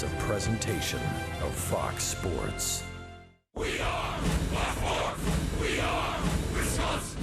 a presentation of Fox Sports. We are Baltimore. We are Wisconsin.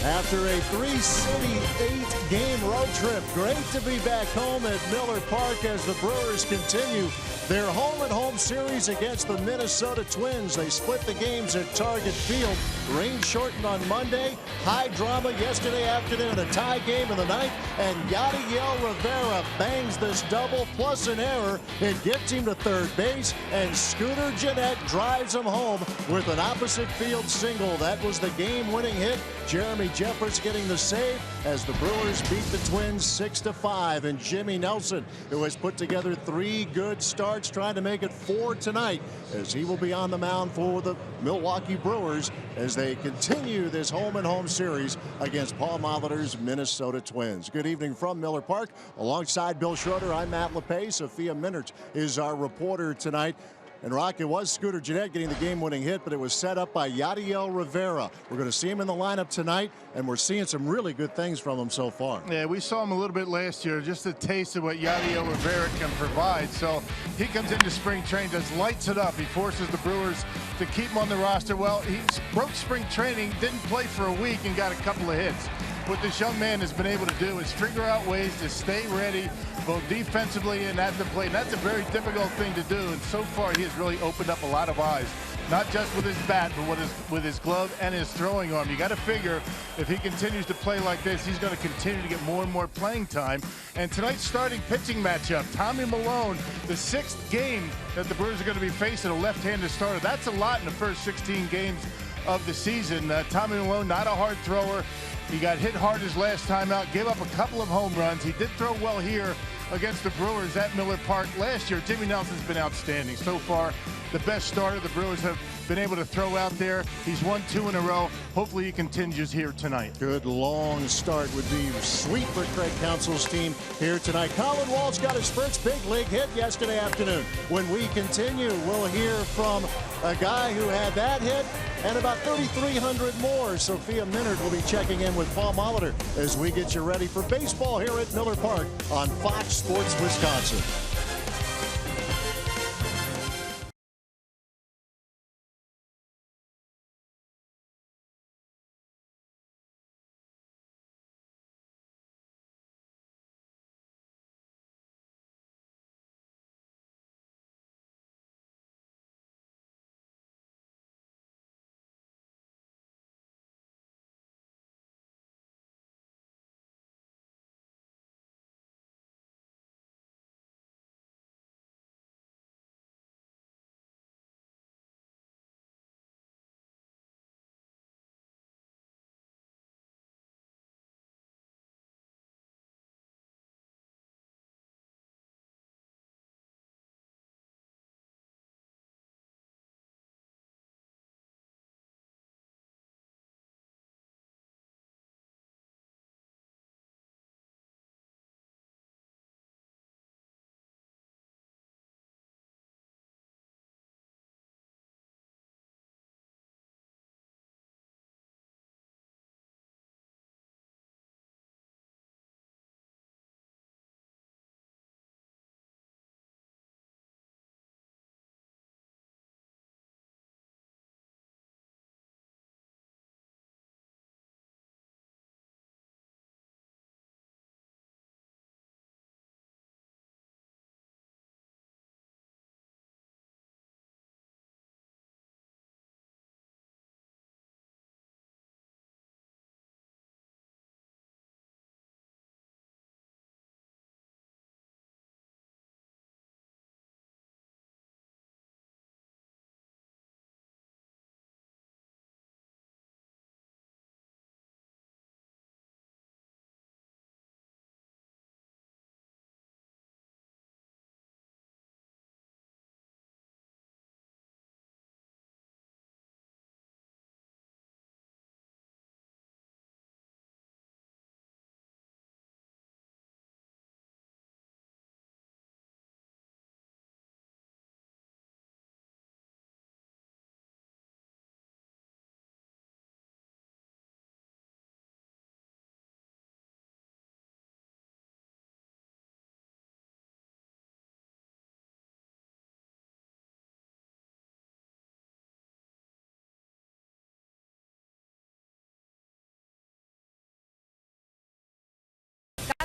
After a three-city, eight-game road trip, great to be back home at Miller Park as the Brewers continue their home-and-home series against the Minnesota Twins. They split the games at Target Field. Rain shortened on Monday. High drama yesterday afternoon, a tie game in the ninth, and Yadiel Rivera bangs this double plus an error. It gets him to third base, and Scooter Gennett drives him home with an opposite field single. That was the game-winning hit. Jeremy Jeffers getting the save as the Brewers beat the Twins 6-5. And Jimmy Nelson, who has put together three good starts, trying to make it four tonight, as he will be on the mound for the Milwaukee Brewers as they continue this home-and-home series against Paul Molitor's Minnesota Twins. Good evening from Miller Park. Alongside Bill Schroeder, I'm Matt LePay. Sophia Minert is our reporter tonight. And Rock, it was Scooter Gennett getting the game-winning hit, but it was set up by Yadiel Rivera. We're going to see him in the lineup tonight, and we're seeing some really good things from him so far. Yeah, we saw him a little bit last year, just a taste of what Yadiel Rivera can provide. So he comes into spring training, just lights it up. He forces the Brewers to keep him on the roster. Well, he broke spring training, didn't play for a week, and got a couple of hits. What this young man has been able to do is figure out ways to stay ready, both defensively and at the plate. And that's a very difficult thing to do. And so far, he has really opened up a lot of eyes, not just with his bat, but with his glove and his throwing arm. You got to figure if he continues to play like this, he's going to continue to get more and more playing time. And tonight's starting pitching matchup, Tommy Milone, the sixth game that the Brewers are going to be facing a left-handed starter. That's a lot in the first 16 games of the season. Tommy Milone, not a hard thrower. He got hit hard his last time out, gave up a couple of home runs. He did throw well here against the Brewers at Miller Park last year. Jimmy Nelson's been outstanding so far. The best starter the Brewers have been able to throw out there. He's won 2 in a row. Hopefully he continues here tonight. Good long start would be sweet for Craig Counsell's team here tonight. Colin Wall's got his first big league hit yesterday afternoon. When we continue, we'll hear from a guy who had that hit and about 3,300 more. Sophia Minert will be checking in with Paul Molitor as we get you ready for baseball here at Miller Park on Fox Sports Wisconsin.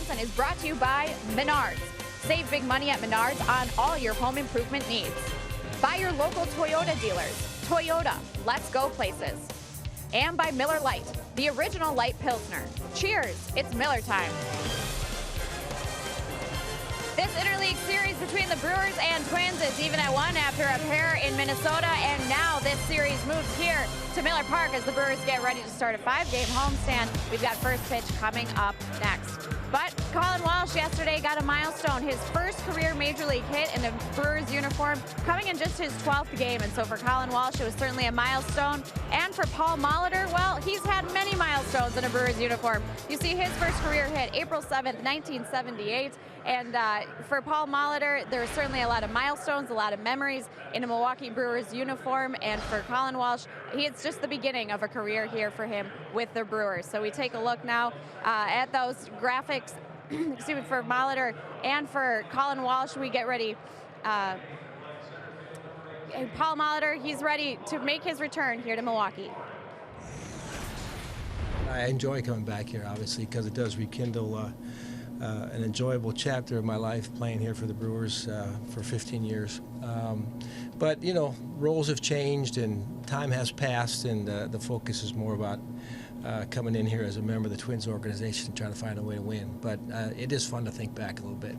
Wisconsin is brought to you by Menards. Save big money at Menards on all your home improvement needs. By your local Toyota dealers. Toyota, let's go places. And by Miller Lite, the original light Pilsner. Cheers, it's Miller time. This interleague series between the Brewers and Twins is even at 1 after a pair in Minnesota, and now this series moves here to Miller Park as the Brewers get ready to start a 5-game homestand. We've got first pitch coming up next. But Colin Walsh yesterday got a milestone, his first career major league hit in a Brewers uniform, coming in just his 12th game. And so for Colin Walsh, it was certainly a milestone. And for Paul Molitor, well, he's had many milestones in a Brewers uniform. You see his first career hit April 7th, 1978. And for Paul Molitor, there are certainly a lot of milestones, a lot of memories in a Milwaukee Brewers uniform. And for Colin Walsh, it's just the beginning of a career here for him with the Brewers. So we take a look now at those graphics, excuse me, for Molitor and for Colin Walsh. We get ready. Paul Molitor, he's ready to make his return here to Milwaukee. I enjoy coming back here, obviously, because it does rekindle an enjoyable chapter of my life playing here for the Brewers for 15 years. But, you know, roles have changed and time has passed, and the focus is more about coming in here as a member of the Twins organization and trying to find a way to win. But it is fun to think back a little bit.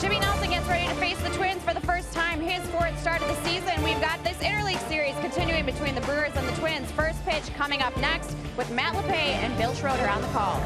Jimmy Nelson gets ready to face the Twins for the first time, his 4th start of the season. We've got this interleague series continuing between the Brewers and the Twins. First pitch coming up next with Matt LePay and Bill Schroeder on the call.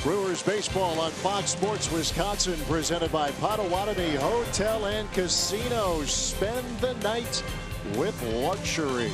Brewers baseball on Fox Sports Wisconsin, presented by Potawatomi Hotel and Casino. Spend the night with luxury.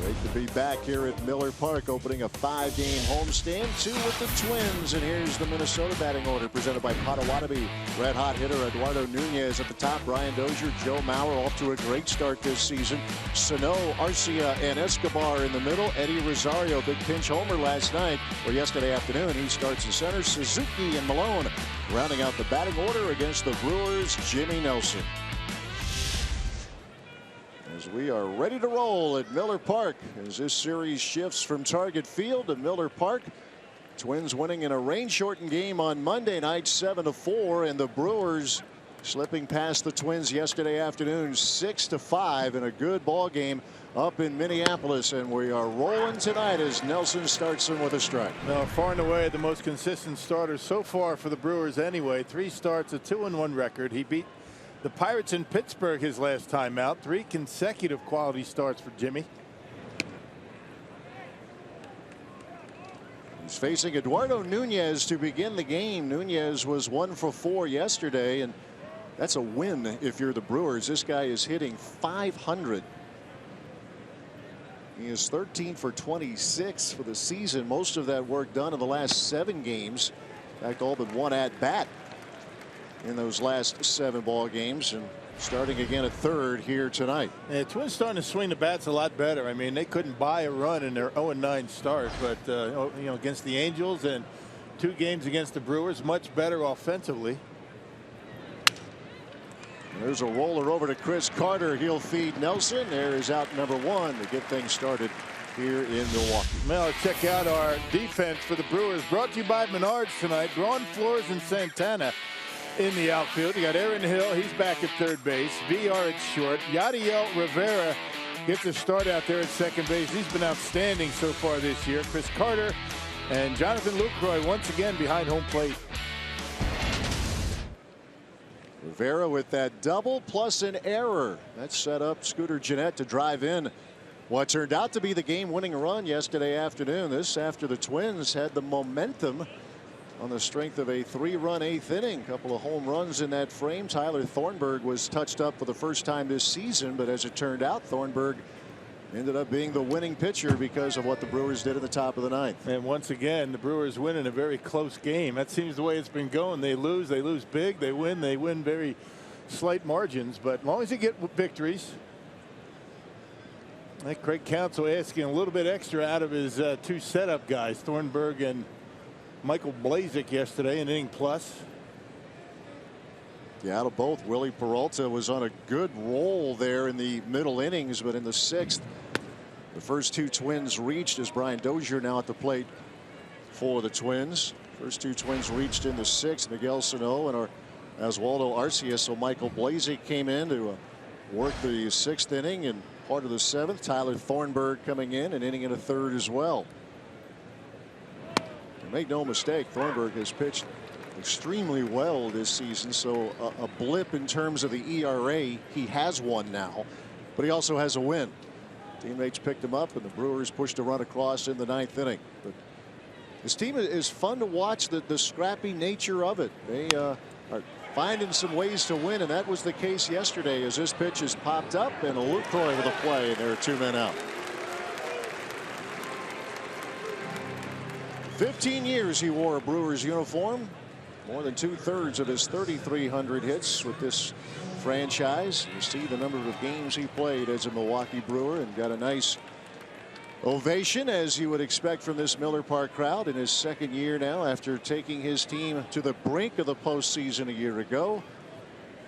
Great to be back here at Miller Park, opening a 5-game homestand, 2 with the Twins. And here's the Minnesota batting order, presented by Potawatomi. Red hot hitter Eduardo Nunez at the top. Brian Dozier, Joe Mauer off to a great start this season. Sano, Arcia, and Escobar in the middle. Eddie Rosario, big pinch homer last night, or yesterday afternoon. He starts in center. Suzuki and Malone rounding out the batting order against the Brewers, Jimmy Nelson. As we are ready to roll at Miller Park as this series shifts from Target Field to Miller Park. Twins winning in a rain-shortened game on Monday night 7-4, and the Brewers slipping past the Twins yesterday afternoon 6-5 in a good ball game up in Minneapolis, and we are rolling tonight as Nelson starts him with a strike. Now, far and away the most consistent starter so far for the Brewers anyway. 3 starts, a 2-1 record. He beat the Pirates in Pittsburgh his last time out. 3 consecutive quality starts for Jimmy. He's facing Eduardo Nunez to begin the game. Nunez was 1 for 4 yesterday, and that's a win if you're the Brewers. This guy is hitting .500. He is 13 for 26 for the season. Most of that work done in the last 7 games. In fact, all but 1 at bat in those last 7 ball games, and starting again at third here tonight. Yeah, Twins starting to swing the bats a lot better. I mean, they couldn't buy a run in their 0-9 start, but you know, against the Angels and 2 games against the Brewers, much better offensively. There's a roller over to Chris Carter. He'll feed Nelson. There is out number 1 to get things started here in Milwaukee. Well, check out our defense for the Brewers. Brought to you by Menards tonight. Braun Flores and Santana in the outfield. You got Aaron Hill. He's back at third base. VR at short. Yadiel Rivera gets a start out there at second base. He's been outstanding so far this year. Chris Carter and Jonathan Lucroy once again behind home plate. Rivera with that double plus an error. That set up Scooter Gennett to drive in what turned out to be the game-winning run yesterday afternoon. This after the Twins had the momentum on the strength of a 3-run 8th inning. Couple of home runs in that frame. Tyler Thornburg was touched up for the first time this season, but as it turned out, Thornburg ended up being the winning pitcher because of what the Brewers did at the top of the 9th. And once again, the Brewers win in a very close game. That seems the way it's been going. They lose big. They win very slight margins. But as long as you get victories. I think Craig Counsell asking a little bit extra out of his 2 setup guys, Thornburg and Michael Blazek yesterday, an inning plus. Yeah, out of both. Willie Peralta was on a good roll there in the middle innings, but in the 6th, the first 2 Twins reached as Brian Dozier now at the plate for the Twins. First 2 Twins reached in the 6th. Miguel Sano and our Oswaldo Arcias. So Michael Blazek came in to work the 6th inning and part of the 7th. Tyler Thornburg coming in, an inning and a third as well. And make no mistake, Thornburg has pitched extremely well this season, so a blip in terms of the ERA. He has one now, but he also has a win. Teammates picked him up, and the Brewers pushed a run across in the 9th inning. But this team is fun to watch, the scrappy nature of it. They are finding some ways to win, and that was the case yesterday as this pitch is popped up, and a Lucroy with a play, and there are 2 men out. 15 years he wore a Brewers uniform. More than 2/3 of his 3,300 hits with this franchise. You see the number of games he played as a Milwaukee Brewer, and got a nice ovation, as you would expect from this Miller Park crowd, in his 2nd year now after taking his team to the brink of the postseason a year ago.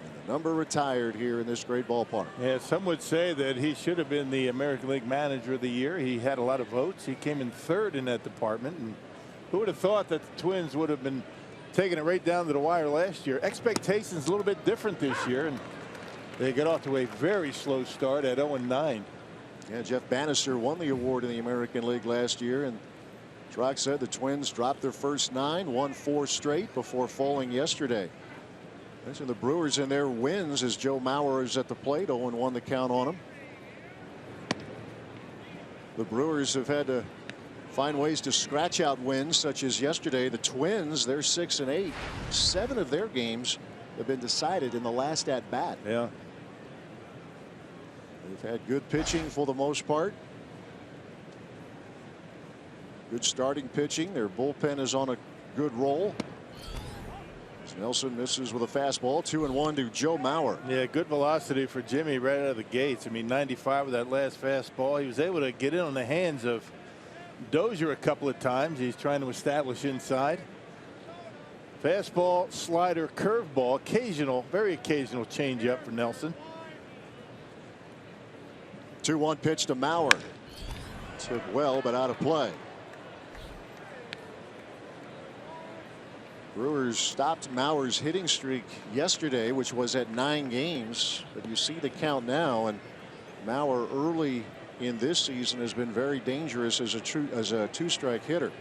And the number retired here in this great ballpark. Yeah, some would say that he should have been the American League Manager of the Year. He had a lot of votes. He came in 3rd in that department. And who would have thought that the Twins would have been taking it right down to the wire last year? Expectations a little bit different this year, and they got off to a very slow start at 0-9. Yeah, Jeff Bannister won the award in the American League last year, and Trock said the Twins dropped their first 9, won 4 straight before falling yesterday. Mention the Brewers in their wins as Joe Mauer is at the plate. 0-1 the count on him. The Brewers have had to find ways to scratch out wins, such as yesterday. The Twins, they're 6-8. 7 of their games have been decided in the last at bat. Yeah. They've had good pitching for the most part. Good starting pitching. Their bullpen is on a good roll. Nelson misses with a fastball. 2-1 to Joe Mauer. Yeah, good velocity for Jimmy right out of the gates. I mean, 95 with that last fastball. He was able to get in on the hands of Dozier a couple of times. He's trying to establish inside. Fastball, slider, curveball, occasional, very occasional changeup for Nelson. 2-1 pitch to Mauer. Took well, but out of play. Brewers stopped Mauer's hitting streak yesterday, which was at 9 games. But you see the count now, and Mauer early in this season has been very dangerous as a two-strike hitter,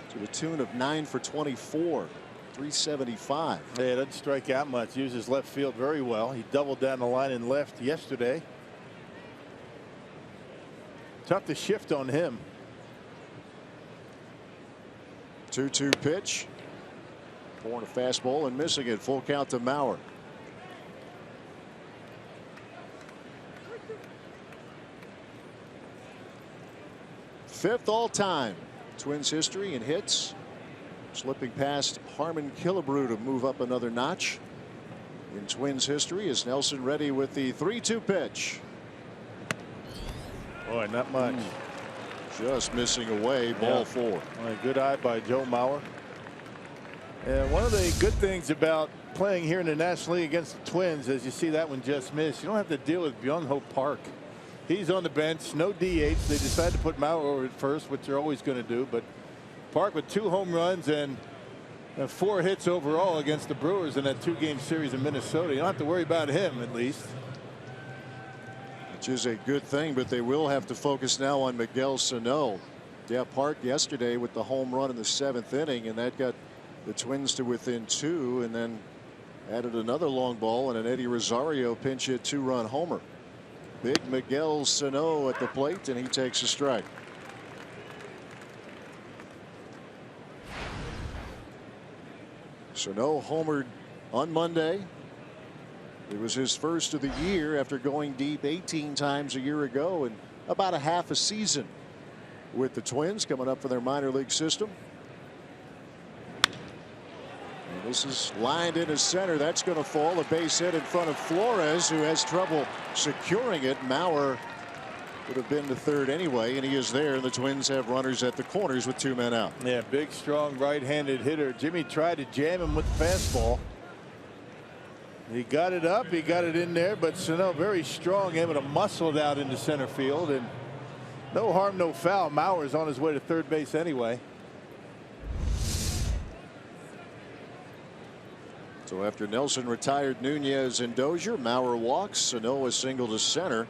to the tune of 9 for 24, 375. Yeah, doesn't strike out much. Uses left field very well. He doubled down the line and left yesterday. Tough to shift on him. 2-2 pitch. Throwing a fastball and missing it. Full count to Mauer. Fifth all-time Twins history in hits. Slipping past Harmon Killebrew to move up another notch in Twins history. Is Nelson ready with the 3-2 pitch? Boy, not much. Just missing away. Ball 4. All right, good eye by Joe Mauer. And one of the good things about playing here in the National League against the Twins, as you see that one just missed, you don't have to deal with Byung-Ho Park. He's on the bench, no DH. They decided to put Mauer over at first, which they're always going to do. But Park with 2 home runs and 4 hits overall against the Brewers in that 2-game series in Minnesota. You don't have to worry about him, at least. Which is a good thing, but they will have to focus now on Miguel Sano. Yeah, Park yesterday with the home run in the 7th inning, and that got the Twins to within 2, and then added another long ball and an Eddie Rosario pinch hit 2-run homer. Big Miguel Sano at the plate, and he takes a strike. Sano homered on Monday. It was his first of the year after going deep 18 times a year ago, and about a half a season with the Twins coming up for their minor league system. And this is lined into center. That's going to fall. A base hit in front of Flores, who has trouble securing it. Mauer would have been to third anyway, and he is there. And the Twins have runners at the corners with 2 men out. Yeah, big, strong right-handed hitter. Jimmy tried to jam him with the fastball. He got it up, he got it in there, but Sano very strong, able to muscle it out into center field, and no harm, no foul. Mauer's on his way to third base anyway. So after Nelson retired Nunez and Dozier, Mauer walks. Sano is single to center.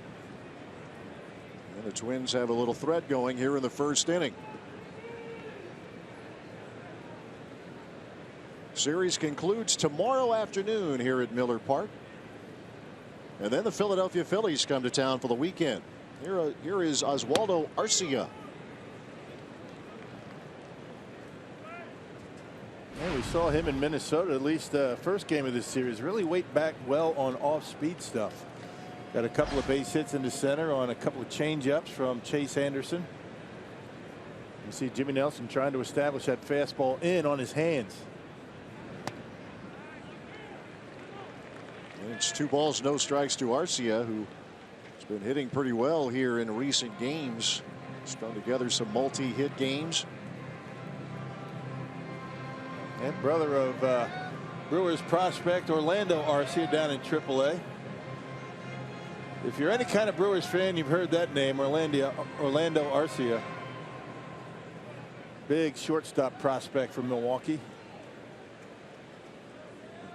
And the Twins have a little threat going here in the 1st inning. Series concludes tomorrow afternoon here at Miller Park. And then the Philadelphia Phillies come to town for the weekend. Here is Oswaldo Arcia. Yeah, we saw him in Minnesota, at least first game of this series. Really weight back well on off-speed stuff. Got a couple of base hits in the center on a couple of change-ups from Chase Anderson. You see Jimmy Nelson trying to establish that fastball in on his hands. And it's 2 balls, no strikes to Arcia, who has been hitting pretty well here in recent games. Strung together some multi-hit games. And brother of Brewers prospect Orlando Arcia down in AAA. If you're any kind of Brewers fan, you've heard that name, Orlando Arcia. Big shortstop prospect from Milwaukee.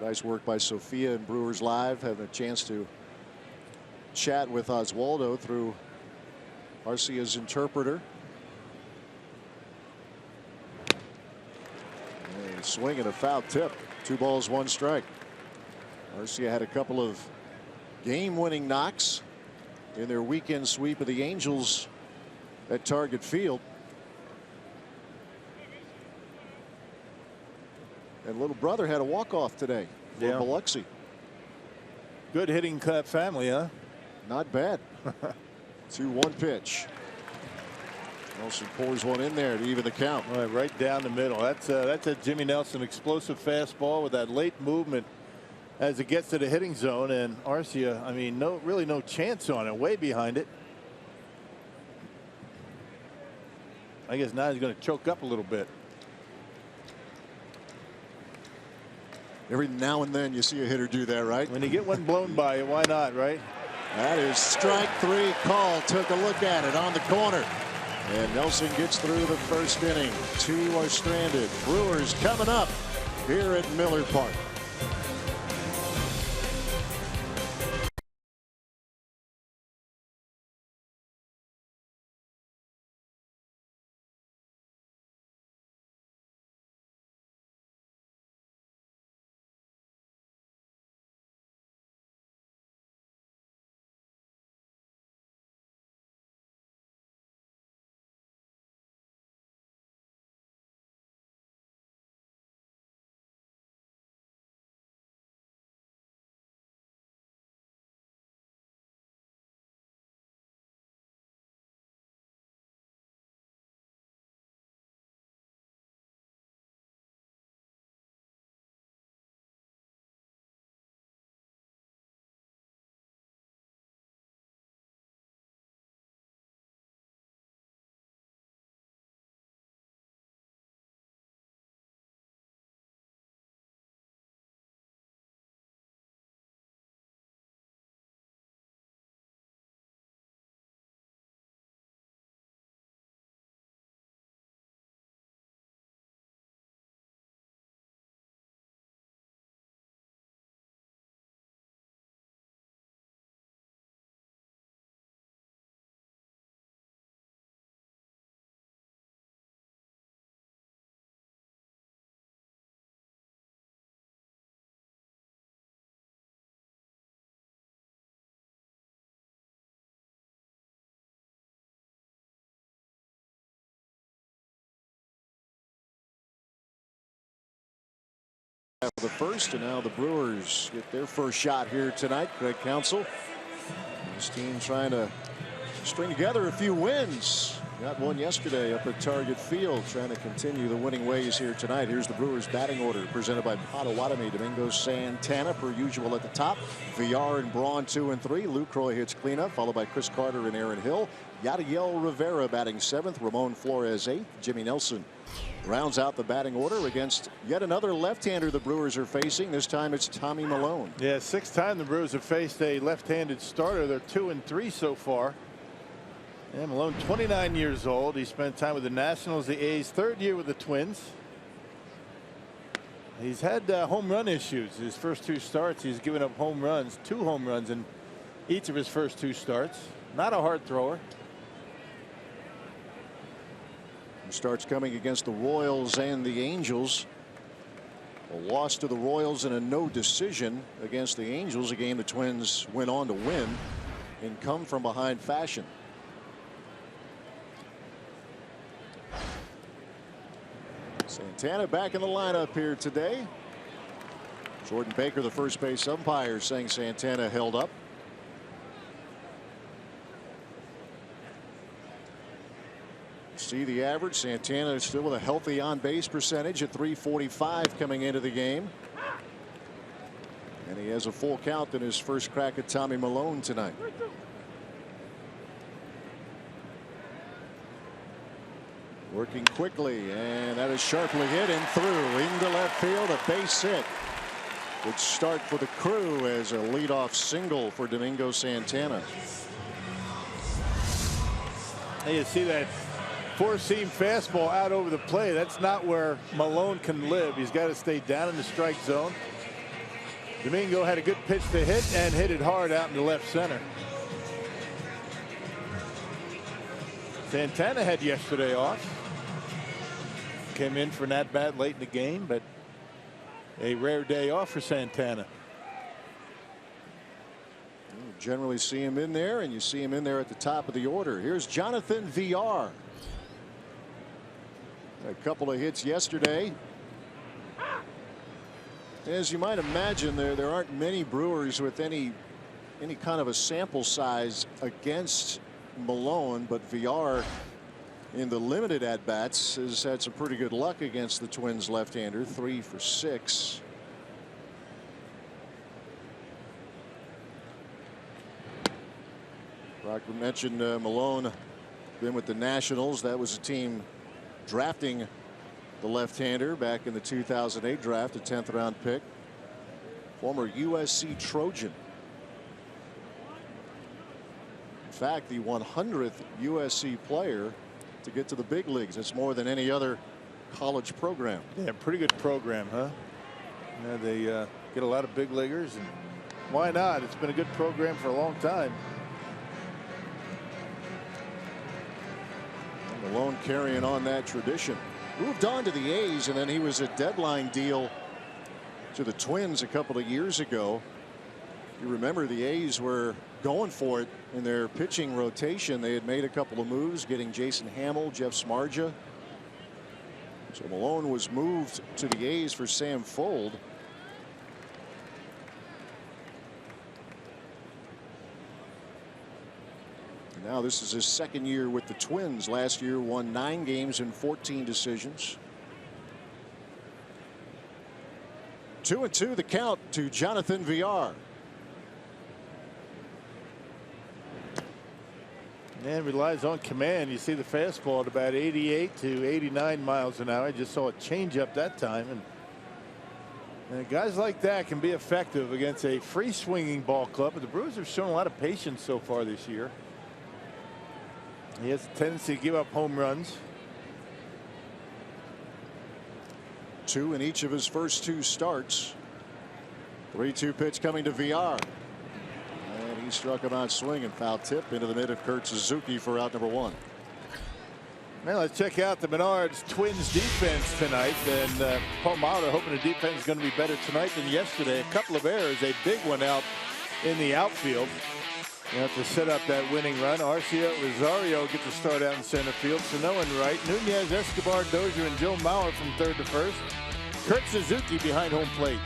Nice work by Sophia and Brewers Live, having a chance to chat with Oswaldo through Arcia's interpreter. And swing and a foul tip. 2 balls, 1 strike. Arcia had a couple of game-winning knocks in their weekend sweep of the Angels at Target Field. And little brother had a walk-off today for Biloxi. Good hitting family, huh? Not bad. 2-1 pitch. Nelson pours one in there to even the count. Right down the middle. That's a Jimmy Nelson explosive fastball with that late movement as it gets to the hitting zone. And Arcia, I mean, really no chance on it. Way behind it. I guess now he's going to choke up a little bit. Every now and then you see a hitter do that, right? When you get one blown by you, why not, right? That is strike 3 call. Took a look at it on the corner. And Nelson gets through the 1st inning. 2 are stranded. Brewers coming up here at Miller Park. The first, and now the Brewers get their first shot here tonight. Greg Counsell, his team trying to string together a few wins. Got one yesterday up at Target Field, trying to continue the winning ways here tonight. Here's the Brewers batting order presented by Potawatomi. Domingo Santana per usual at the top. Villar and Braun 2 and 3. Lucroy hits cleanup, followed by Chris Carter and Aaron Hill. Yadiel Rivera batting 7th. Ramon Flores 8th. Jimmy Nelson rounds out the batting order against yet another left-hander the Brewers are facing. This time it's Tommy Milone. Yeah, 6th time the Brewers have faced a left-handed starter. They're 2 and 3 so far. And Milone, 29 years old. He spent time with the Nationals, the A's, 3rd year with the Twins. He's had home run issues. His first 2 starts, he's given up home runs, 2 home runs in each of his first 2 starts. Not a hard thrower. Starts coming against the Royals and the Angels. A loss to the Royals and a no decision against the Angels, a game the Twins went on to win in come from behind fashion. Santana back in the lineup here today. Jordan Baker, the first base umpire, saying Santana held up. See the average. Santana is still with a healthy on-base percentage at .345 coming into the game. And he has a full count in his first crack at Tommy Milone tonight. Working quickly, and that is sharply hit and through into left field, a base hit. Good start for the Crew as a leadoff single for Domingo Santana. Hey, you see that 4-seam fastball out over the plate. That's not where Milone can live. He's got to stay down in the strike zone. Domingo had a good pitch to hit and hit it hard out into left center. Santana had yesterday off. Came in for an at-bat late in the game, but a rare day off for Santana. You generally see him in there, and you see him in there at the top of the order. Here's Jonathan Villar. A couple of hits yesterday. As you might imagine, there aren't many Brewers with any kind of a sample size against Milone, but Villar in the limited at-bats has had some pretty good luck against the Twins left-hander. 3 for 6. Rocker mentioned Milone been with the Nationals. That was a team drafting the left-hander back in the 2008 draft, a 10th round pick. Former USC Trojan. In fact, the 100th USC player to get to the big leagues. It's more than any other college program. Yeah, pretty good program, huh? Yeah, they get a lot of big leaguers, and why not? It's been a good program for a long time. And Malone carrying on that tradition. Moved on to the A's, and then he was a deadline deal to the Twins a couple of years ago. You remember the A's were going for it in their pitching rotation. They had made a couple of moves, getting Jason Hamill, Jeff Smarja. So Malone was moved to the A's for Sam Fuld. And now this is his second year with the Twins. Last year won 9 games and 14 decisions. 2-2 the count to Jonathan Villar. And relies on command. You see the fastball at about 88 to 89 miles an hour. I just saw a changeup that time, and guys like that can be effective against a free swinging ball club. But the Brewers have shown a lot of patience so far this year. He has a tendency to give up home runs. 2 in each of his first 2 starts. 3-2 pitch coming to Villar. And he struck him out swinging. Foul tip into the mid of Kurt Suzuki for out number 1. Now let's check out the Menards Twins defense tonight. And Paul Molitor hoping the defense is going to be better tonight than yesterday. A couple of errors, a big one out in the outfield. You have to set up that winning run. Arcia Rosario gets the start out in center field. Sano and right. Nunez, Escobar, Dozier, and Joe Mauer from third to first. Kurt Suzuki behind home plate.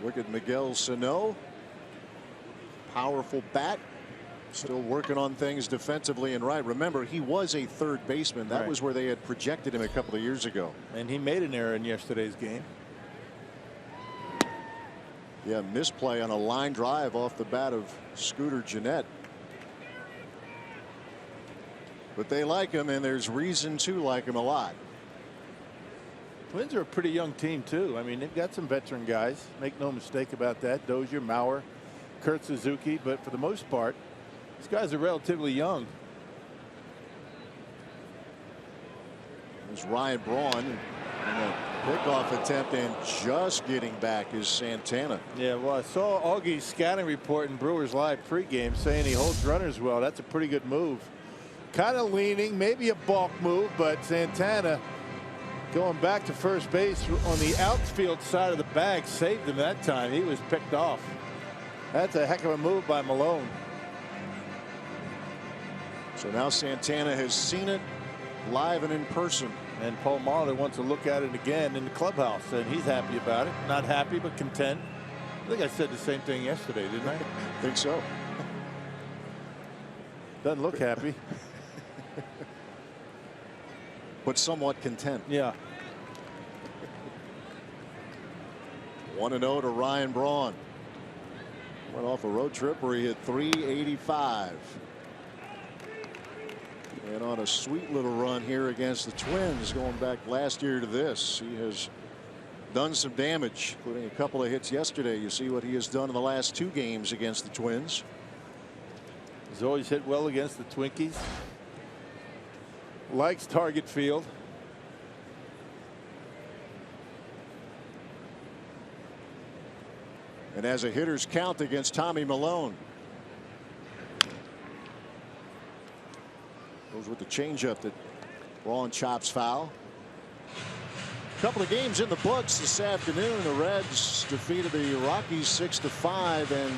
Look at Miguel Sano. Powerful bat. Still working on things defensively and right. Remember, he was a third baseman. That was where they had projected him a couple of years ago. And he made an error in yesterday's game. Yeah, misplay on a line drive off the bat of Scooter Gennett. But they like him, and there's reason to like him a lot. Twins are a pretty young team, too. I mean, they've got some veteran guys. Make no mistake about that. Dozier, Mauer, Kurt Suzuki. But for the most part, these guys are relatively young. There's Ryan Braun. And a pickoff attempt, and just getting back is Santana. Yeah, well, I saw Augie's scouting report in Brewers Live pregame saying he holds runners well. That's a pretty good move. Kind of leaning, maybe a balk move, but Santana going back to first base on the outfield side of the bag saved him that time. He was picked off. That's a heck of a move by Malone. So now Santana has seen it live and in person. And Paul Molitor wants to look at it again in the clubhouse, and he's happy about it. Not happy, but content. I think I said the same thing yesterday, didn't I? I think so. Doesn't look happy. But somewhat content. Yeah. 1-0 to Ryan Braun. Went off a road trip where he hit .385. And on a sweet little run here against the Twins going back last year to this. He has done some damage, including a couple of hits yesterday. You see what he has done in the last 2 games against the Twins. He's always hit well against the Twinkies. Likes target field. And has a hitter's count against Tommy Malone. Goes with the changeup that Braun chops foul. A couple of games in the books this afternoon. The Reds defeated the Rockies 6-5 and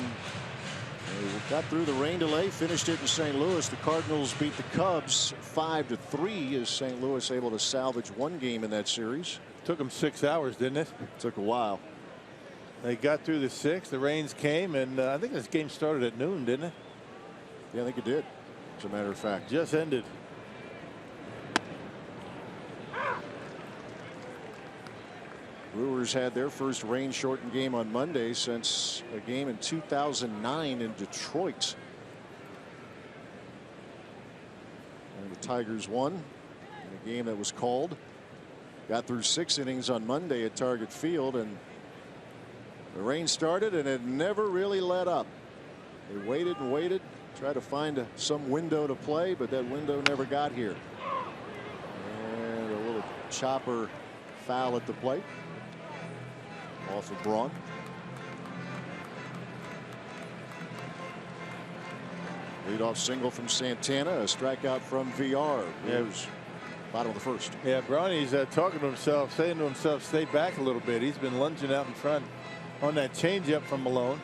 they got through the rain delay, finished it in St. Louis. The Cardinals beat the Cubs 5-3. Is St. Louis able to salvage 1 game in that series? Took them 6 hours, didn't it? Took a while. They got through the 6th. The rains came, and I think this game started at noon, didn't it? Yeah, I think it did. As a matter of fact, just ended. Brewers had their first rain shortened game on Monday since a game in 2009 in Detroit. And the Tigers won in a game that was called. Got through 6 innings on Monday at Target Field, and the rain started and it never really let up. They waited and waited. Tried to find some window to play, but that window never got here. And a little chopper foul at the plate. Off of Braun. Leadoff single from Santana. A strikeout from VR. Brewers bottom of the first. Yeah, Bronny's talking to himself, saying to himself, stay back a little bit. He's been lunging out in front on that changeup from Malone.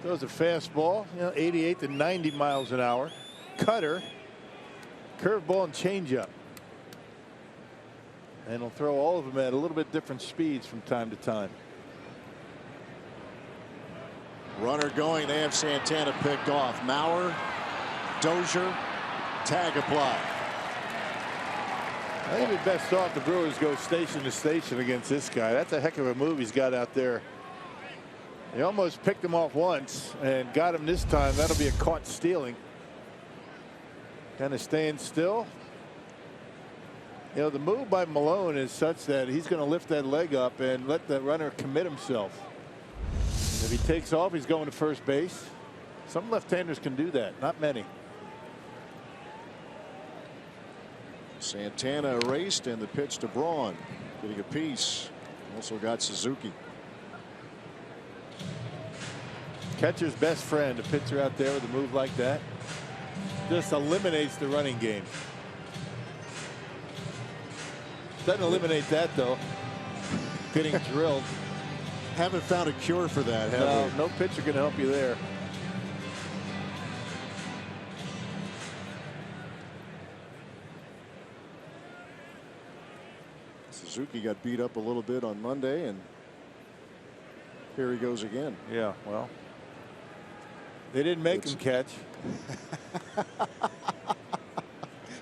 Throws a fastball, 88 to 90 miles an hour. Cutter, curveball, and changeup. And he'll throw all of them at a little bit different speeds from time to time. Runner going. They have Santana picked off. Mauer, Dozier, tag applied. I think we best off the Brewers go station to station against this guy. That's a heck of a move he's got out there. They almost picked him off once and got him this time. That'll be a caught stealing. Kind of staying still. The move by Malone is such that he's going to lift that leg up and let the runner commit himself. If he takes off, he's going to first base. Some left-handers can do that, not many. Santana erased, and the pitch to Braun, getting a piece. Also got Suzuki. Catcher's best friend, a pitcher out there with a move like that, just eliminates the running game. Doesn't eliminate that though. Getting drilled. Haven't found a cure for that, have we? No pitcher can help you there. Suzuki got beat up a little bit on Monday, and here he goes again. Yeah, well, they didn't make him catch.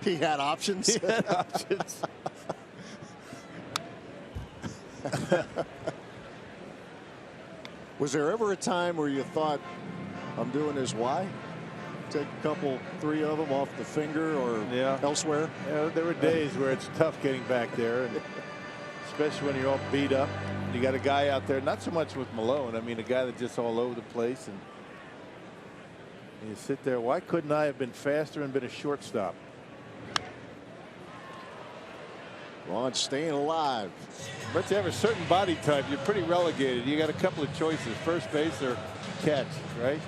He had options. He had options. Was there ever a time where you thought, I'm doing this, why? Take a couple, 3 of them off the finger or elsewhere? Yeah, there were days where it's tough getting back there, and especially when you're all beat up. You got a guy out there, not so much with Malone. I mean, a guy that's just all over the place, and you sit there. Why couldn't I have been faster and been a shortstop? Ron staying alive. But you have a certain body type, you're pretty relegated. You got a couple of choices: first base or catch, right?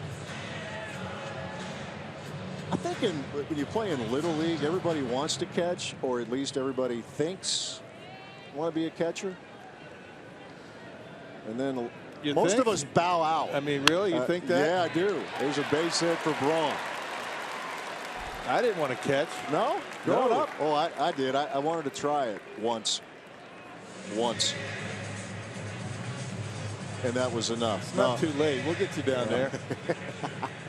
I think when you play in Little League, everybody wants to catch, or at least everybody thinks want to be a catcher. And then most of us bow out. I mean, really? You think that? Yeah, I do. There's a base hit for Braun. I didn't want to catch. No? Growing up? Oh, I did. I wanted to try it once. And that was enough. It's not too late. We'll get you down there.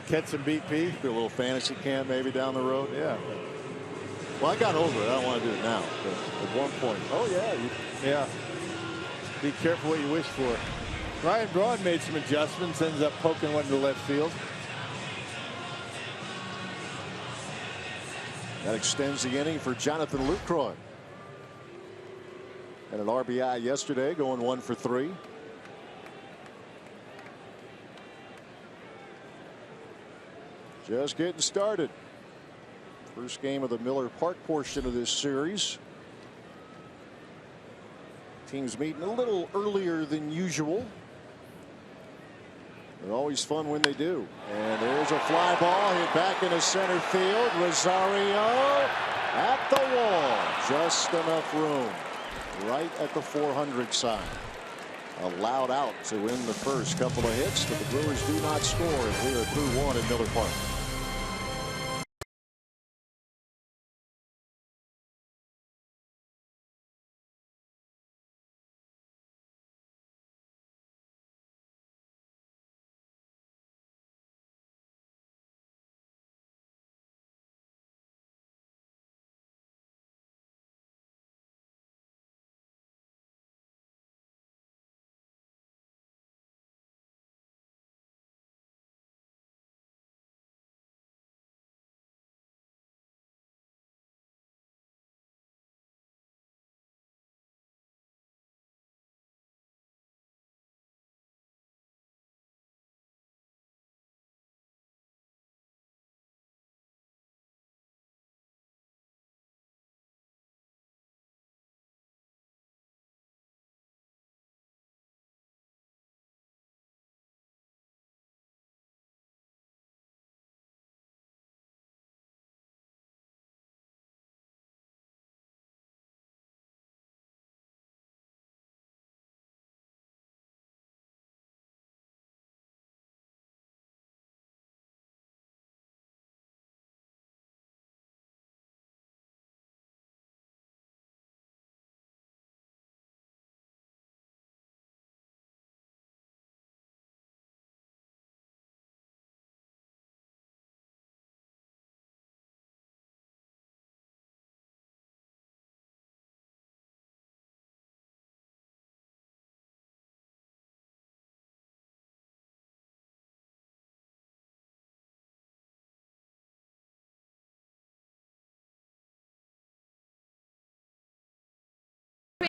Catch some BP. Do a little fantasy camp maybe down the road. Yeah. Well, I got over it. I don't want to do it now. But at one point. Oh, yeah. Yeah. Be careful what you wish for. Ryan Braun made some adjustments. Ends up poking one to left field. That extends the inning for Jonathan Lucroy. And an RBI yesterday, going 1 for 3. Just getting started. First game of the Miller Park portion of this series. Teams meeting a little earlier than usual. They're always fun when they do. And there's a fly ball hit back into center field. Rosario at the wall. Just enough room. Right at the 400 sign. Allowed out to win the first couple of hits, but the Brewers do not score. And we are through 1 at Miller Park.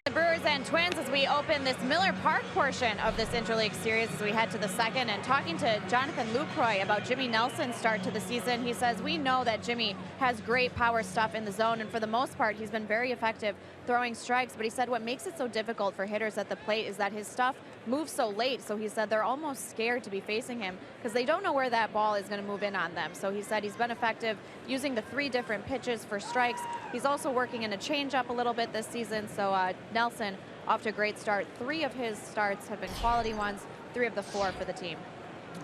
The Brewers and Twins as we open this Miller Park portion of this interleague series as we head to the second. And talking to Jonathan Lucroy about Jimmy Nelson's start to the season, he says, we know that Jimmy has great power stuff in the zone, and for the most part he's been very effective throwing strikes, but he said what makes it so difficult for hitters at the plate is that his stuff moves so late. So he said they're almost scared to be facing him because they don't know where that ball is going to move in on them. So he said he's been effective using the 3 different pitches for strikes. He's also working in a changeup a little bit this season. So Nelson off to a great start. 3 of his starts have been quality ones, 3 of the 4 for the team.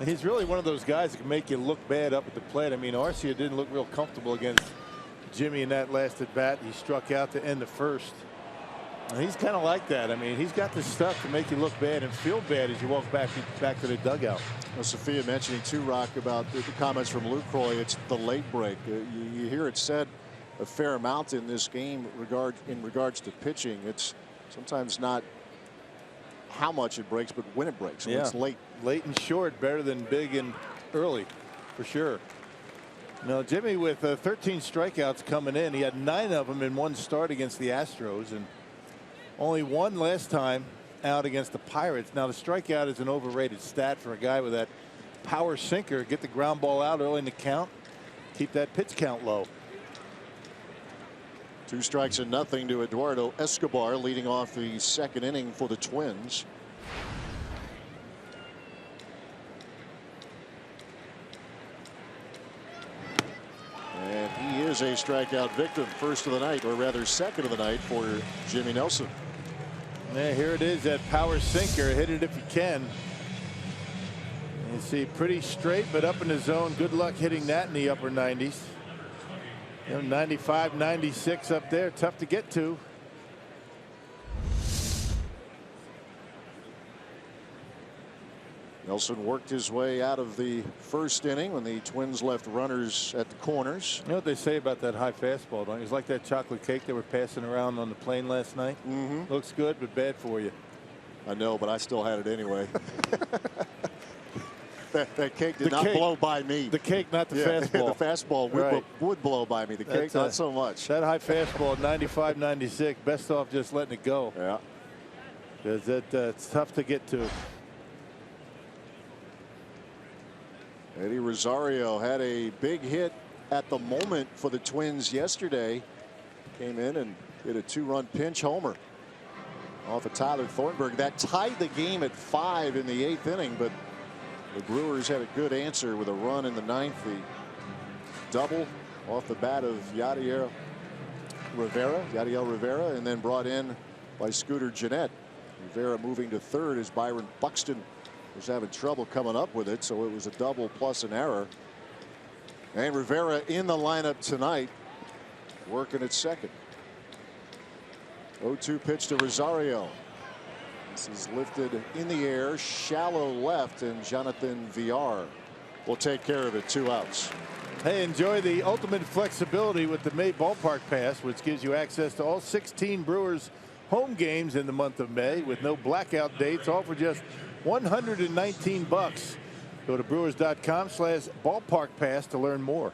He's really one of those guys that can make you look bad up at the plate. I mean, Arcia didn't look real comfortable against Jimmy in that last at bat. He struck out to end the first. And he's kind of like that. I mean, he's got the stuff to make you look bad and feel bad as you walk back to the dugout. Well, Sophia mentioning too, Rock, about the comments from Lucroy. It's the late break. You hear it said a fair amount in this game in regards to pitching. It's sometimes not how much it breaks, but when it breaks. When it's late. Late and short, better than big and early, for sure. Now, Jimmy with 13 strikeouts coming in. He had 9 of them in one start against the Astros, and only 1 last time out against the Pirates. Now, the strikeout is an overrated stat for a guy with that power sinker. Get the ground ball out early in the count. Keep that pitch count low. 2 strikes and nothing to Eduardo Escobar, leading off the second inning for the Twins. And he is a strikeout victim. First of the night, or rather second of the night for Jimmy Nelson. Yeah, here it is, that power sinker. Hit it if you can. You see, pretty straight, but up in the zone. Good luck hitting that in the upper 90s. You know, 95, 96 up there, tough to get to. Nelson worked his way out of the first inning when the Twins left runners at the corners. You know what they say about that high fastball, don't you? It's like that chocolate cake they were passing around on the plane last night. Looks good, but bad for you. I know, but I still had it anyway. that cake did not blow by me. The cake, not the fastball. The fastball would blow by me. The cake, not so much. That high fastball, 95, 96, best off just letting it go. Yeah. Because it's tough to get to. Eddie Rosario had a big hit at the moment for the Twins yesterday. Came in and hit a 2-run pinch homer off of Tyler Thornburg. That tied the game at 5 in the 8th inning, but the Brewers had a good answer with a run in the 9th. The double off the bat of Yadiel Rivera, and then brought in by Scooter Gennett. Rivera moving to third as Byron Buxton was having trouble coming up with it, so it was a double plus an error. And Rivera in the lineup tonight, working at second. 0-2 pitch to Rosario. This is lifted in the air, shallow left, and Jonathan Villar will take care of it. 2 outs. Hey, enjoy the ultimate flexibility with the May Ballpark Pass, which gives you access to all 16 Brewers home games in the month of May with no blackout dates, all for just $119. Go to brewers.com/ballpark pass to learn more.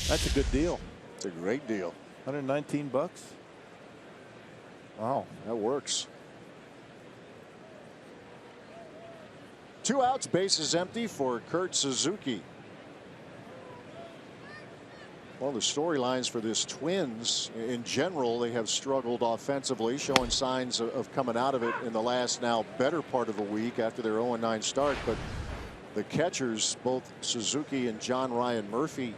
That's a good deal. It's a great deal. $119. Wow, that works. 2 outs, bases empty for Kurt Suzuki. Well, the storylines for this Twins in general, they have struggled offensively, showing signs of coming out of it in the last now better part of a week after their 0-9 start. But the catchers, both Suzuki and John Ryan Murphy,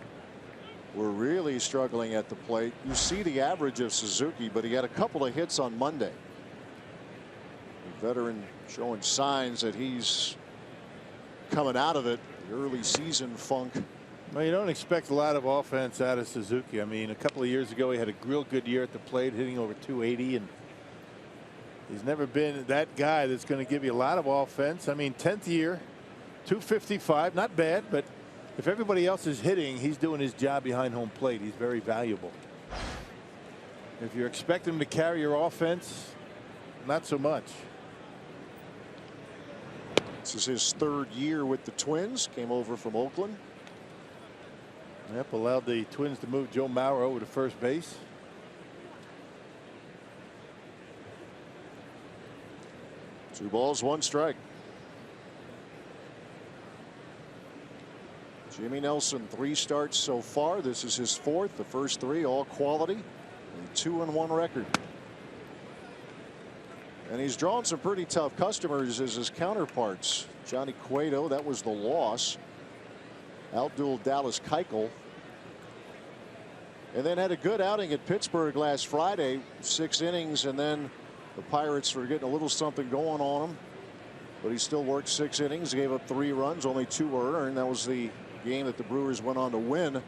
were really struggling at the plate. You see the average of Suzuki, but he had a couple of hits on Monday. The veteran showing signs that he's coming out of it. The early season funk. Well, you don't expect a lot of offense out of Suzuki. I mean, a couple of years ago, he had a real good year at the plate, hitting over 280, and he's never been that guy that's going to give you a lot of offense. I mean, 10th year, 255, not bad, but if everybody else is hitting, he's doing his job behind home plate. He's very valuable. If you're expecting him to carry your offense, not so much. This is his 3rd year with the Twins. Came over from Oakland. Yep, allowed the Twins to move Joe Mauer over to first base. 2 balls, 1 strike. Jimmy Nelson, 3 starts so far. This is his 4th. The first 3 all quality. A 2-1 record. And he's drawn some pretty tough customers as his counterparts. Johnny Cueto, that was the loss. Outdueled Dallas Keuchel. And then had a good outing at Pittsburgh last Friday. 6 innings, and then the Pirates were getting a little something going on him. But he still worked 6 innings, gave up 3 runs, only 2 were earned. That was the game that the Brewers went on to win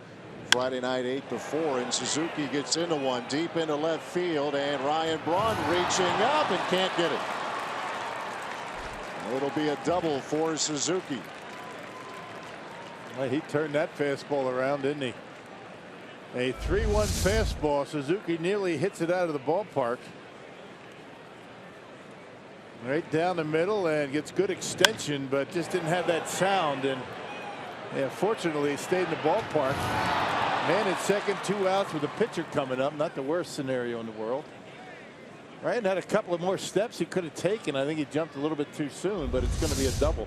Friday night 8-4. And Suzuki gets into one deep into left field, and Ryan Braun reaching up and can't get it. It'll be a double for Suzuki. Well, he turned that fastball around, didn't he? A 3-1 fastball. Suzuki nearly hits it out of the ballpark. Right down the middle and gets good extension, but just didn't have that sound. And yeah, fortunately, he stayed in the ballpark. Man at second, 2 outs with a pitcher coming up. Not the worst scenario in the world. Ryan had a couple of more steps he could have taken. I think he jumped a little bit too soon, but it's going to be a double.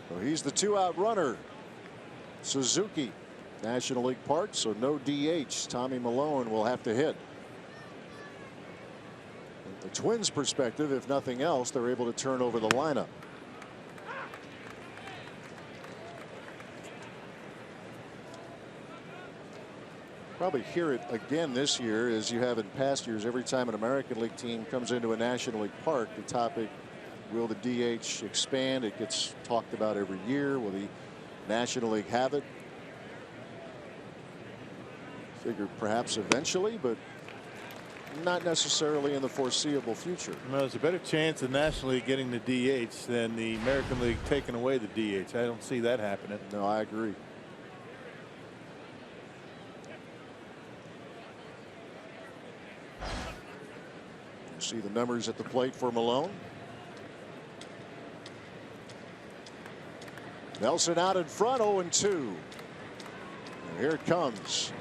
So he's the 2-out runner. Suzuki, National League Park, so no DH. Tommy Milone will have to hit. From the Twins' perspective, if nothing else, they're able to turn over the lineup. Probably hear it again this year, as you have in past years. Every time an American League team comes into a National League Park, the topic, will the DH expand? It gets talked about every year. Will the National League have it? Figured perhaps eventually, but not necessarily in the foreseeable future. Well, there's a better chance of the National League getting the DH than the American League taking away the DH. I don't see that happening. No, I agree. You see the numbers at the plate for Milone. Nelson out in front, 0-2. And here it comes.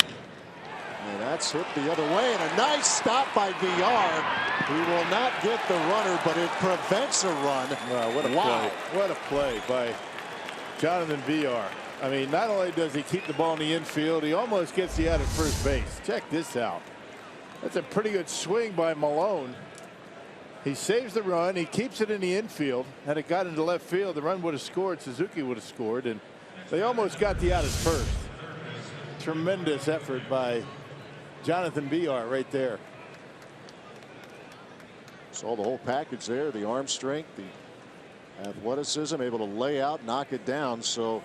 And that's hit the other way, and a nice stop by VR. He will not get the runner, but it prevents a run. Wow, what a play. What a play by Jonathan VR. I mean, not only does he keep the ball in the infield, he almost gets you out at first base. Check this out. That's a pretty good swing by Milone. He saves the run. He keeps it in the infield. Had it got into left field, the run would have scored. Suzuki would have scored, and they almost got the out at first. Tremendous effort by Jonathan VR right there. Saw the whole package there. The arm strength, the athleticism, able to lay out, knock it down. So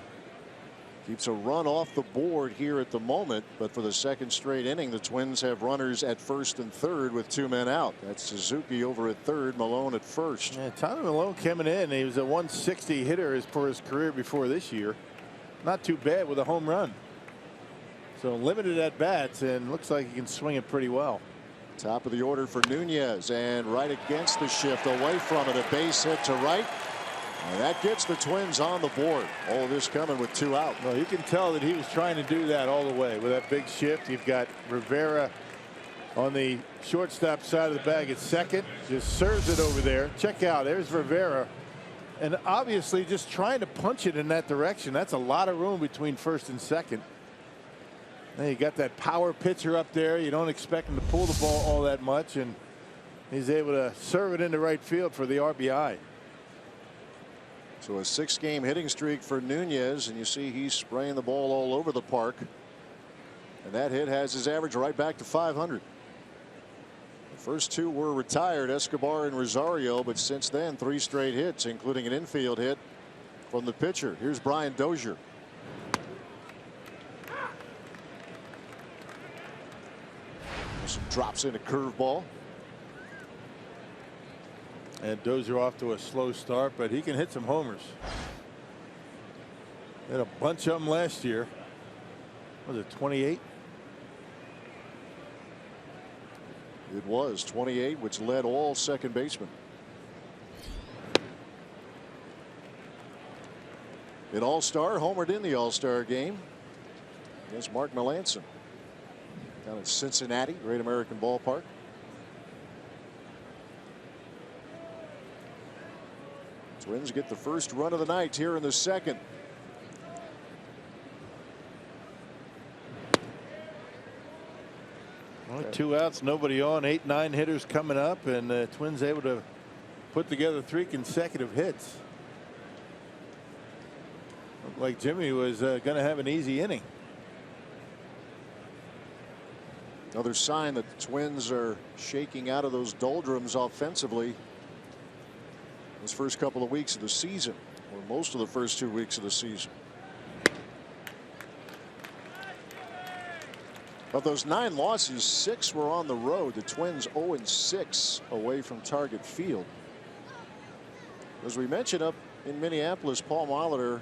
keeps a run off the board here at the moment. But for the second straight inning, the Twins have runners at first and third with 2 men out. That's Suzuki over at third, Milone at first. Yeah, Tommy Milone coming in. He was a 160 hitter for his career before this year. Not too bad with a home run. So limited at bats, and looks like he can swing it pretty well. Top of the order for Nunez, and right against the shift, away from it, a base hit to right. And that gets the Twins on the board. All of this coming with 2 out. Well, you can tell that he was trying to do that all the way with that big shift. You've got Rivera on the shortstop side of the bag at second. Just serves it over there. Check out. There's Rivera. And obviously just trying to punch it in that direction. That's a lot of room between first and second. Now you got that power pitcher up there. You don't expect him to pull the ball all that much, and he's able to serve it into right field for the RBI. So a 6-game hitting streak for Nunez, and you see he's spraying the ball all over the park. And that hit has his average right back to 500. The first 2 were retired, Escobar and Rosario, but since then 3 straight hits, including an infield hit from the pitcher. Here's Brian Dozier. Drops in a curveball. And Dozier off to a slow start, but he can hit some homers. Had a bunch of them last year. Was it 28? It was 28, which led all second basemen. An all-star, homered in the all-star game against Mark Melancon. down in Cincinnati, Great American Ballpark. Twins get the first run of the night here in the second. Well, 2 outs, nobody on, 8-9 hitters coming up, and the Twins able to put together 3 consecutive hits. Looked like Jimmy was going to have an easy inning. Another sign that the Twins are shaking out of those doldrums offensively. Those first couple of weeks of the season, or most of the first 2 weeks of the season. Of those 9 losses, 6 were on the road. The Twins 0-6 away from Target Field. As we mentioned up in Minneapolis, Paul Molitor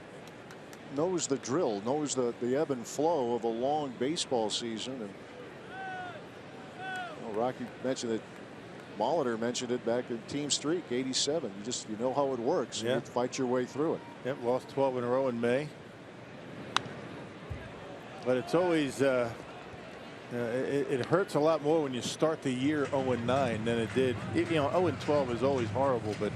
knows the drill, knows the ebb and flow of a long baseball season. And Rocky mentioned it. Molitor mentioned it back in Team Streak '87. You know how it works. Yeah. You fight your way through it. Yep, lost 12 in a row in May. But it's always it hurts a lot more when you start the year 0-9 than it did. 0-12 is always horrible, but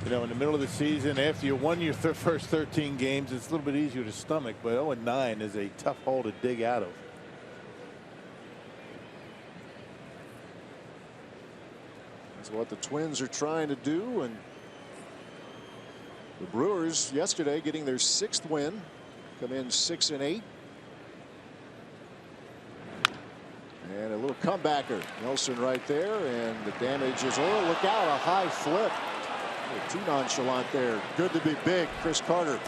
in the middle of the season, after you won your first 13 games, it's a little bit easier to stomach. But 0-9 is a tough hole to dig out of. That's what the Twins are trying to do, and the Brewers yesterday getting their 6th win, come in 6-8. And a little comebacker. Nelson right there, and the damage is, oh, look out, a high flip. Too nonchalant there. Good to be big. Chris Carter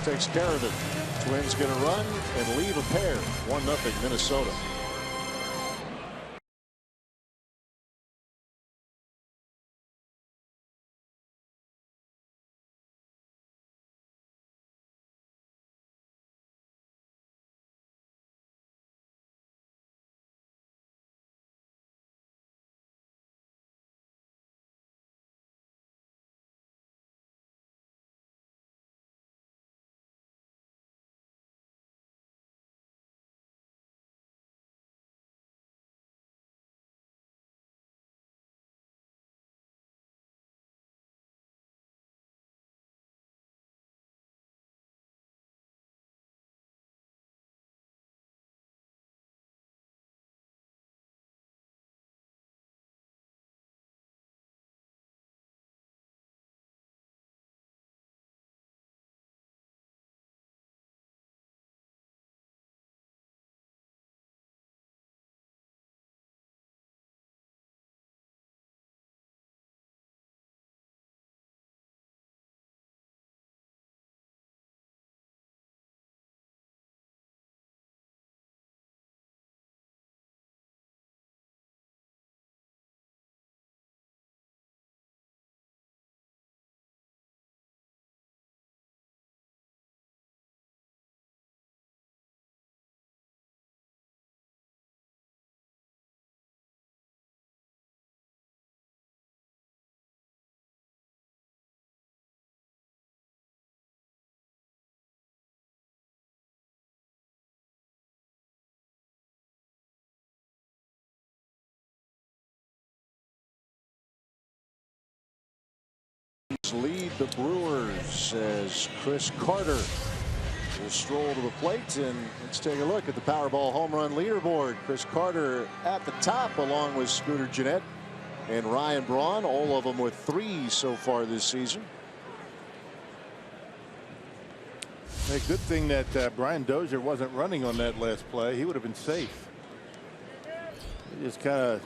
takes care of it. Twins going to run and leave a pair. 1-0 Minnesota. Lead the Brewers as Chris Carter will stroll to the plate, and let's take a look at the Powerball home run leaderboard. Chris Carter at the top along with Scooter Gennett and Ryan Braun, all of them with 3 so far this season. A good thing that Brian Dozier wasn't running on that last play. He would have been safe. He just kind of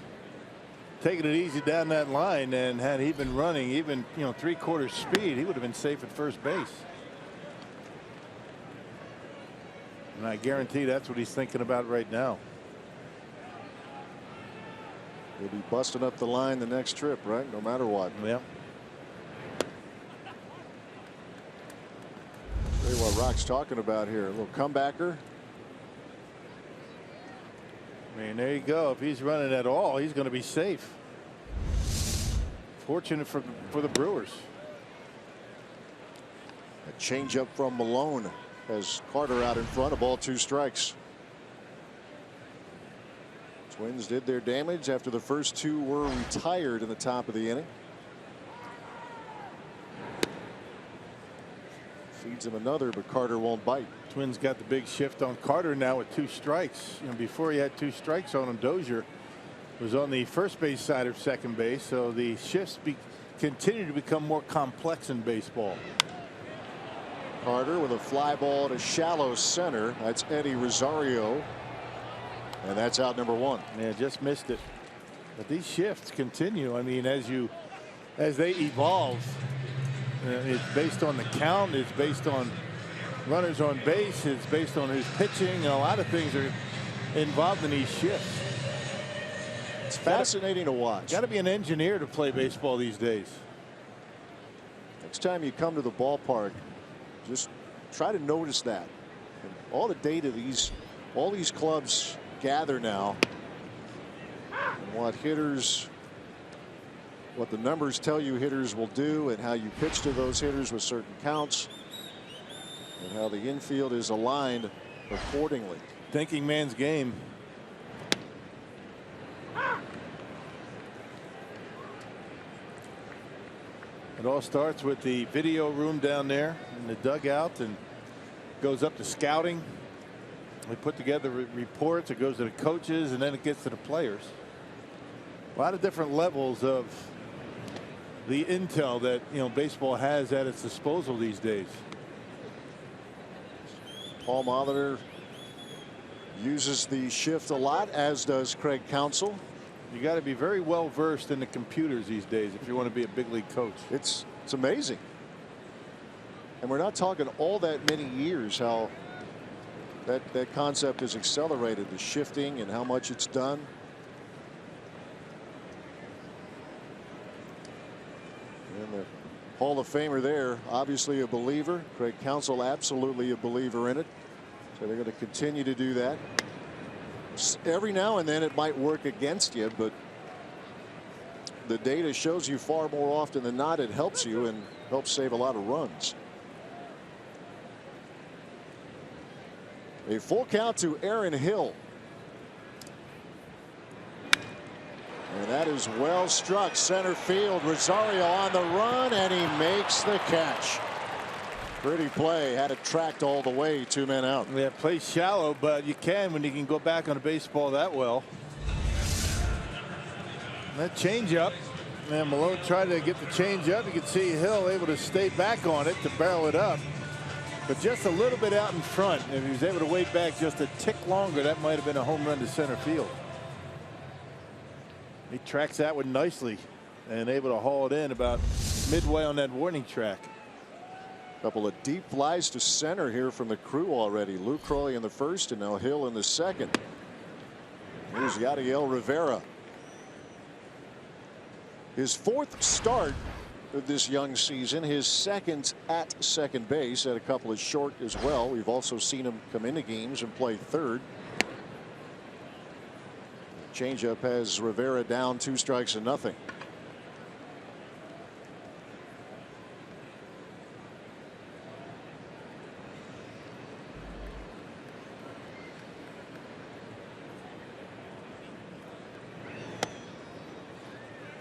taking it easy down that line, and had he been running even 3/4 speed, he would have been safe at first base. And I guarantee that's what he's thinking about right now. He'll be busting up the line the next trip, right? No matter what. Yeah. Tell you what Rock's talking about here. A little comebacker. I mean, there you go. If he's running at all, he's going to be safe. Fortunate for the Brewers. A changeup from Malone has Carter out in front. A ball, 2 strikes. Twins did their damage after the first two were retired in the top of the inning. Feeds him another, but Carter won't bite. Twins got the big shift on Carter now with 2 strikes. Before he had 2 strikes on him, Dozier was on the first base side of second base. So the shifts continue to become more complex in baseball. Carter with a fly ball to shallow center. That's Eddie Rosario. And that's out number 1. Yeah, just missed it. But these shifts continue. I mean, as they evolve, it's based on the count. It's based on runners on base. It's based on who's pitching. And a lot of things are involved in these shifts. It's fascinating to watch. Got to be an engineer to play baseball these days. Next time you come to the ballpark, just try to notice that. And all the data all these clubs gather now, and what the numbers tell you hitters will do, and how you pitch to those hitters with certain counts, and how the infield is aligned accordingly. Thinking man's game. It all starts with the video room down there in the dugout and goes up to scouting. We put together reports. It goes to the coaches, and then it gets to the players. A lot of different levels of the intel that baseball has at its disposal these days. Paul Molitor uses the shift a lot, as does Craig Counsell. You got to be very well versed in the computers these days if you want to be a big league coach. It's amazing. And we're not talking all that many years how that concept has accelerated, the shifting and how much it's done. And the Hall of Famer there, obviously a believer. Craig Counsell, absolutely a believer in it. So they're going to continue to do that. Every now and then it might work against you, but the data shows you far more often than not it helps you and helps save a lot of runs. A full count to Aaron Hill. And that is well struck center field. Rosario on the run, and he makes the catch. Pretty play. Had it tracked all the way. 2 men out. Yeah, play shallow, but you can when you can go back on a baseball that well. That changeup. And Malone tried to get the changeup. You can see Hill able to stay back on it to barrel it up. But just a little bit out in front. If he was able to wait back just a tick longer, that might have been a home run to center field. He tracks that one nicely and able to haul it in about midway on that warning track. Couple of deep flies to center here from the crew already. Lou Crowley in the first, and now Hill in the second. Here's Yadiel Rivera. His 4th start of this young season, his 2nd at second base, had a couple of short as well. We've also seen him come into games and play third. Changeup has Rivera down 2 strikes and nothing.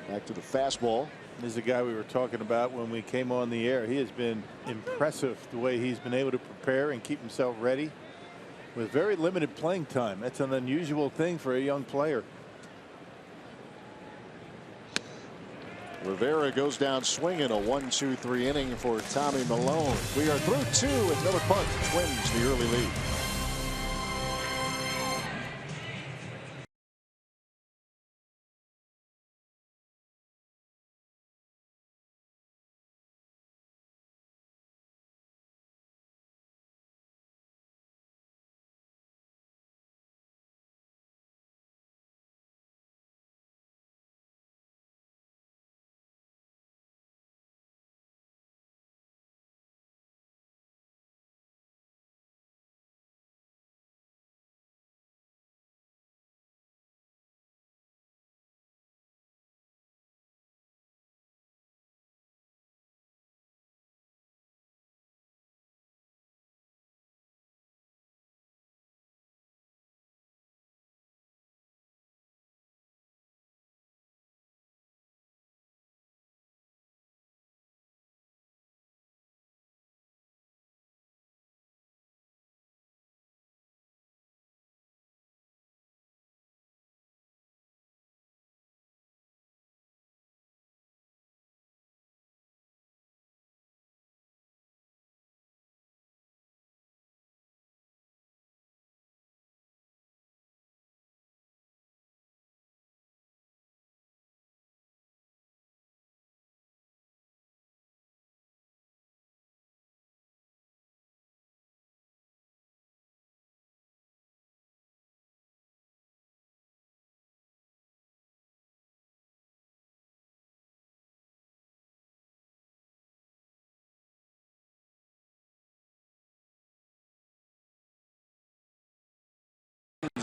Back to the fastball. This is the guy we were talking about when we came on the air. He has been impressive the way he's been able to prepare and keep himself ready with very limited playing time. That's an unusual thing for a young player. Rivera goes down swinging. A 1-2-3 inning for Tommy Milone. We are through 2 at Miller Park. Twins the early lead.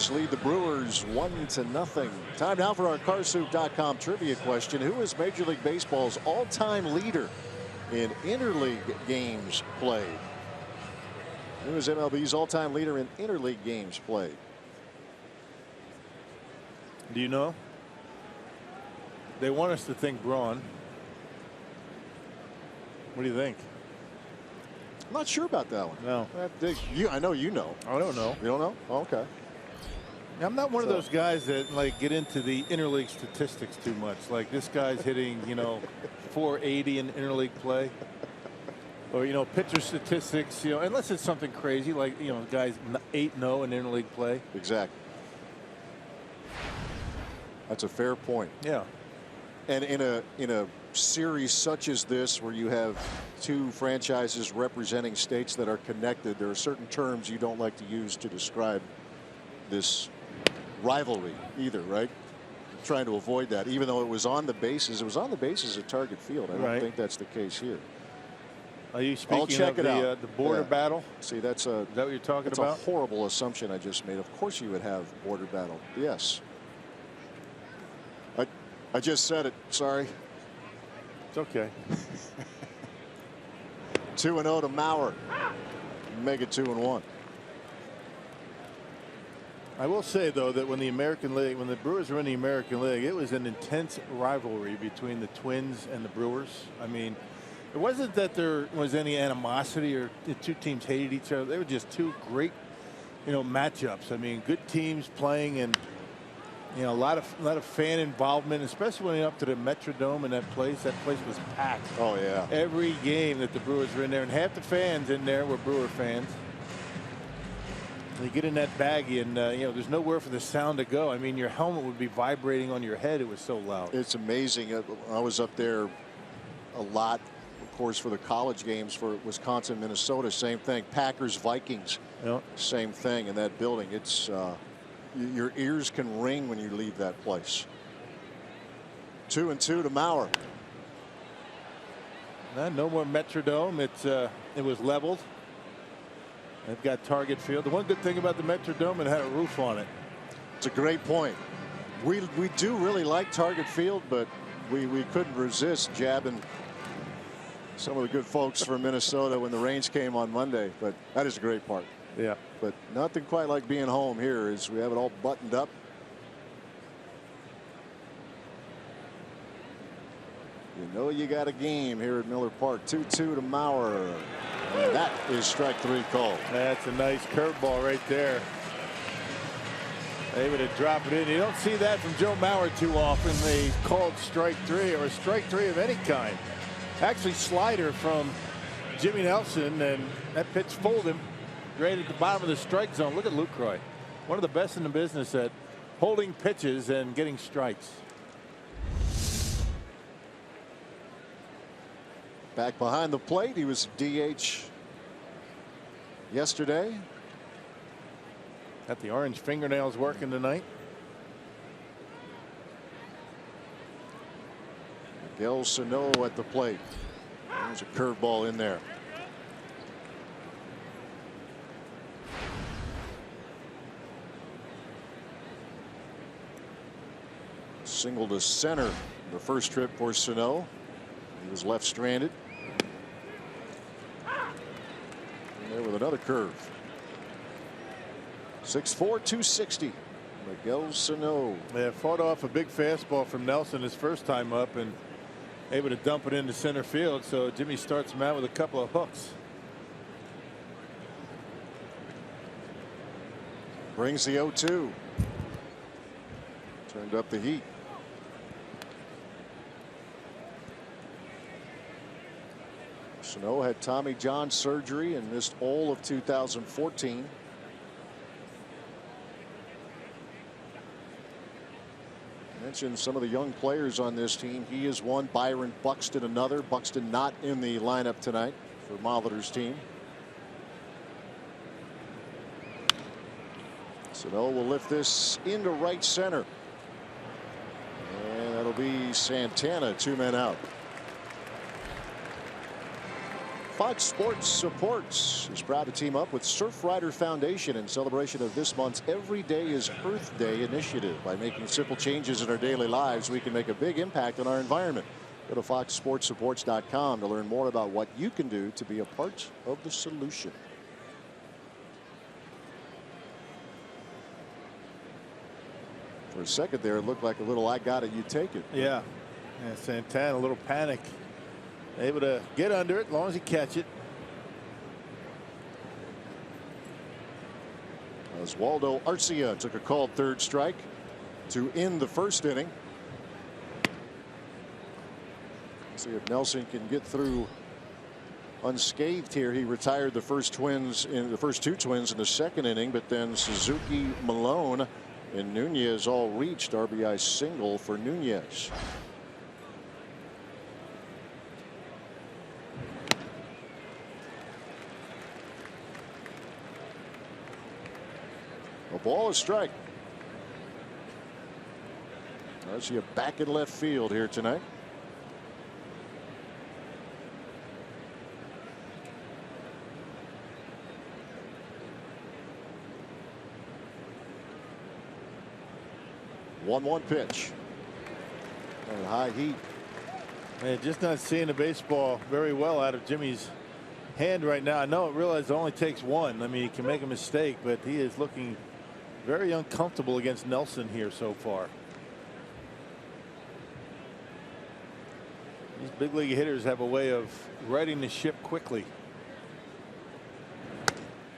Twins lead the Brewers 1-0. Time now for our carsoup.com trivia question. Who is Major League Baseball's all-time leader in interleague games played? Who is MLB's all-time leader in interleague games played? Do you know? They want us to think Braun. What do you think? I'm not sure about that one. No. I know you know. I don't know. You don't know? Oh, okay. I'm not one of those guys that like get into the interleague statistics too much. Like this guy's hitting, 480 in interleague play, or pitcher statistics. Unless it's something crazy like guys 8-0 in interleague play. Exactly. That's a fair point. Yeah. And in a series such as this, where you have two franchises representing states that are connected, there are certain terms you don't like to use to describe this rivalry either, right? I'm trying to avoid that, even though it was on the bases. It was on the bases at Target Field. I don't think that's the case here. Are you speaking I'll check of it out. The border battle? See, that's Is that what you're talking about? a horrible assumption I just made. Of course you would have border battle. Yes. I just said it. Sorry. It's okay. 2-0 to Mauer. Make it 2-1. I will say though that when the Brewers were in the American League, it was an intense rivalry between the Twins and the Brewers. I mean, it wasn't that there was any animosity or the two teams hated each other. They were just two great, matchups. I mean, good teams playing, and a lot of fan involvement, especially when you're up to the Metrodome and that place. That place was packed. Oh yeah. Every game that the Brewers were in there, and half the fans in there were Brewer fans. You get in that baggie, and there's nowhere for the sound to go. I mean, your helmet would be vibrating on your head. It was so loud. It's amazing. I was up there a lot, of course, for the college games for Wisconsin, Minnesota. Same thing. Packers, Vikings. Yep. Same thing in that building. It's your ears can ring when you leave that place. 2-2 to Mauer. No more Metrodome. It was leveled. They've got Target Field. The one good thing about the Metrodome, it had a roof on it. It's a great point. We do really like Target Field, but we couldn't resist jabbing some of the good folks from Minnesota when the rains came on Monday. But that is a great part. Yeah. But nothing quite like being home here, as we have it all buttoned up. You got a game here at Miller Park. 2-2 to Mauer. And that is strike 3 called. That's a nice curveball right there. Able to drop it in. You don't see that from Joe Mauer too often. They called strike 3, or a strike 3 of any kind. Actually, slider from Jimmy Nelson, and that pitch fooled him right at the bottom of the strike zone. Look at Lucroy, one of the best in the business at holding pitches and getting strikes. Back behind the plate, he was DH yesterday. Got the orange fingernails working tonight. Miguel Sano at the plate. There's a curveball in there. Single to center the first trip for Sano. He was left stranded. And there with another curve. 6'4", 260. Miguel Sano. They fought off a big fastball from Nelson his first time up, and able to dump it into center field. So Jimmy starts him out with a couple of hooks. Brings the 0-2. Turned up the heat. Sano had Tommy John surgery and missed all of 2014. Mentioned some of the young players on this team. He is one. Byron Buxton another. Buxton not in the lineup tonight for Molitor's team. Sano will lift this into right center. And that'll be Santana, 2 men out. Fox Sports Supports is proud to team up with Surfrider Foundation in celebration of this month's Every Day is Earth Day initiative. By making simple changes in our daily lives, we can make a big impact on our environment. Go to foxsportsupports.com to learn more about what you can do to be a part of the solution. For a second there, it looked like a little "I got it, you take it." Yeah. Santana, a little panic. Able to get under it as long as he catch it. Oswaldo Arcia took a called third strike to end the first inning. See if Nelson can get through unscathed here. He retired the first two Twins in the second inning, but then Suzuki, Malone, and Nunez all reached. RBI single for Nunez. A ball, a strike. Arcia back in left field here tonight. One pitch. And high heat. Man, just not seeing the baseball very well out of Jimmy's hand right now. I know it realize it only takes one. I mean, he can make a mistake, but he is looking very uncomfortable against Nelson here so far. These big league hitters have a way of righting the ship quickly.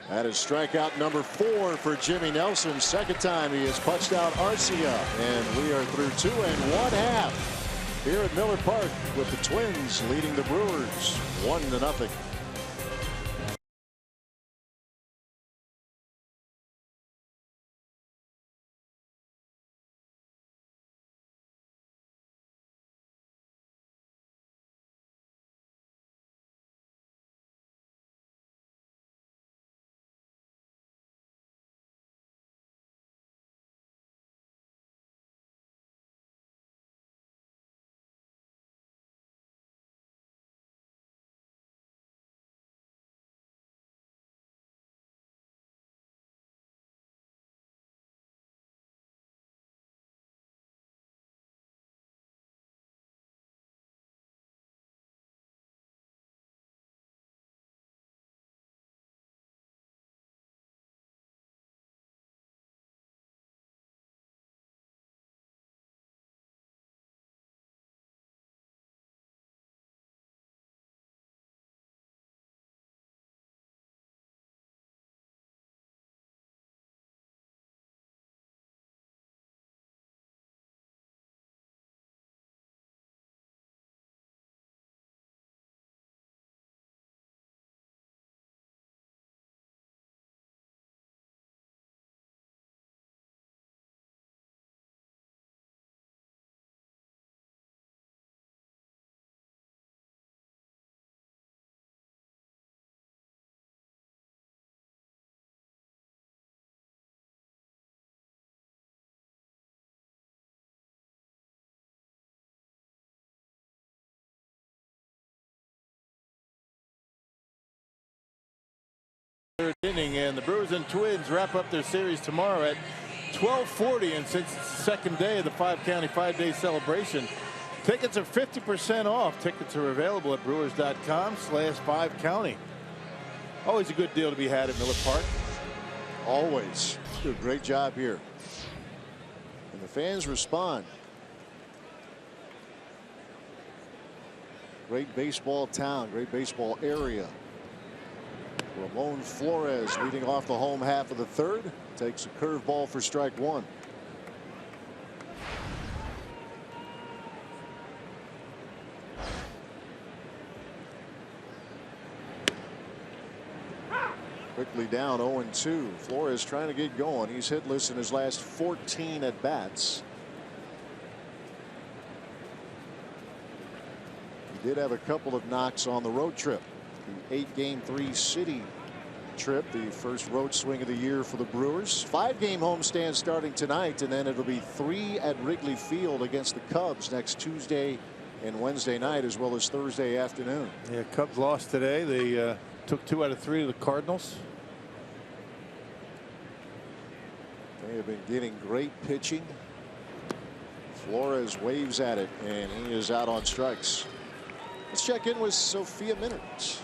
That is strikeout number 4 for Jimmy Nelson. Second time he has punched out Arcia, and we are through 2 1/2 here at Miller Park with the Twins leading the Brewers 1-0. Third inning, and the Brewers and Twins wrap up their series tomorrow at 12:40, and since it's the second day of the 5-county 5-day celebration, tickets are 50% off. Tickets are available at brewers.com/5county. Always a good deal to be had at Miller Park. Always. Do a great job here, and the fans respond. Great baseball town, great baseball area. Ramon Flores leading off the home half of the third. Takes a curveball for strike 1. Quickly down 0-2. Flores trying to get going. He's hitless in his last 14 at bats. He did have a couple of knocks on the road trip. The 8-game 3-city trip, the first road swing of the year for the Brewers. 5-game homestand starting tonight, and then it'll be 3 at Wrigley Field against the Cubs next Tuesday and Wednesday night as well as Thursday afternoon. Yeah, Cubs lost today. They took 2 out of 3 to the Cardinals. They have been getting great pitching. Flores waves at it, and he is out on strikes. Let's check in with Sophia Minnaert.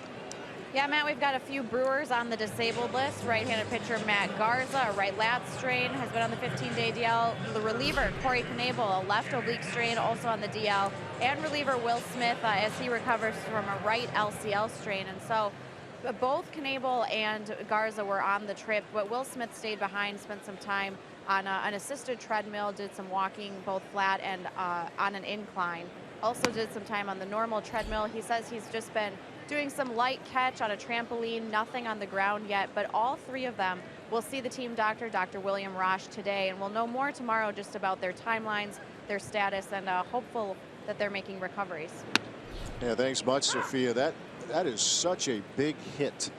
Yeah, Matt, we've got a few Brewers on the disabled list. Right-handed pitcher Matt Garza, a right lat strain, has been on the 15-day DL. The reliever Corey Knebel, a left oblique strain, also on the DL. And reliever Will Smith, as he recovers from a right LCL strain. And so both Knebel and Garza were on the trip, but Will Smith stayed behind, spent some time on an assisted treadmill, did some walking, both flat and on an incline. Also did some time on the normal treadmill. He says he's just been doing some light catch on a trampoline, nothing on the ground yet, but all 3 of them will see the team doctor, Dr. William Rosh, today, and we'll know more tomorrow just about their timelines, their status, and hopeful that they're making recoveries. Yeah, thanks much, Sophia. That is such a big hit.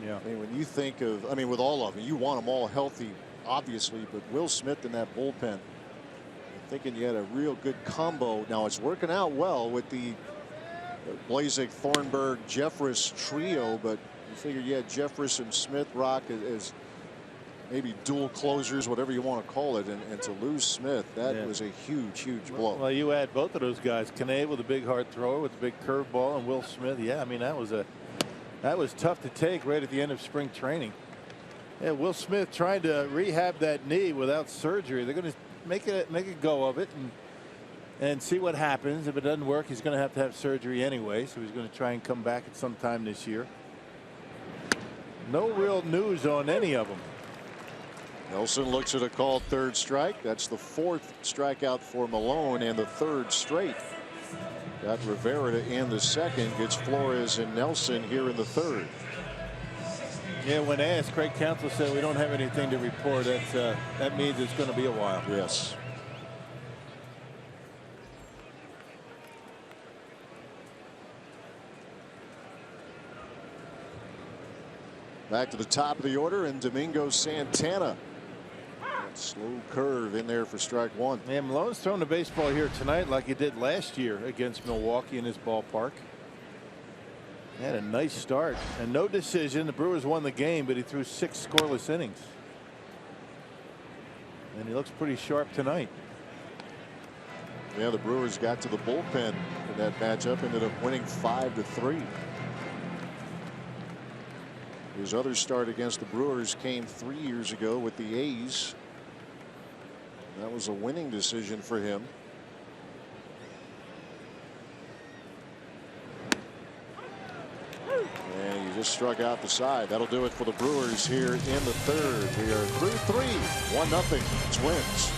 Yeah. I mean, when you think of, I mean, with all of them, you want them all healthy, obviously, but Will Smith in that bullpen, I'm thinking you had a real good combo. Now it's working out well with the Blazek, Thornburg, Jeffress trio, but you figure you had Jeffress and Smith Rock as maybe dual closers, whatever you want to call it, and to lose Smith, that was a huge blow. Well, you add both of those guys, Knebel with a big hard thrower with a big curveball, and Will Smith. Yeah, I mean that was tough to take right at the end of spring training. Yeah, Will Smith trying to rehab that knee without surgery. They're going to make a go of it and see what happens. If it doesn't work, he's going to have surgery anyway, so he's going to try and come back at some time this year. No real news on any of them. Nelson looks at a called 3rd strike. That's the 4th strikeout for Malone and the 3rd straight. Got Rivera to end the 2nd. Gets Flores and Nelson here in the 3rd. Yeah, when asked, Craig Counsell said we don't have anything to report. That means it's going to be a while. Yes. Back to the top of the order, and Domingo Santana. That slow curve in there for strike 1. Yeah, Malone's throwing the baseball here tonight like he did last year against Milwaukee in his ballpark. He had a nice start and no decision. The Brewers won the game, but he threw 6 scoreless innings. And he looks pretty sharp tonight. Yeah, the Brewers got to the bullpen in that matchup, ended up winning 5-3. His other start against the Brewers came 3 years ago with the A's. That was a winning decision for him. And he just struck out the side. That'll do it for the Brewers here in the 3rd. We are through 3, 1-0 Twins.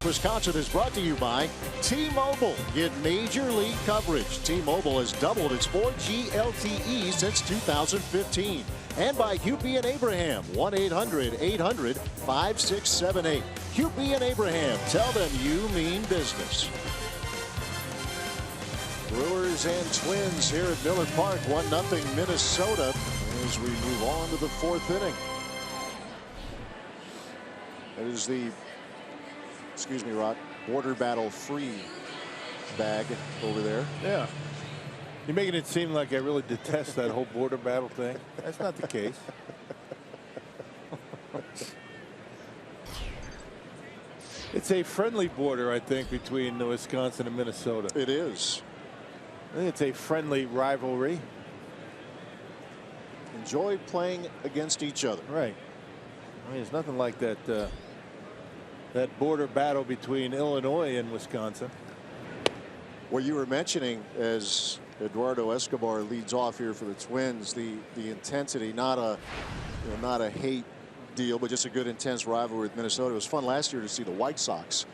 Wisconsin is brought to you by T-Mobile. Get major league coverage. T-Mobile has doubled its 4G LTE since 2015. And by Hupy and Abraham, 1-800-800-5678. Hupy and Abraham, tell them you mean business. Brewers and Twins here at Miller Park, 1-0 Minnesota as we move on to the 4th inning. That is the, excuse me, Rod, border battle free bag over there. Yeah. You're making it seem like I really detest that whole border battle thing. That's not the case. It's a friendly border, I think, between Wisconsin and Minnesota. It is. I think it's a friendly rivalry. Enjoy playing against each other. Right. I mean, it's nothing like that. That border battle between Illinois and Wisconsin. What you were mentioning as Eduardo Escobar leads off here for the Twins, the intensity, not a hate deal, but just a good intense rivalry with Minnesota. It was fun last year to see the White Sox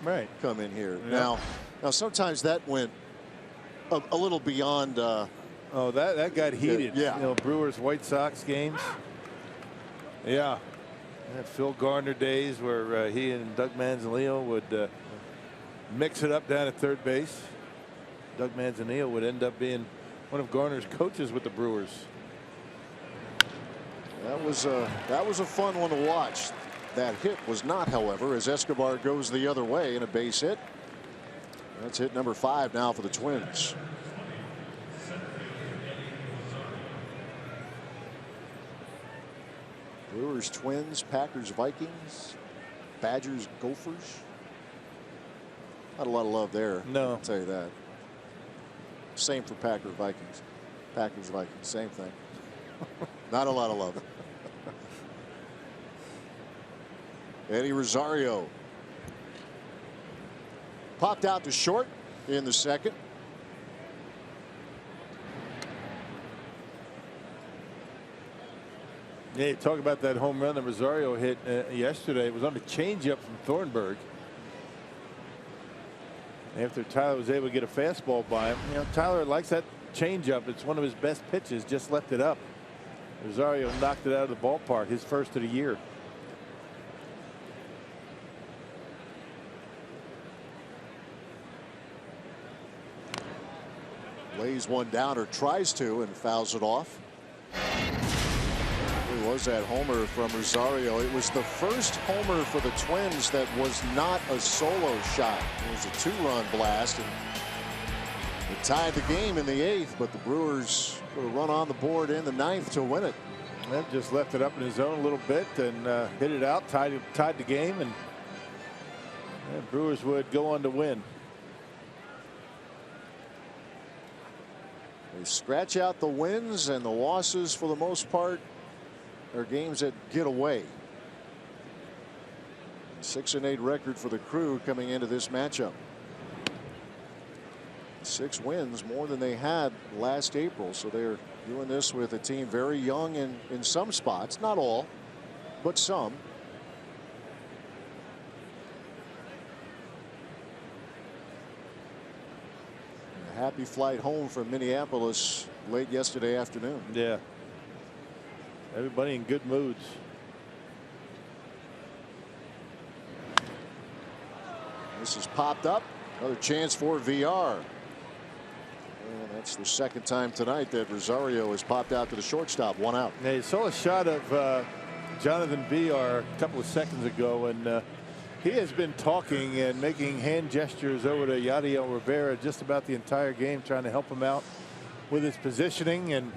come in here. Yeah. Now sometimes that went a little beyond. Oh, that got heated. Yeah. You know, Brewers White Sox games. Yeah. Phil Garner days where he and Doug Manzanillo would mix it up down at third base. Doug Manzanillo would end up being one of Garner's coaches with the Brewers. That was a fun one to watch. That hit was not, however, as Escobar goes the other way in a base hit. That's hit number 5 now for the Twins. Brewers, Twins, Packers, Vikings, Badgers, Gophers. Not a lot of love there. No. I'll tell you that. Same for Packers, Vikings. Packers, Vikings, same thing. Not a lot of love. Eddie Rosario popped out to short in the second. Yeah, you talk about that home run that Rosario hit yesterday. It was on the changeup from Thornburg. After Tyler was able to get a fastball by him. You know, Tyler likes that changeup. It's one of his best pitches. Just left it up. Rosario knocked it out of the ballpark. His first of the year. Lays one down, or tries to, and fouls it off. It was that homer from Rosario. It was the first homer for the Twins that was not a solo shot. It was a 2-run blast, and it tied the game in the 8th, but the Brewers put a run on the board in the 9th to win it. That just left it up in his zone a little bit and hit it out, tied the game, and Brewers would go on to win. They scratch out the wins, and the losses for the most part are games that get away. 6-8 record for the Crew coming into this matchup. 6 wins, more than they had last April, so they're doing this with a team very young in some spots, not all, but some. A happy flight home from Minneapolis late yesterday afternoon. Yeah. Everybody in good moods. This is popped up. Another chance for VR. And that's the second time tonight that Rosario has popped out to the shortstop. 1 out. Yeah, you saw a shot of Jonathan VR a couple of seconds ago, and he has been talking and making hand gestures over to Yadiel Rivera just about the entire game, trying to help him out with his positioning and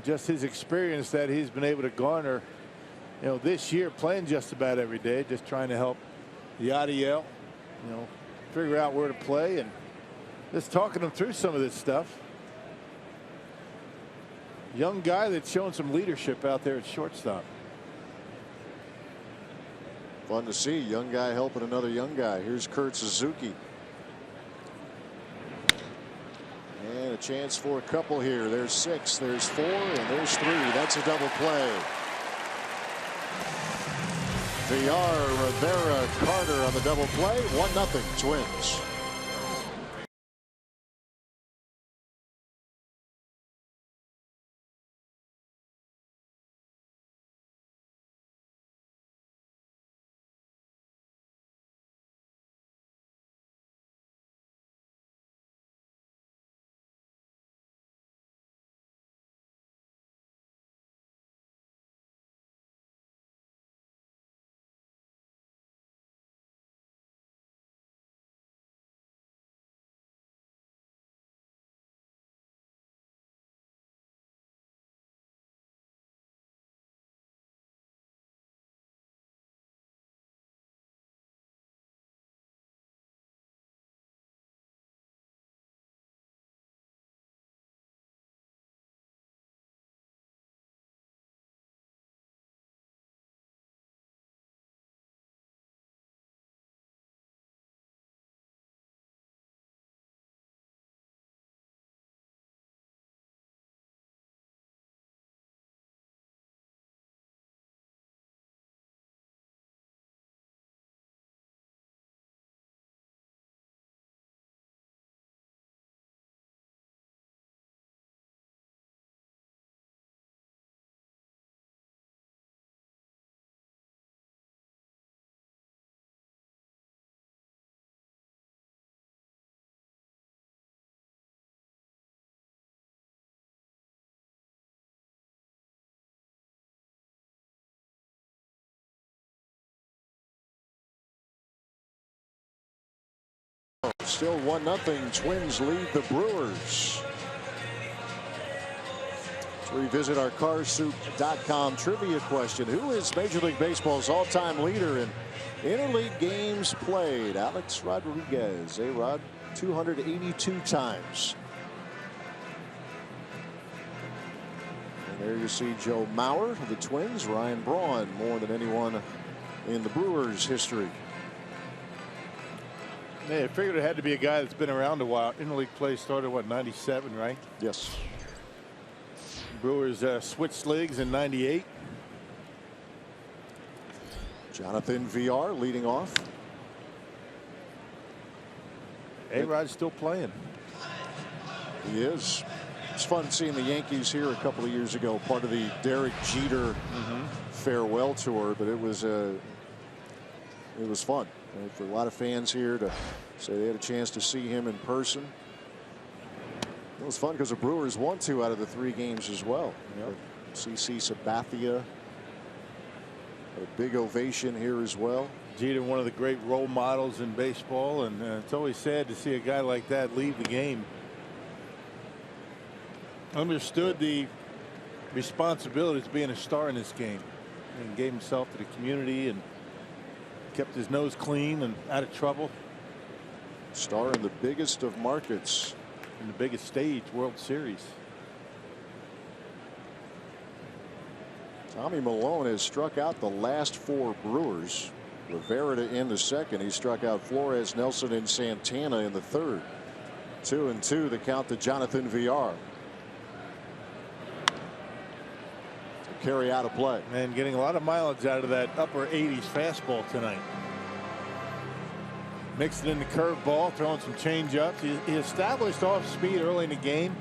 just his experience that he's been able to garner this year, playing just about every day, just trying to help Yadiel figure out where to play and just talking him through some of this stuff. Young guy that's showing some leadership out there at shortstop. Fun to see. Young guy helping another young guy. Here's Kurt Suzuki. And a chance for a couple here. There's 6, there's 4, and there's 3. That's a double play. VR, Rivera, Carter on the double play. 1-0 Twins. Still 1-0. Twins lead the Brewers. Let's revisit our carsoup.com trivia question. Who is Major League Baseball's all-time leader in interleague games played? Alex Rodriguez. A-Rod, 282 times. And there you see Joe Mauer of the Twins. Ryan Braun, more than anyone in the Brewers' history. Yeah, I figured it had to be a guy that's been around a while. Interleague play started, what, 97, right? Yes. Brewers switched leagues in 98. Jonathan VR leading off. A-Rod's still playing. He is. It's fun seeing the Yankees here a couple of years ago, part of the Derek Jeter farewell tour, but it was fun for a lot of fans here to say they had a chance to see him in person. It was fun because the Brewers won 2 out of the 3 games as well. Yep. CC Sabathia, a big ovation here as well. Jeter, one of the great role models in baseball, and it's always sad to see a guy like that leave the game. Understood the responsibilities of being a star in this game, and gave himself to the community and kept his nose clean and out of trouble. Star in the biggest of markets. In the biggest stage, World Series. Tommy Malone has struck out the last 4 Brewers. Rivera to end the second. He struck out Flores, Nelson, and Santana in the third. 2-2 the count to Jonathan VR. To carry out a play. And getting a lot of mileage out of that upper 80s fastball tonight. Mixing in the curveball, throwing some change-ups. He established off speed early in the game.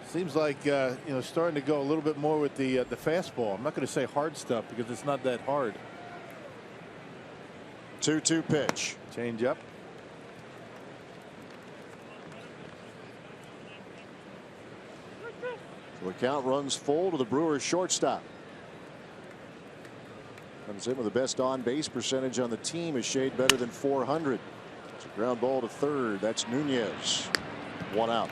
Seems like starting to go a little bit more with the fastball. I'm not going to say hard stuff because it's not that hard. 2-2 pitch. Change up. So the count runs full to the Brewers shortstop. Comes in with the best on base percentage on the team, a shade better than 400. It's a ground ball to third. That's Nunez. 1 out.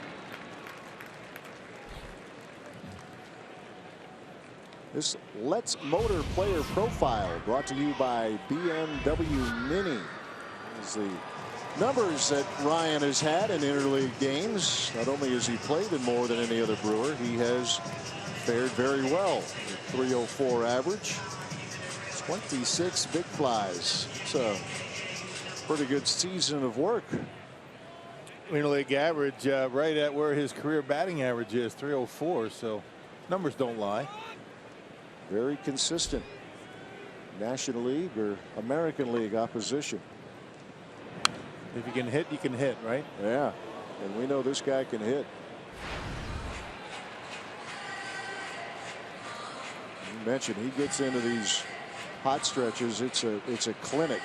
This Let's Motor Player Profile brought to you by BMW Mini. This is the numbers that Ryan has had in interleague games. Not only has he played in more than any other Brewer, he has fared very well. 304 average. 26 big flies. It's a pretty good season of work. Interleague average right at where his career batting average is, 304. So numbers don't lie. Very consistent. National League or American League opposition. If you can hit, you can hit, right? Yeah. And we know this guy can hit. You mentioned he gets into these hot stretches. It's a clinic.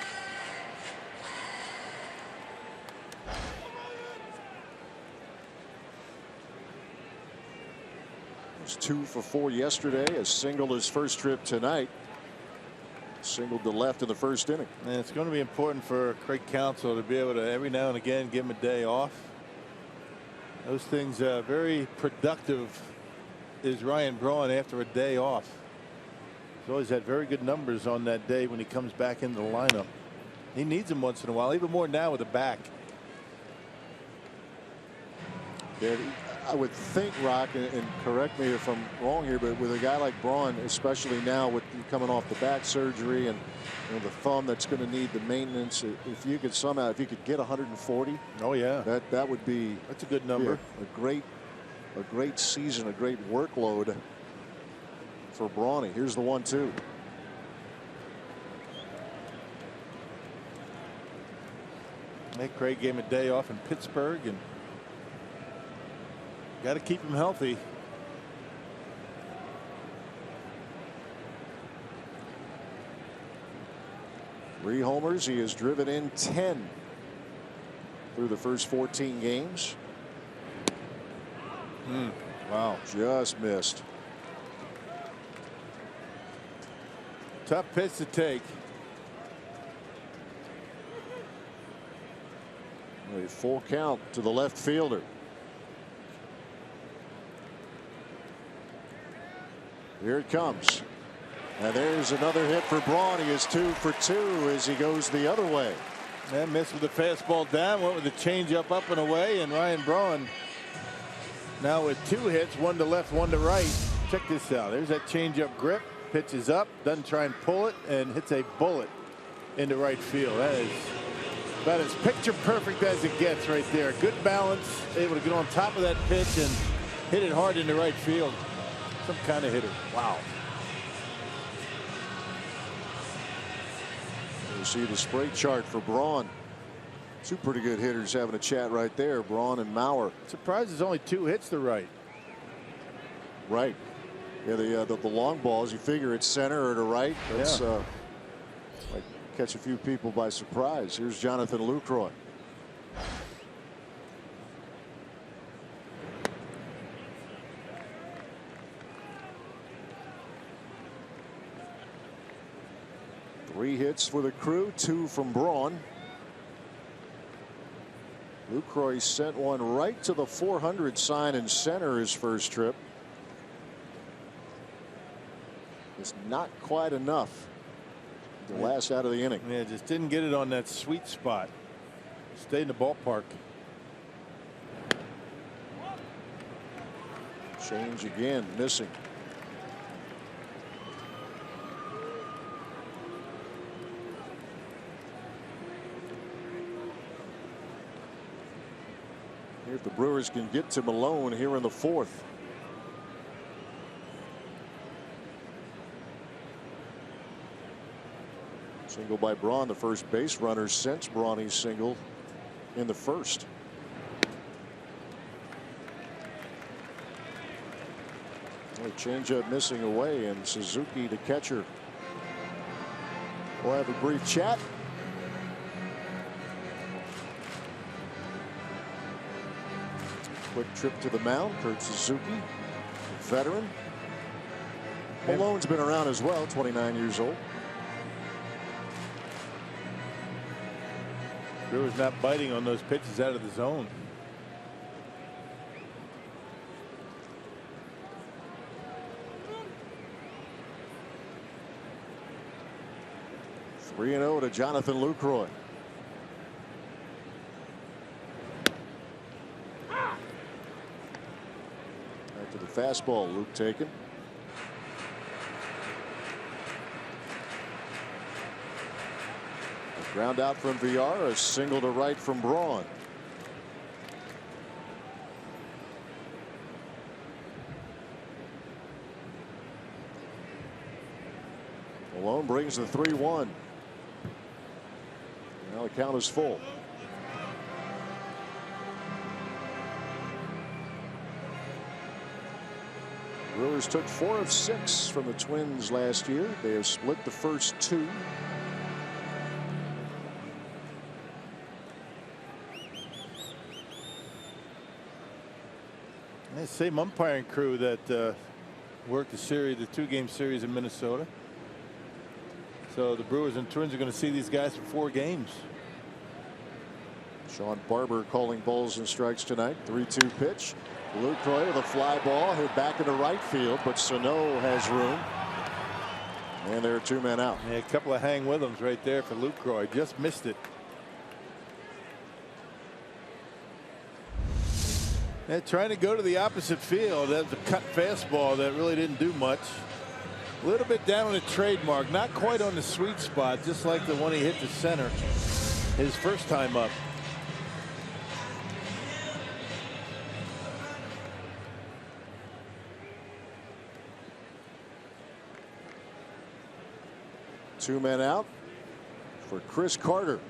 Was 2 for 4 yesterday. A single his first trip tonight. Singled to left in the first inning. And it's going to be important for Craig Counsell to be able to every now and again give him a day off. Those things very productive is Ryan Braun after a day off. He's always had very good numbers on that day when he comes back into the lineup. He needs them once in a while, even more now with the back. Yeah, I would think, Rock, and correct me if I'm wrong here, but with a guy like Braun, especially now with coming off the back surgery and the thumb that's going to need the maintenance, if you could somehow, if you could get 140, oh yeah, that would be, that's a good number. Yeah, a great season, a great workload for Brawny. Here's the 1-2. Craig gave him a day off in Pittsburgh, and got to keep him healthy. Three homers. He has driven in 10 through the first 14 games. Wow. Just missed. Tough pitch to take. A full count to the left fielder. Here it comes. And there's another hit for Braun. He is 2 for 2 as he goes the other way. And missed with the fastball down, went with the changeup up and away, and Ryan Braun now with 2 hits, 1 to left, 1 to right. Check this out. There's that changeup grip, pitches up, doesn't try and pull it, and hits a bullet into right field. That is about as picture perfect as it gets right there. Good balance, able to get on top of that pitch and hit it hard into right field. Some kind of hitter. Wow. You see the spray chart for Braun. 2 pretty good hitters having a chat right there, Braun and Mauer. Surprised there's only 2 hits to right. Right. Yeah, the long balls, you figure it's center or to right. That's like catch a few people by surprise. Here's Jonathan Lucroy. Three hits for the Crew, 2 from Braun. Lucroy sent one right to the 400 sign in center his first trip. It's not quite enough. The last out of the inning. Yeah, just didn't get it on that sweet spot. Stayed in the ballpark. Change again, missing. If the Brewers can get to Malone here in the 4th. Single by Braun, the first base runner since Brawny's single in the 1st. Changeup missing away, and Suzuki, the catcher, will have a brief chat. Quick trip to the mound. Kurt Suzuki, veteran. Malone's been around as well, 29 years old. Brewers not biting on those pitches out of the zone. Three 3-0 to Jonathan Lucroy. Back to the fastball. Luke taken. Ground out from VR, a single to right from Braun. Malone brings the 3-1. Now the count is full. Brewers took 4 of 6 from the Twins last year. They have split the first 2. Same umpiring crew that worked the series, the 2-game series in Minnesota. So the Brewers and Twins are going to see these guys for 4 games. Sean Barber calling balls and strikes tonight. 3-2 pitch. Lucroy with a fly ball hit back into right field, but Sano has room. And there are 2 men out. Yeah, a couple of hang with them's right there for Lucroy. Just missed it. And trying to go to the opposite field. That was a cut fastball that really didn't do much. A little bit down on the trademark, not quite on the sweet spot, just like the one he hit to center his first time up. Two men out for Chris Carter.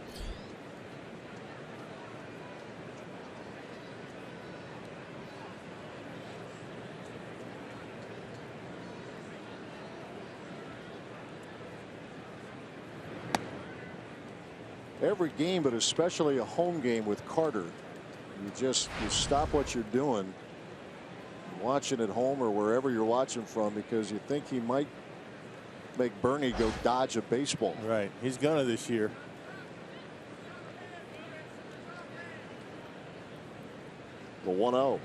Every game, but especially a home game with Carter, you stop what you're doing, watching at home or wherever you're watching from, because you think he might make Bernie go dodge a baseball. Right, he's gonna this year. 1-0.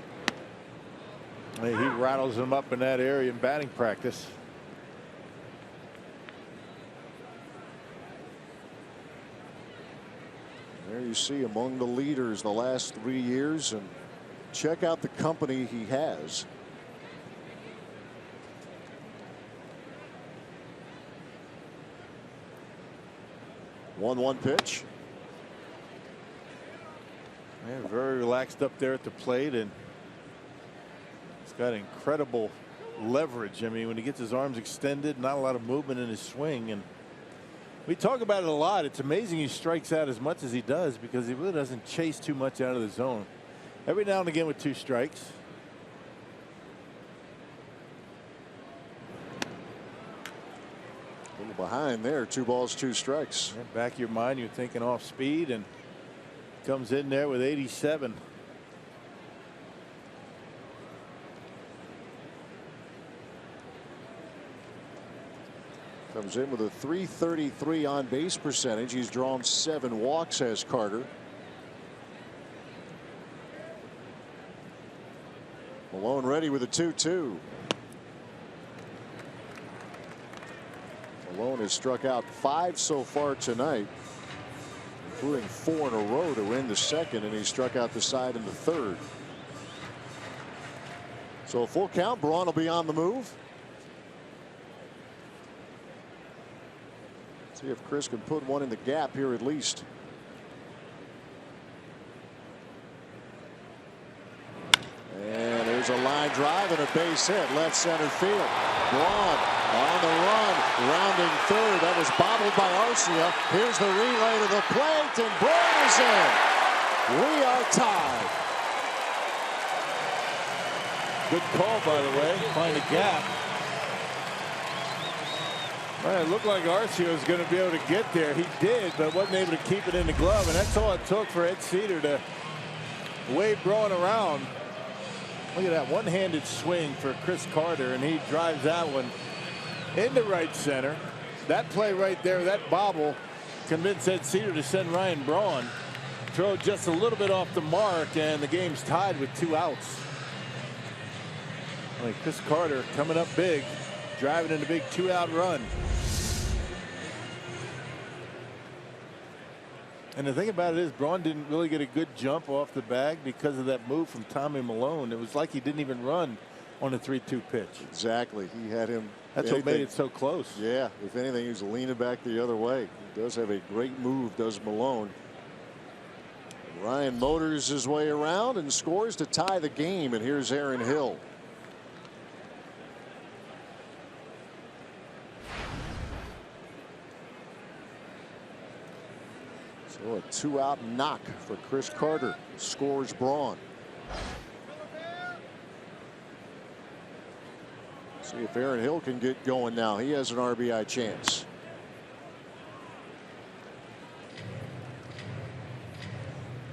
He rattles them up in that area in batting practice. There you see among the leaders the last 3 years, and check out the company he has. One pitch. Yeah, very relaxed up there at the plate, and he's got incredible leverage. I mean, when he gets his arms extended, not a lot of movement in his swing, and we talk about it a lot. It's amazing he strikes out as much as he does because he really doesn't chase too much out of the zone. Every now and again with 2 strikes. A little behind there. 2 balls, 2 strikes. Yeah, back of your mind, you're thinking off speed, and comes in there with 87. Comes in with a .333 on base percentage. He's drawn 7 walks, has Carter. Malone ready with a 2-2. Malone has struck out 5 so far tonight, including 4 in a row to win the second, and he struck out the side in the third. So a full count. Braun will be on the move. See if Chris can put one in the gap here at least. And there's a line drive and a base hit left center field. Braun on the run, rounding third. That was bobbled by Arcia. Here's the relay to the plate, and Braun is in. We are tied. Good call, by the way. Find a gap. Well, it looked like Arcia was going to be able to get there. He did, but wasn't able to keep it in the glove, and that's all it took for Ed Cedar to wave Braun around. Look at that one-handed swing for Chris Carter, and he drives that one into right center. That play right there, that bobble, convinced Ed Cedar to send Ryan Braun. Throw just a little bit off the mark, and the game's tied with 2 outs. I mean, Chris Carter coming up big, driving in a big 2-out run. And the thing about it is, Braun didn't really get a good jump off the bag because of that move from Tommy Malone. It was like he didn't even run on a 3-2 pitch. Exactly. He had him. That's what made it so close. Yeah. If anything, he was leaning back the other way. He does have a great move, does Malone. Ryan motors his way around and scores to tie the game. And here's Aaron Hill. So a 2-out knock for Chris Carter. Scores Braun. See if Aaron Hill can get going now. He has an RBI chance.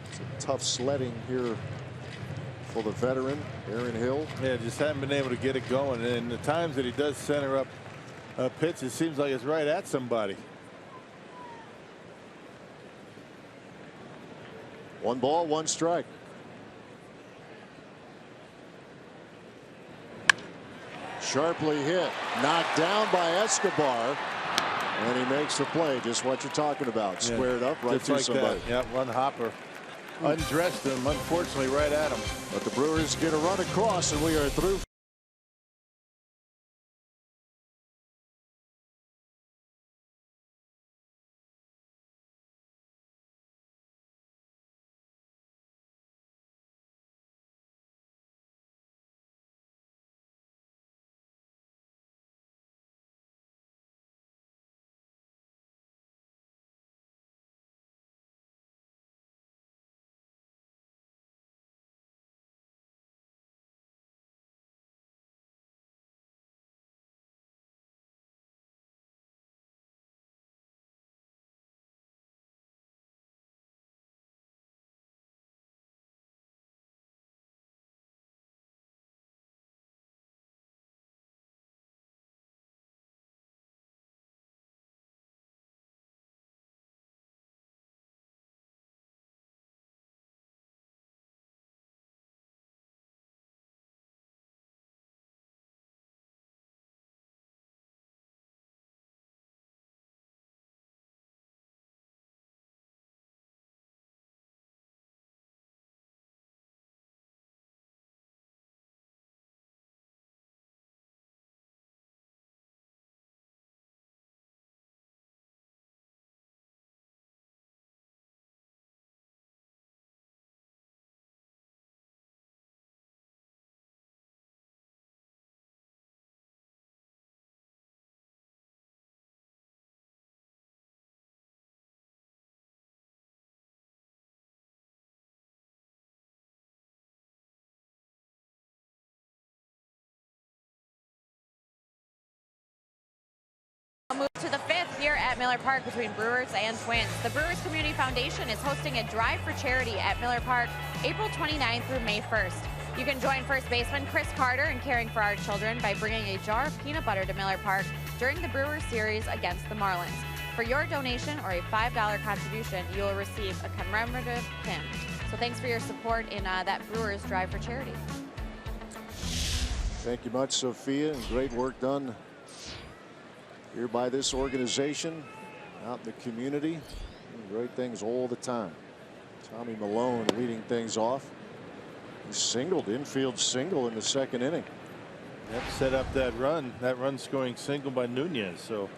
It's a tough sledding here for the veteran, Aaron Hill. Yeah, just haven't been able to get it going. And the times that he does center up a pitch, it seems like it's right at somebody. 1 ball, 1 strike. Sharply hit, knocked down by Escobar, and he makes the play. Just what you're talking about. Squared up right through somebody. Yeah, one hopper. Undressed him, unfortunately, right at him. But the Brewers get a run across, and we are through. We'll move to the 5th here at Miller Park between Brewers and Twins. The Brewers Community Foundation is hosting a drive for charity at Miller Park April 29th through May 1st. You can join first baseman Chris Carter in caring for our children by bringing a jar of peanut butter to Miller Park during the Brewers series against the Marlins. For your donation or a $5 contribution, you will receive a commemorative pin. So thanks for your support in that Brewers drive for charity. Thank you much, Sophia, and great work done here by this organization out in the community. Doing great things all the time. Tommy Malone leading things off. He singled, infield single in the 2nd inning. That set up that run scoring single by Nunez. So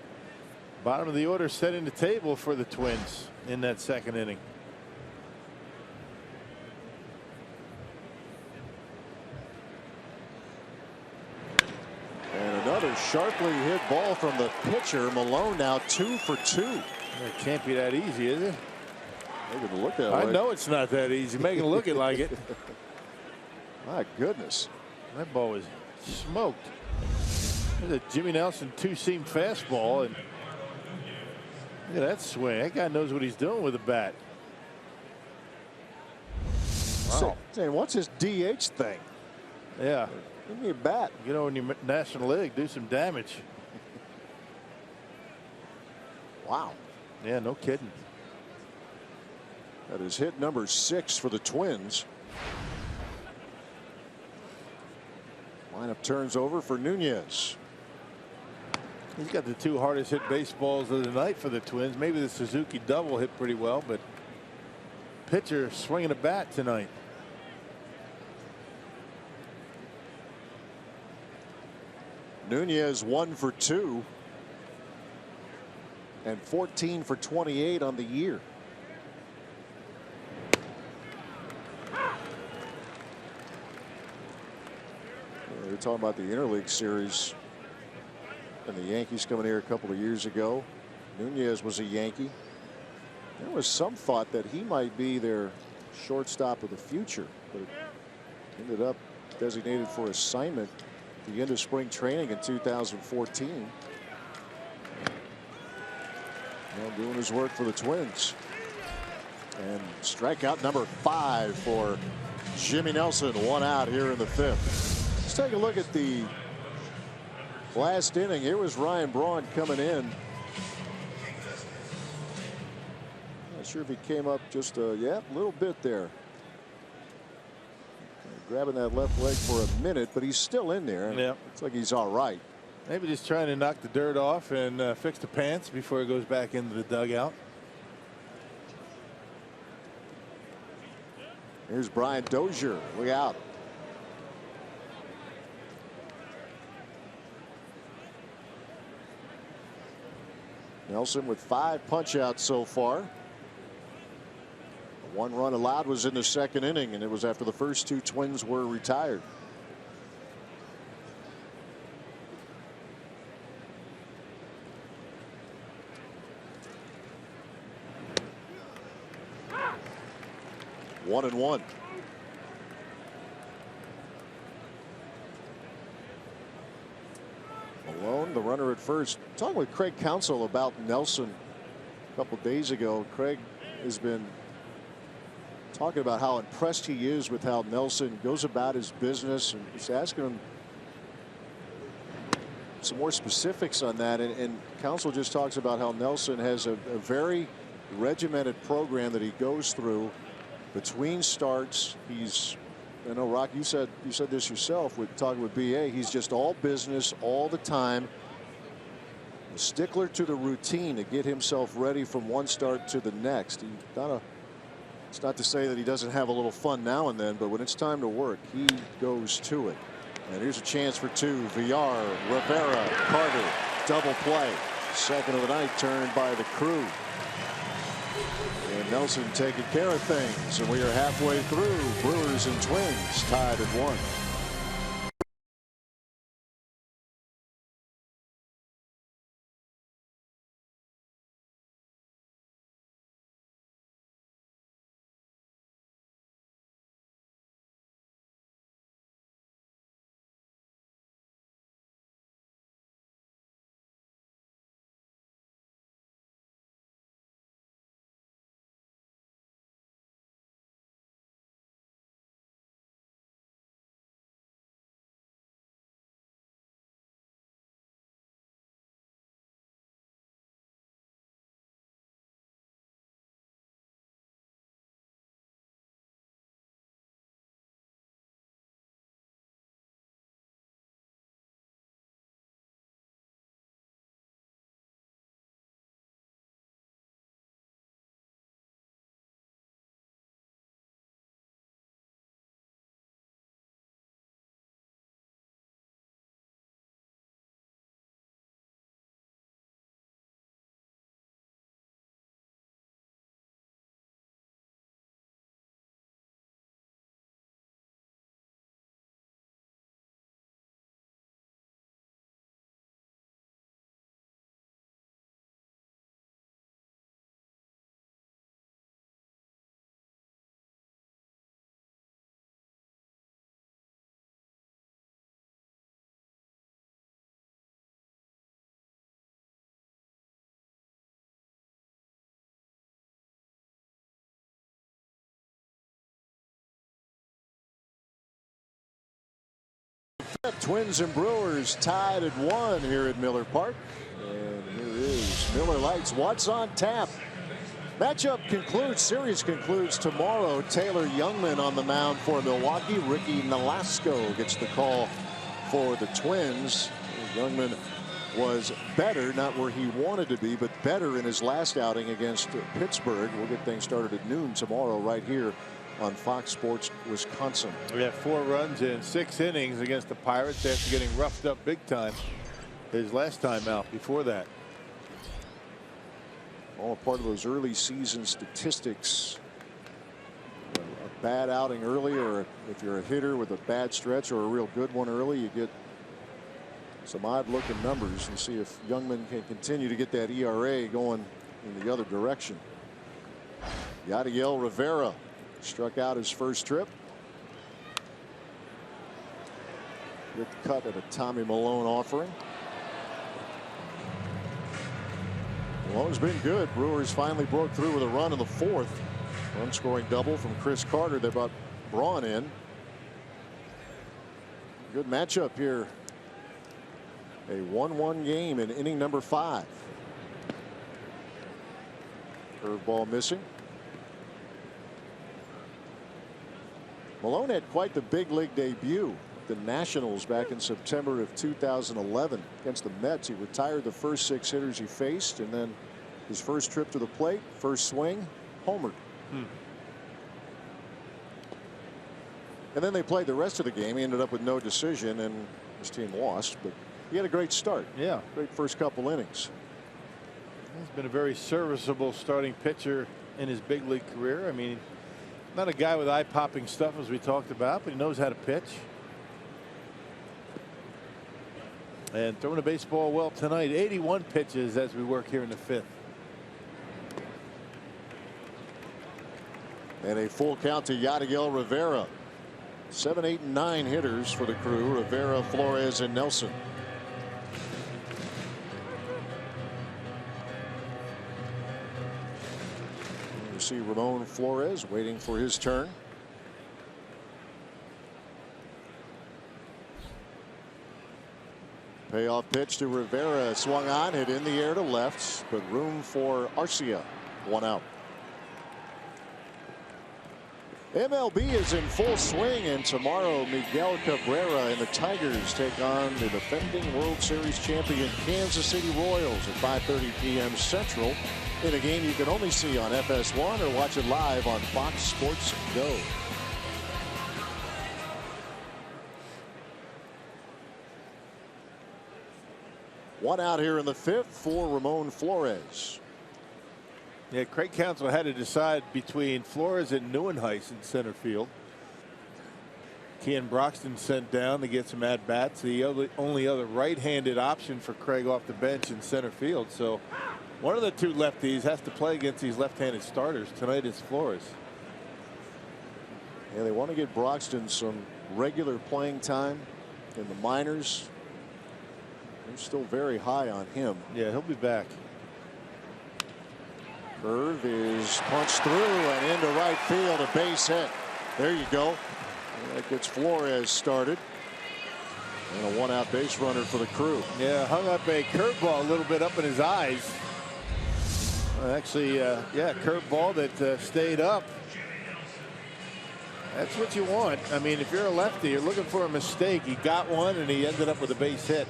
bottom of the order setting the table for the Twins in that 2nd inning. And another sharply hit ball from the pitcher. Malone now 2 for 2. It can't be that easy, is it? Maybe to look that way. I know it's not that easy. Make it look it like it. My goodness. That ball was smoked. There's a Jimmy Nelson 2-seam fastball, and look at that swing. That guy knows what he's doing with the bat. Wow. Saying, what's his DH thing? Yeah. Give me a bat. Get over in your National League, do some damage. Wow. Yeah, no kidding. That is hit number 6 for the Twins. Lineup turns over for Nunez. He's got the 2 hardest hit baseballs of the night for the Twins. Maybe the Suzuki double hit pretty well, but pitcher swinging a bat tonight. Nunez 1 for 2 and 14 for 28 on the year. We were talking about the interleague series and the Yankees coming here a couple of years ago. Nunez was a Yankee. There was some thought that he might be their shortstop of the future, but it ended up designated for assignment at the end of spring training in 2014. Well, doing his work for the Twins. And strikeout number 5 for Jimmy Nelson. 1 out here in the 5th. Let's take a look at the last inning. Here was Ryan Braun coming in. Not sure if he came up just a little bit there. Grabbing that left leg for a minute, but he's still in there. Yeah. Looks like he's all right. Maybe just trying to knock the dirt off and fix the pants before he goes back into the dugout. Here's Brian Dozier. Look out. Nelson with 5 punch-outs so far. 1 run allowed was in the 2nd inning, and it was after the first 2 Twins were retired. One and one. Malone, the runner at first. Talking with Craig Counsell about Nelson a couple days ago. Craig has been talking about how impressed he is with how Nelson goes about his business, and he's asking him some more specifics on that. And Counsell just talks about how Nelson has a very regimented program that he goes through between starts. He's, I know, Rock, you said this yourself with talking with BA. He's just all business all the time. A stickler to the routine to get himself ready from one start to the next. It's not to say that he doesn't have a little fun now and then, but when it's time to work, he goes to it. And here's a chance for 2. Villar, Rivera, Carter, double play. Second of the night turned by the crew. And Nelson taking care of things, and we are halfway through. Brewers and Twins tied at 1. Twins and Brewers tied at 1 here at Miller Park. And here is Miller Lights. What's on tap? Matchup concludes. Series concludes tomorrow. Taylor Youngman on the mound for Milwaukee. Ricky Nolasco gets the call for the Twins. Youngman was better, not where he wanted to be, but better in his last outing against Pittsburgh. We'll get things started at noon tomorrow right here on Fox Sports Wisconsin. We have 4 runs in 6 innings against the Pirates after getting roughed up big time his last time out before that. All part of those early season statistics. A bad outing early, or if you're a hitter with a bad stretch or a real good one early, you get some odd looking numbers, and see if Youngman can continue to get that ERA going in the other direction. Yadiel Rivera struck out his first trip. Good cut at a Tommy Malone offering. Malone's been good. Brewers finally broke through with a run in the 4th. Run scoring double from Chris Carter. They brought Braun in. Good matchup here. A 1-1 game in inning number 5. Curveball missing. Malone had quite the big league debut. The Nationals back in September of 2011 against the Mets. He retired the first 6 hitters he faced, and then his first trip to the plate, first swing, homered. And then they played the rest of the game. He ended up with no decision, and his team lost, but he had a great start. Yeah, great first couple innings. He's been a very serviceable starting pitcher in his big league career. I mean, not a guy with eye-popping stuff as we talked about, but he knows how to pitch. And throwing the baseball well tonight. 81 pitches as we work here in the 5th. And a full count to Yadiel Rivera. 7, 8, and 9 hitters for the Crew. Rivera, Flores, and Nelson. You see Ramon Flores waiting for his turn. Payoff pitch to Rivera, swung on, hit in the air to left, but room for Arcia. 1 out. MLB is in full swing, and tomorrow Miguel Cabrera and the Tigers take on the defending World Series champion Kansas City Royals at 5:30 p.m. Central in a game you can only see on FS1 or watch it live on Fox Sports Go. One out here in the 5th for Ramon Flores. Yeah, Craig Counsell had to decide between Flores and Neuenhuis in center field. Ken Broxton sent down to get some at bats. The only other right-handed option for Craig off the bench in center field. So one of the 2 lefties has to play against these left-handed starters. Tonight it's Flores. Yeah, they want to get Broxton some regular playing time in the minors. They're still very high on him. Yeah, he'll be back. Curve is punched through and into right field, a base hit. There you go. That gets Flores started. And a 1-out base runner for the Crew. Yeah, hung up a curveball a little bit up in his eyes. Actually, yeah, curveball that stayed up. That's what you want. I mean, if you're a lefty, you're looking for a mistake. He got one, and he ended up with a base hit.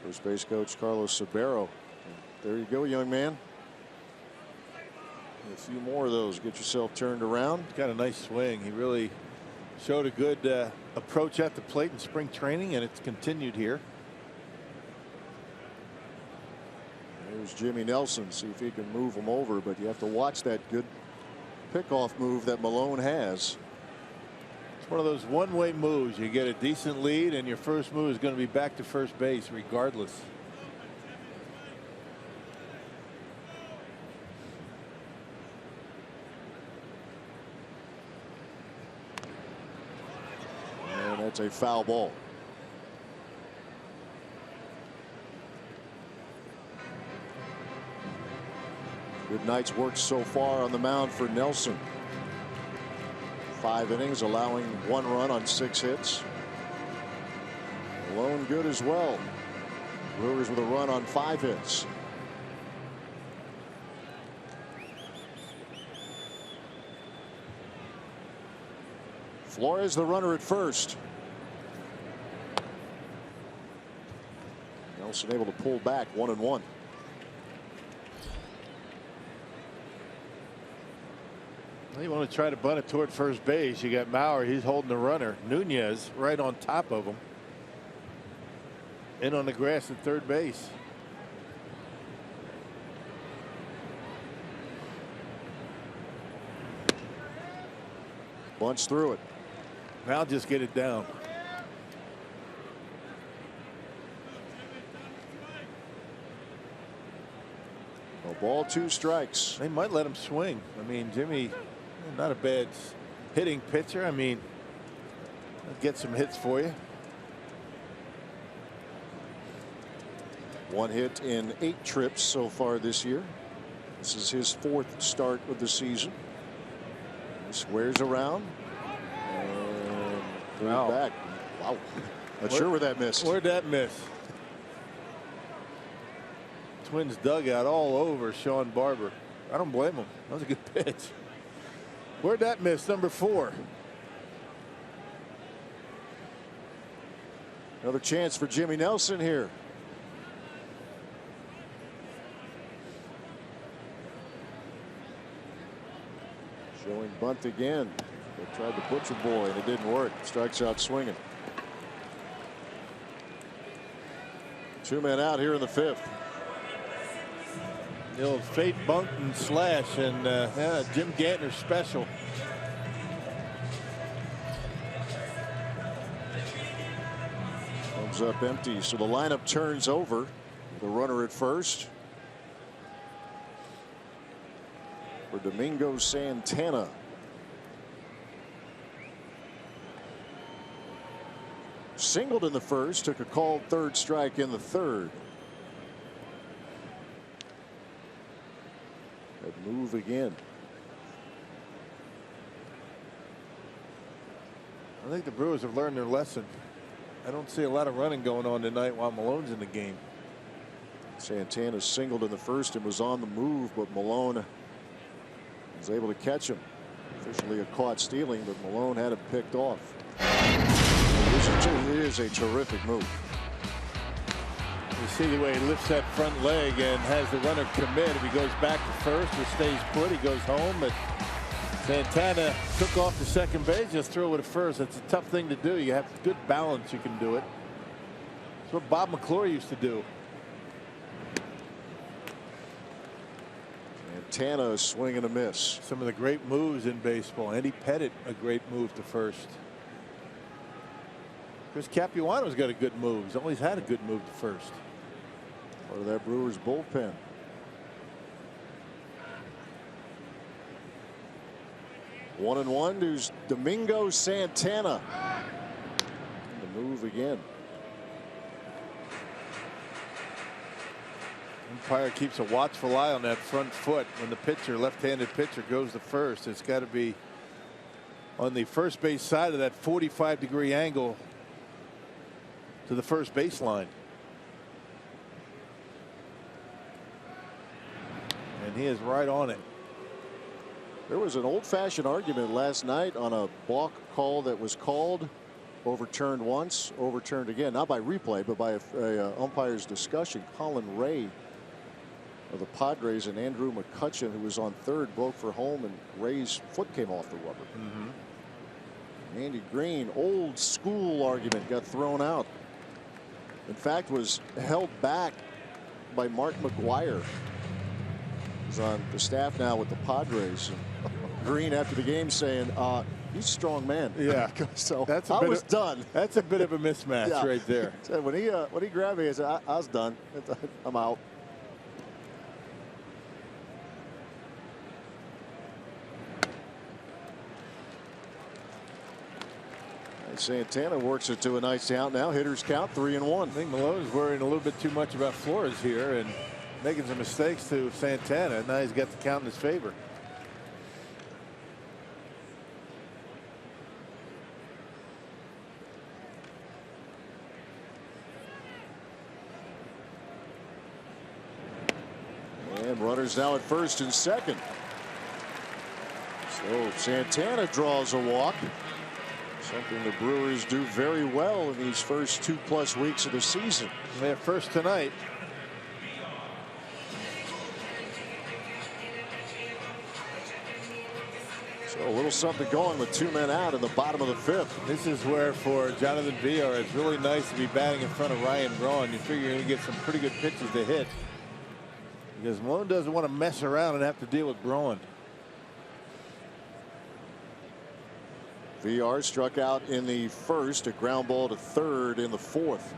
First base coach Carlos Sabero. There you go, young man. A few more of those. Get yourself turned around. He's got a nice swing. He really showed a good approach at the plate in spring training, and it's continued here. There's Jimmy Nelson. See if he can move him over, but you have to watch that good pickoff move that Malone has. It's one of those one-way moves. You get a decent lead, and your first move is going to be back to first base regardless. And that's a foul ball. Good night's work so far on the mound for Nelson. 5 innings, allowing 1 run on 6 hits. Malone good as well. Brewers with a run on 5 hits. Flores the runner at first. Nelson able to pull back 1-1. You want to try to bunt it toward first base. You got Mauer. He's holding the runner. Nunez right on top of him. In on the grass at third base. Bunts through it. Now just get it down. A ball, 2 strikes. They might let him swing. I mean, Jimmy, not a bad hitting pitcher. I mean, get some hits for you. 1 hit in 8 trips so far this year. This is his 4th start of the season. He squares around and threw it back. Wow. Not sure where that missed. Where'd that miss? Twins dugout all over Sean Barber. I don't blame him. That was a good pitch. Where'd that miss? Number 4. Another chance for Jimmy Nelson here. Showing bunt again. They tried the butcher boy and it didn't work. Strikes out swinging. 2 men out here in the 5th. The old fate bunt and slash, and Jim Gantner's special. Comes up empty, so the lineup turns over. The runner at first for Domingo Santana. Singled in the first, took a called 3rd strike in the 3rd. That move again. I think the Brewers have learned their lesson. I don't see a lot of running going on tonight while Malone's in the game. Santana singled in the first and was on the move, but Malone was able to catch him. Officially a caught stealing, but Malone had him picked off. It is a terrific move. You see the way he lifts that front leg and has the runner commit. If he goes back to first or stays put, he goes home. But Santana took off to second base, just throw it to first. It's a tough thing to do. You have good balance, you can do it. That's what Bob McClure used to do. Santana is swing and a miss. Some of the great moves in baseball. Andy Pettit, a great move to first. Chris Capuano's got a good move. He's always had a good move to first. Part of that Brewers bullpen. One and one to Domingo Santana. The move again. Umpire keeps a watchful eye on that front foot when the pitcher, left-handed pitcher, goes to first. It's got to be on the first base side of that 45-degree angle to the first baseline. And he is right on it. There was an old-fashioned argument last night on a balk call that was called, overturned once, overturned again, not by replay, but by a umpire's discussion. Colin Ray of the Padres and Andrew McCutcheon, who was on third, broke for home, and Ray's foot came off the rubber. Andy Green, old school argument, got thrown out. In fact, was held back by Mark McGuire. He's on the staff now with the Padres. Green after the game saying, he's a strong man. Yeah. So that's I was done. That's a bit of a mismatch right there. So when he grabbed me, I said, I was done. I'm out. Santana works it to a nice count now. Hitters count 3-1. I think Malone's worrying a little bit too much about Flores here, and making some mistakes to Santana. Now he's got the count in his favor. And runners now at first and second. So Santana draws a walk. Something the Brewers do very well in these first 2+ weeks of the season. They're first tonight. So a little something going with 2 men out in the bottom of the 5th. This is where for Jonathan Villar it's really nice to be batting in front of Ryan Braun. You figure you're going to get some pretty good pitches to hit, because Malone doesn't want to mess around and have to deal with Braun. Villar struck out in the first, a ground ball to third in the 4th.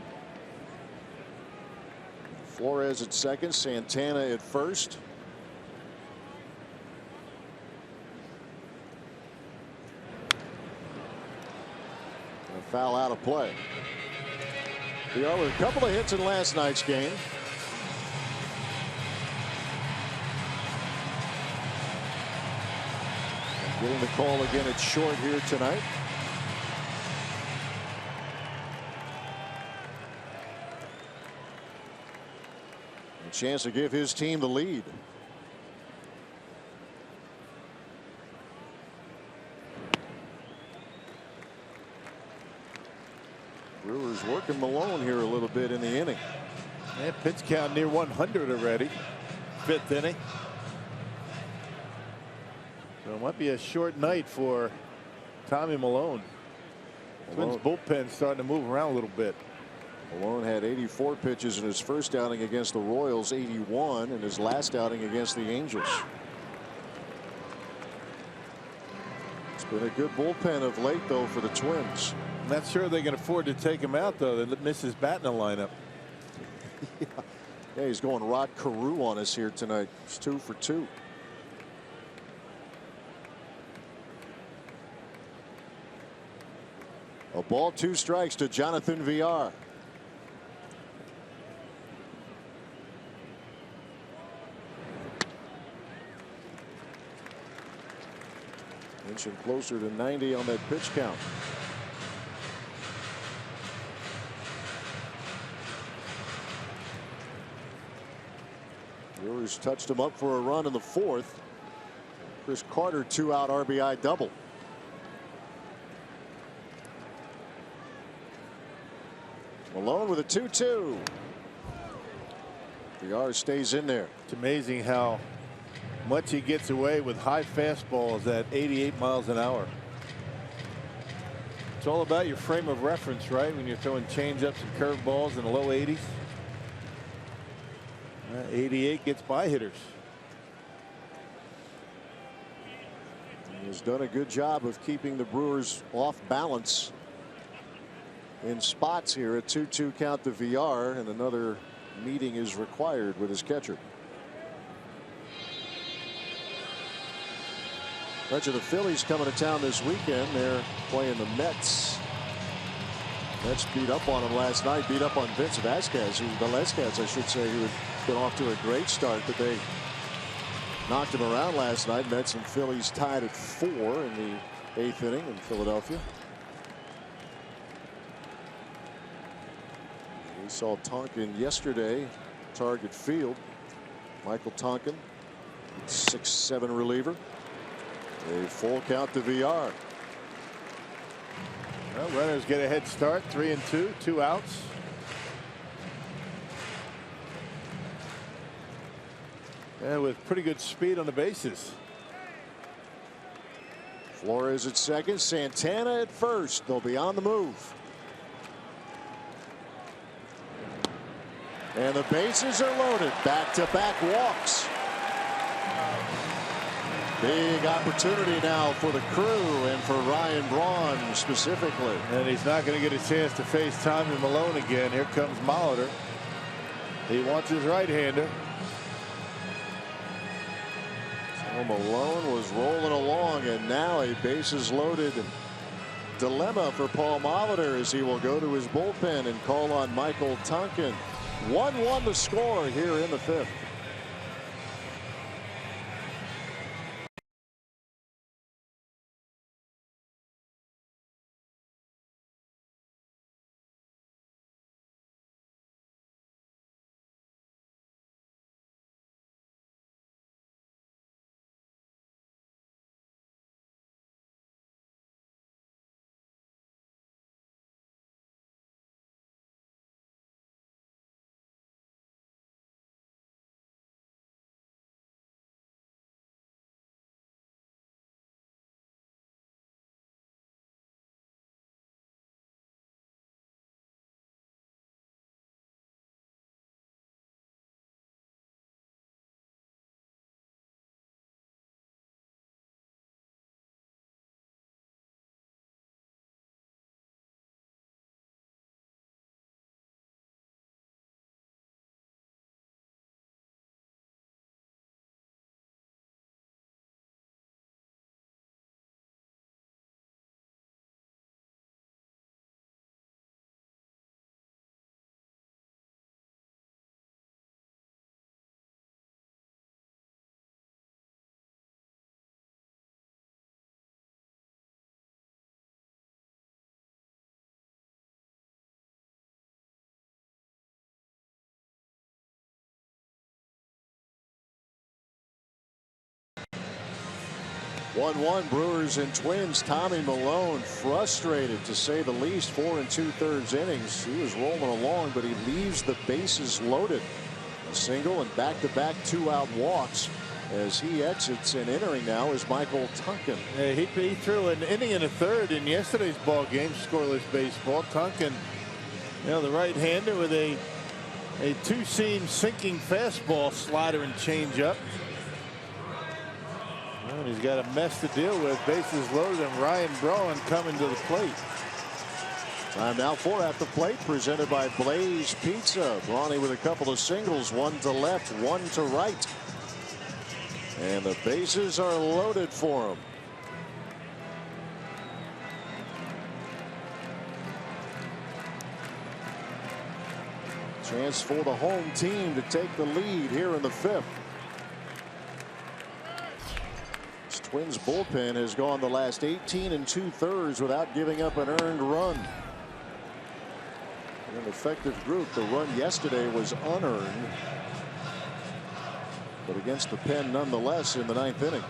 Flores at second, Santana at first. A foul out of play. Villar with a couple of hits in last night's game. Getting the call again at short here tonight. A chance to give his team the lead. Brewers working Malone here a little bit in the inning. And pitch count near 100 already. 5th inning. So it might be a short night for Tommy Malone. Twins bullpen starting to move around a little bit. Malone had 84 pitches in his first outing against the Royals, 81 in his last outing against the Angels. It's been a good bullpen of late, though, for the Twins. Not sure they can afford to take him out, though. They miss his bat in the lineup. Yeah, he's going Rod Carew on us here tonight. It's 2 for 2. A ball, 2 strikes to Jonathan Villar. Inching closer to 90 on that pitch count. Brewers touched him up for a run in the 4th. Chris Carter 2-out RBI double. Malone with a 2-2. Villar stays in there. It's amazing how much he gets away with high fastballs at 88 miles an hour. It's all about your frame of reference, right? When you're throwing changeups and curveballs in the low 80s. 88 gets by hitters. He has done a good job of keeping the Brewers off balance in spots here. A 2-2 count to Villar, and another meeting is required with his catcher. Bunch of the Phillies coming to town this weekend. They're playing the Mets. Mets beat up on him last night. Beat up on Vince Velasquez, I should say, who had been off to a great start, but they knocked him around last night. Mets and Phillies tied at 4 in the 8th inning in Philadelphia. We saw Tonkin yesterday, Target Field. Michael Tonkin, 6'7" reliever. A full count to Villar. Well, runners get a head start. 3-2, 2 outs. And with pretty good speed on the bases. Flores at second, Santana at first. They'll be on the move. And the bases are loaded. Back-to-back walks. Big opportunity now for the Crew and for Ryan Braun specifically. And he's not going to get a chance to face Tommy Malone again. Here comes Molitor. He wants his right-hander. So Malone was rolling along, and now a bases loaded dilemma for Paul Molitor as he will go to his bullpen and call on Michael Tonkin. 1-1 to score here in the 5th. 1-1 Brewers and Twins. Tommy Milone frustrated to say the least. 4 2/3 innings. He was rolling along, but he leaves the bases loaded. A single and back-to-back 2-out walks as he exits, and entering now is Michael Tunkin. He threw an inning and a third in yesterday's ball game, scoreless baseball. Tunkin, the right-hander with a two-seam sinking fastball, slider and changeup. And he's got a mess to deal with. Bases loaded, and Ryan Braun coming to the plate. Time now for At the Plate, presented by Blaze Pizza. Brawny with a couple of singles, one to left, one to right. And the bases are loaded for him. Chance for the home team to take the lead here in the 5th. Twins bullpen has gone the last 18 2/3 without giving up an earned run. An effective group. The run yesterday was unearned, but against the pen nonetheless in the 9th inning.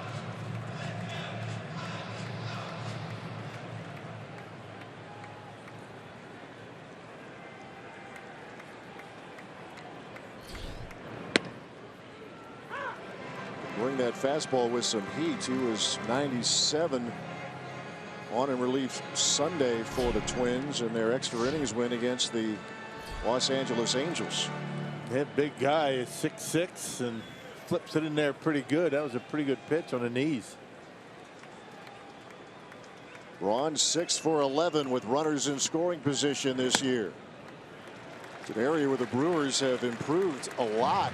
Bring that fastball with some heat. He was 97 on in relief Sunday for the Twins in their extra innings win against the Los Angeles Angels. That big guy is 6'6" and flips it in there pretty good. That was a pretty good pitch on the knees. Braun 6 for 11 with runners in scoring position this year. It's an area where the Brewers have improved a lot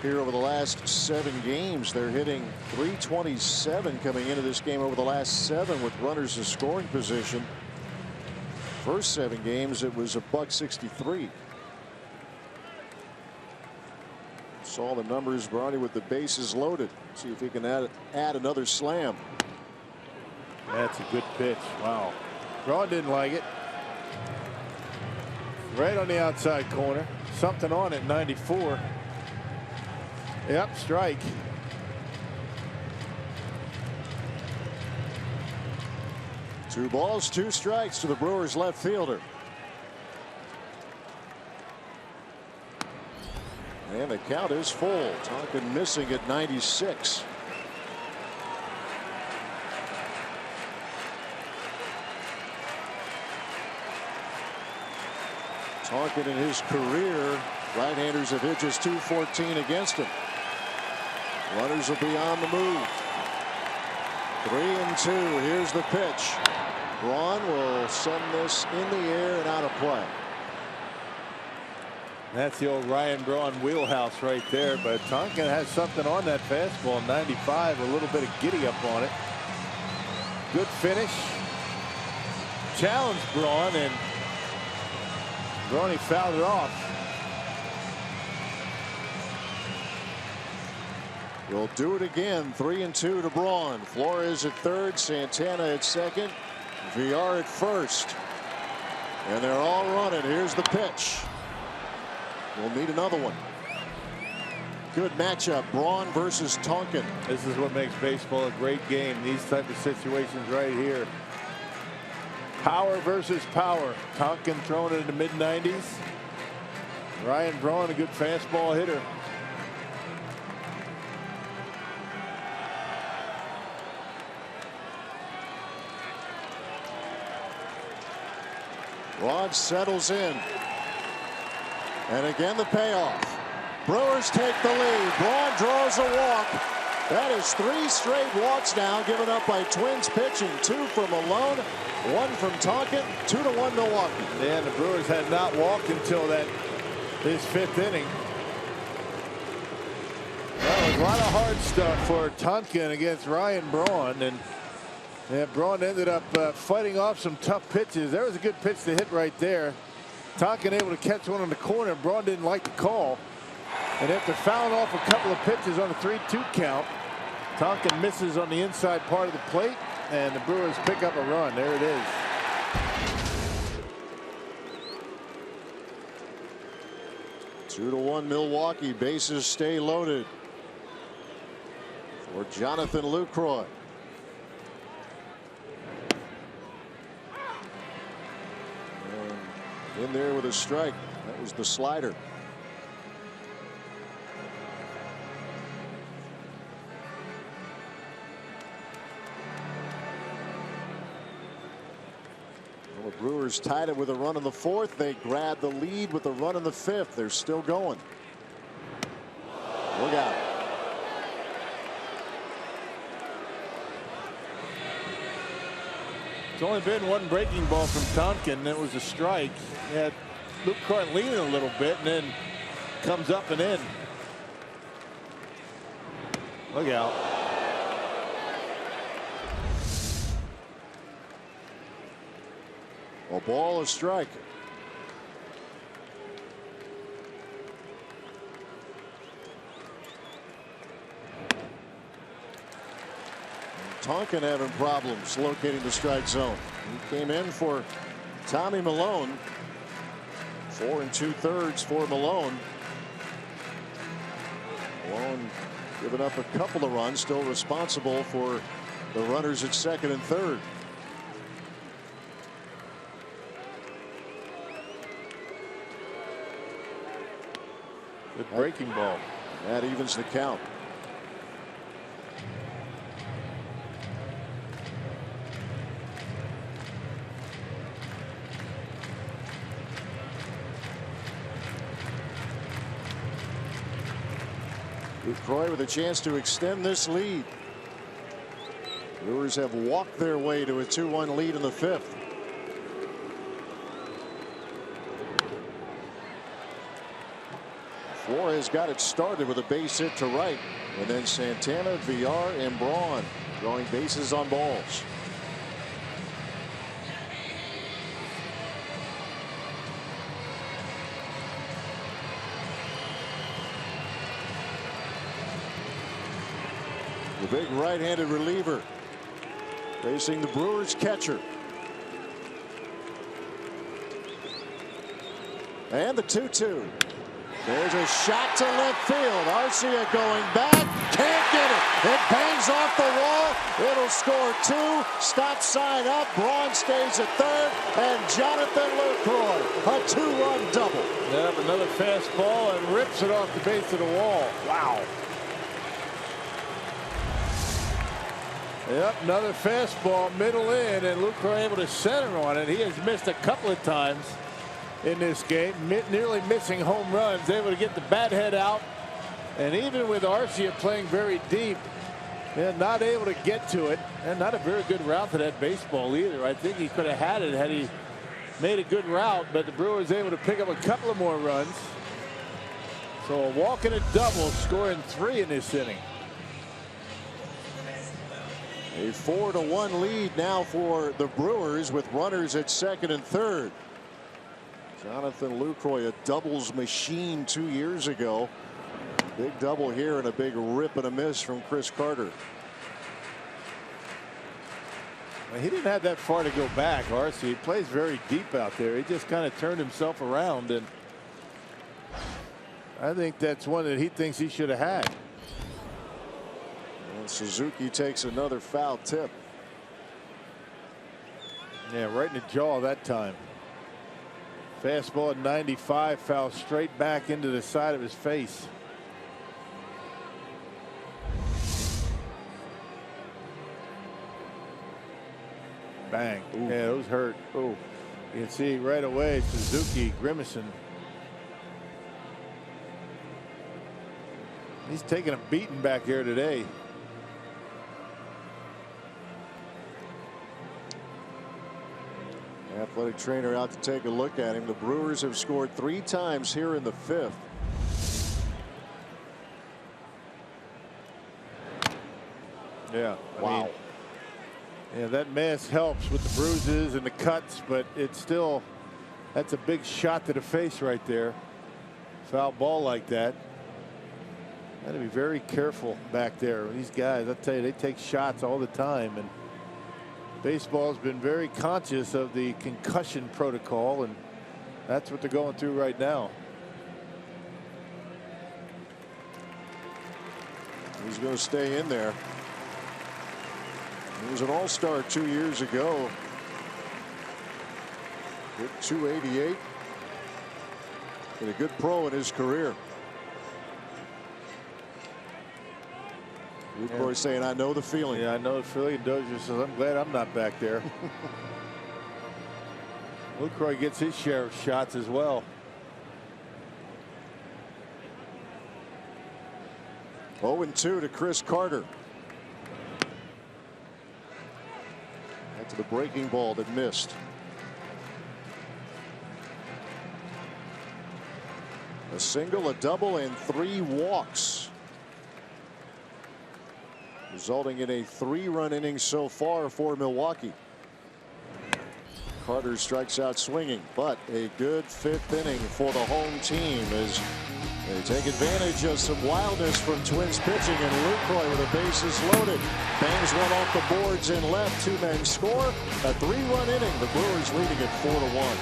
here over the last 7 games. They're hitting .327 coming into this game over the last 7 with runners in scoring position. First 7 games it was .163. Saw the numbers. Brawny with the bases loaded. See if he can add another slam. That's a good pitch. Wow. Braun didn't like it. Right on the outside corner. Something on it. 94. Yep, strike. Two balls, 2 strikes to the Brewers left fielder. And the count is full. Tonkin missing at 96. Tonkin in his career, right-handers have hit just .214 against him. Runners will be on the move. 3-2. Here's the pitch. Braun will send this in the air and out of play. That's the old Ryan Braun wheelhouse right there. But Tonkin has something on that fastball. 95. A little bit of giddy up on it. Good finish. Challenged Braun, and Braun fouled it off. We'll do it again. 3-2 to Braun. Flores at third, Santana at second, VR at first. And they're all running. Here's the pitch. We'll need another one. Good matchup. Braun versus Tonkin. This is what makes baseball a great game. These type of situations right here. Power versus power. Tonkin throwing it in the mid-90s. Ryan Braun, a good fastball hitter. Rod settles in. And again the payoff. Brewers take the lead. Braun draws a walk. That is 3 straight walks now given up by Twins pitching. 2 from Malone, 1 from Tonkin. 2-1 Milwaukee. Yeah, the Brewers had not walked until his 5th inning. Well, a lot of hard stuff for Tonkin against Ryan Braun, and Braun ended up fighting off some tough pitches. There was a good pitch to hit right there. Tonkin able to catch one on the corner. Braun didn't like the call, and after fouling off a couple of pitches on a 3-2 count, Tonkin misses on the inside part of the plate, and the Brewers pick up a run. There it is. 2-1 Milwaukee. Bases stay loaded for Jonathan Lucroy. in there with a strike. That was the slider. Well, the Brewers tied it with a run in the fourth. They grabbed the lead with a run in the fifth. They're still going. Look out. It's only been one breaking ball from Tonkin. That was a strike. He had Luke Croy leaning a little bit and then comes up and in. Look out. A ball, a strike. Tonkin having problems locating the strike zone. He came in for Tommy Milone. 4 2/3 for Milone. Milone giving up a couple of runs, still responsible for the runners at second and third. Good breaking ball. That evens the count. Croy with a chance to extend this lead. Brewers have walked their way to a 2-1 lead in the fifth. Flores got it started with a base hit to right, and then Santana, Villar, and Braun drawing bases on balls. The big right-handed reliever facing the Brewers catcher. And the 2-2. There's a shot to left field. Arcia going back. Can't get it. It bangs off the wall. It'll score 2. Stop sign up. Braun stays at third. And Jonathan Lucroy, a 2-run double. Yep, another fastball and rips it off the base of the wall. Wow. Yep, another fastball middle in, and Lucroy able to center on it. He has missed a couple of times in this game, nearly missing home runs, able to get the bat head out, and even with Arcia playing very deep, not able to get to it, and not a very good route to that baseball either. I think he could have had it had he made a good route, but the Brewers able to pick up a couple of more runs. So a walk and a double, scoring 3 in this inning. A 4-1 lead now for the Brewers with runners at second and third. Jonathan Lucroy, a doubles machine 2 years ago. Big double here and a big rip and a miss from Chris Carter. Well, he didn't have that far to go back, Arcia. He plays very deep out there. He just kind of turned himself around, and I think that's one that he thinks he should have had. And Suzuki takes another foul tip. Yeah, right in the jaw that time. Fastball at 95, foul straight back into the side of his face. Bang. Ooh. Yeah, those hurt. Oh, you can see right away Suzuki grimacing. He's taking a beating back here today. Athletic trainer out to take a look at him. The Brewers have scored 3 times here in the fifth. Yeah. Wow. Yeah, that mask helps with the bruises and the cuts, but it's still, that's a big shot to the face right there. Foul ball like that. Got to be very careful back there. These guys, I'll tell you, they take shots all the time, and baseball's been very conscious of the concussion protocol, and that's what they're going through right now. He's going to stay in there. He was an all-star 2 years ago. Hit 288. Been a good pro in his career. Lucroy saying, I know the feeling. Yeah, I know the feeling. Dozier says, I'm glad I'm not back there. Lucroy gets his share of shots as well. 0-2 to Chris Carter. Back to the breaking ball that missed. A single, a double, and 3 walks, resulting in a 3-run inning so far for Milwaukee. Carter strikes out swinging, but a good 5th inning for the home team as they take advantage of some wildness from Twins pitching, and Lucroy with the bases loaded bangs one off the boards and left. 2 men score. A 3-run inning. The Brewers leading it 4-1.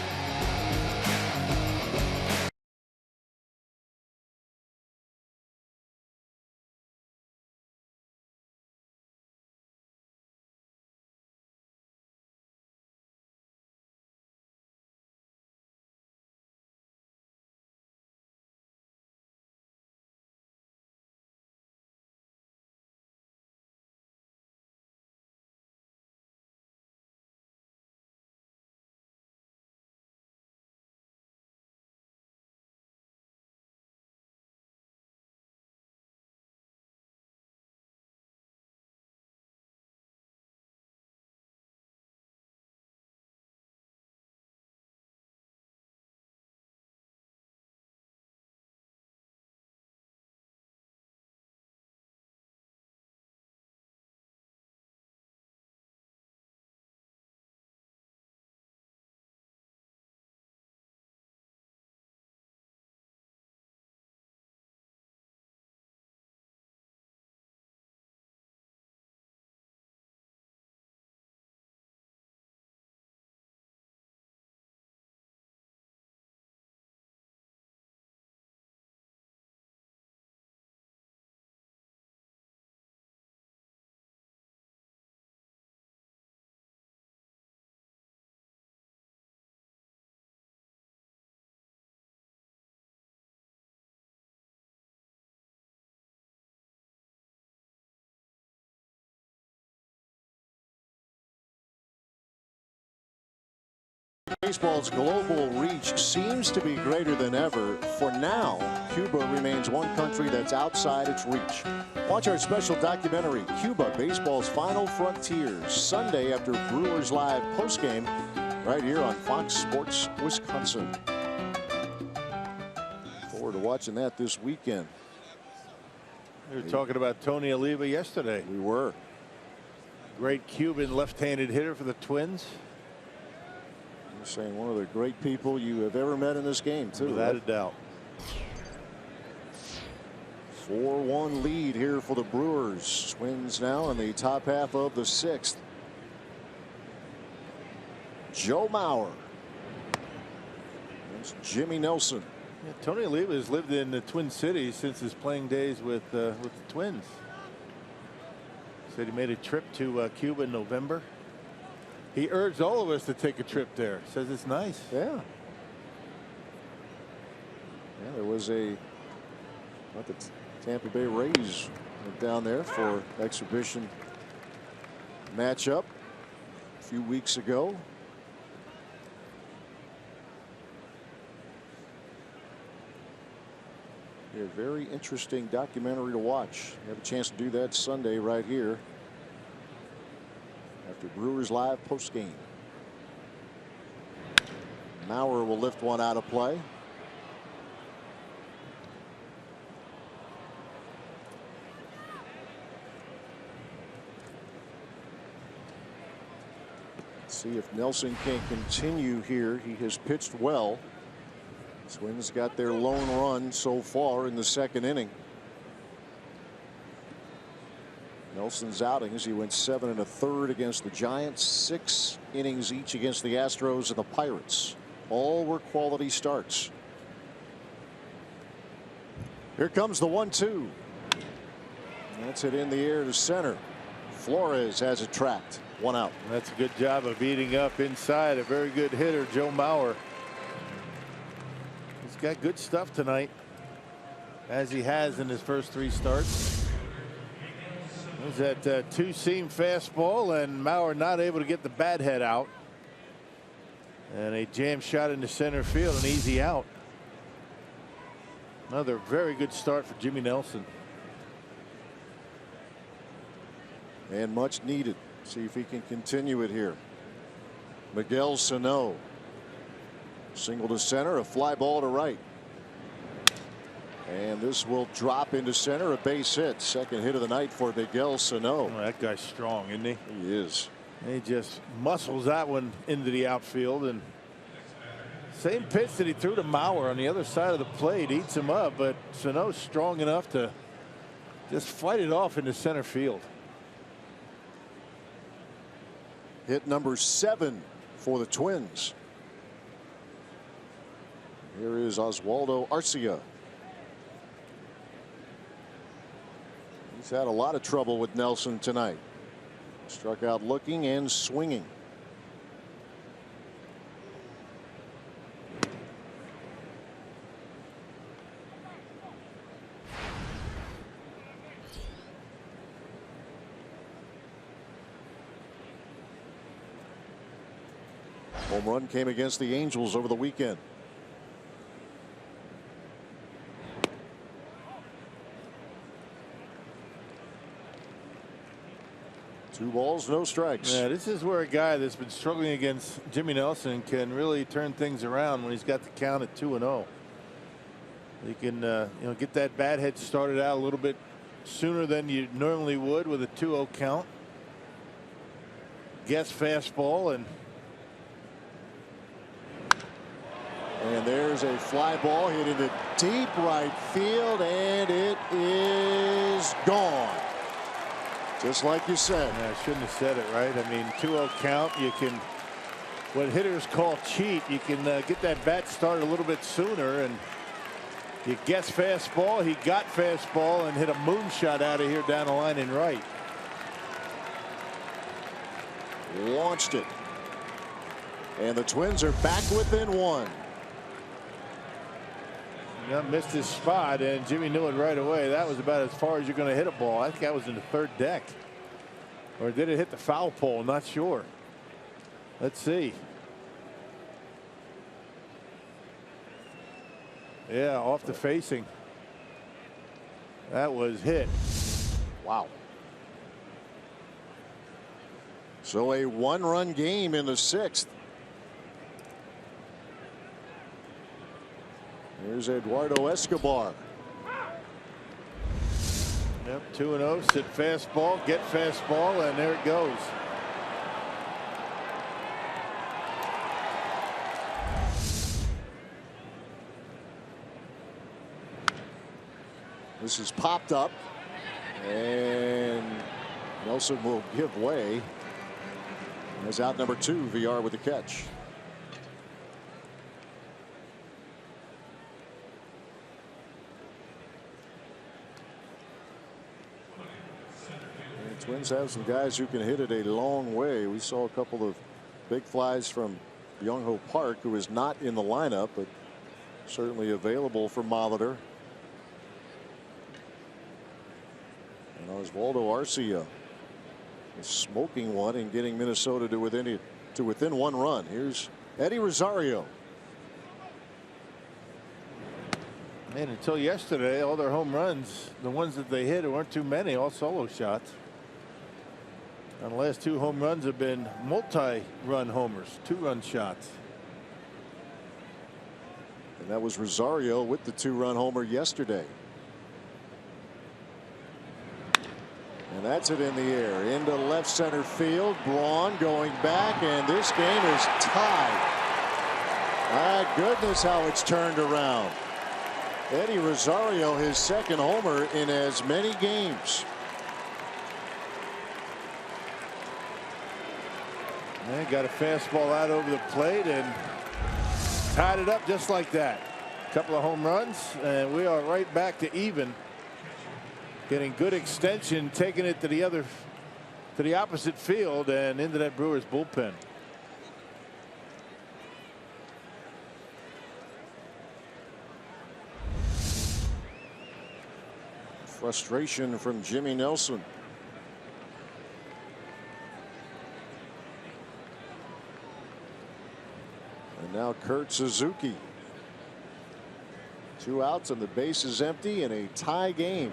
Baseball's global reach seems to be greater than ever. For now, Cuba remains one country that's outside its reach. Watch our special documentary, Cuba, Baseball's Final Frontiers, Sunday after Brewers Live postgame, right here on Fox Sports Wisconsin. Forward to watching that this weekend. We were talking about Tony Oliva yesterday. We were. Great Cuban left-handed hitter for the Twins. You're saying one of the great people you have ever met in this game, too. Without a doubt. 4-1 lead here for the Brewers. Twins now in the top half of the 6th. Joe Mauer. That's Jimmy Nelson. Yeah, Tony Oliva has lived in the Twin Cities since his playing days with the Twins. Said he made a trip to Cuba in November. He urged all of us to take a trip there. Says it's nice. Yeah. Yeah, there was the Tampa Bay Rays went down there for exhibition matchup a few weeks ago. A very interesting documentary to watch. You have a chance to do that Sunday right here after Brewers Live postgame. Mauer will lift one out of play. See if Nelson can continue here. He has pitched well. Twins got their lone run so far in the 2nd inning. Nelson's outings, he went 7 1/3 against the Giants, 6 innings each against the Astros and the Pirates. All were quality starts. Here comes the 1-2. That's it in the air to center. Flores has it tracked. 1 out. That's a good job of eating up inside. A very good hitter, Joe Mauer. He's got good stuff tonight, as he has in his first 3 starts. There's that two-seam fastball, and Mauer not able to get the bat head out. And a jam shot into center field, an easy out. Another very good start for Jimmy Nelson. And much needed. See if he can continue it here. Miguel Sano. Single to center, a fly ball to right. And this will drop into center, a base hit. Second hit of the night for Miguel Sano. Oh, that guy's strong, isn't he? He is. He just muscles that one into the outfield. And same pitch that he threw to Mauer on the other side of the plate, eats him up, but Sano's strong enough to just fight it off into center field. Hit number 7 for the Twins. Here is Oswaldo Arcia. He's had a lot of trouble with Nelson tonight. Struck out looking and swinging. Home run came against the Angels over the weekend. Two balls, no strikes. Yeah, this is where a guy that's been struggling against Jimmy Nelson can really turn things around when he's got the count at 2-0. He can get that bat head started out a little bit sooner than you normally would with a 2-0 count. Guess fastball, and there's a fly ball hit into deep right field, and it is gone. Just like you said. Yeah, I shouldn't have said it, right? I mean, 2-0 count, you can, what hitters call cheat, you can get that bat started a little bit sooner, and you guess fastball. He got fastball and hit a moonshot out of here down the line in right. Launched it. And the Twins are back within 1. Missed his spot, and Jimmy knew it right away. That was about as far as you're going to hit a ball. I think that was in the 3rd deck. Or did it hit the foul pole? Not sure. Let's see. Yeah, off the facing. That was hit. Wow. So a 1-run game in the 6th. Here's Eduardo Escobar. Yep, 2-0. Sit fastball, get fastball, and there it goes. This is popped up, and Nelson will give way. As out number 2, VR with the catch. And Twins have some guys who can hit it a long way. We saw a couple of big flies from Byung-ho Park, who is not in the lineup, but certainly available for Molitor. And Oswaldo Arcia is smoking one and getting Minnesota to within 1 run. Here's Eddie Rosario. Man, until yesterday, all their home runs, the ones that they hit, weren't too many, all solo shots. And the last 2 home runs have been multi-run homers, 2-run shots. And that was Rosario with the 2-run homer yesterday. And that's it in the air into left center field. Braun going back, and this game is tied. My goodness, how it's turned around. Eddie Rosario, his 2nd homer in as many games. Man, got a fastball out over the plate and tied it up just like that. A couple of home runs, and we are right back to even. Getting good extension, taking it to the opposite field and into that Brewers bullpen. Frustration from Jimmy Nelson. And now Kurt Suzuki. 2 outs and the base is empty in a tie game.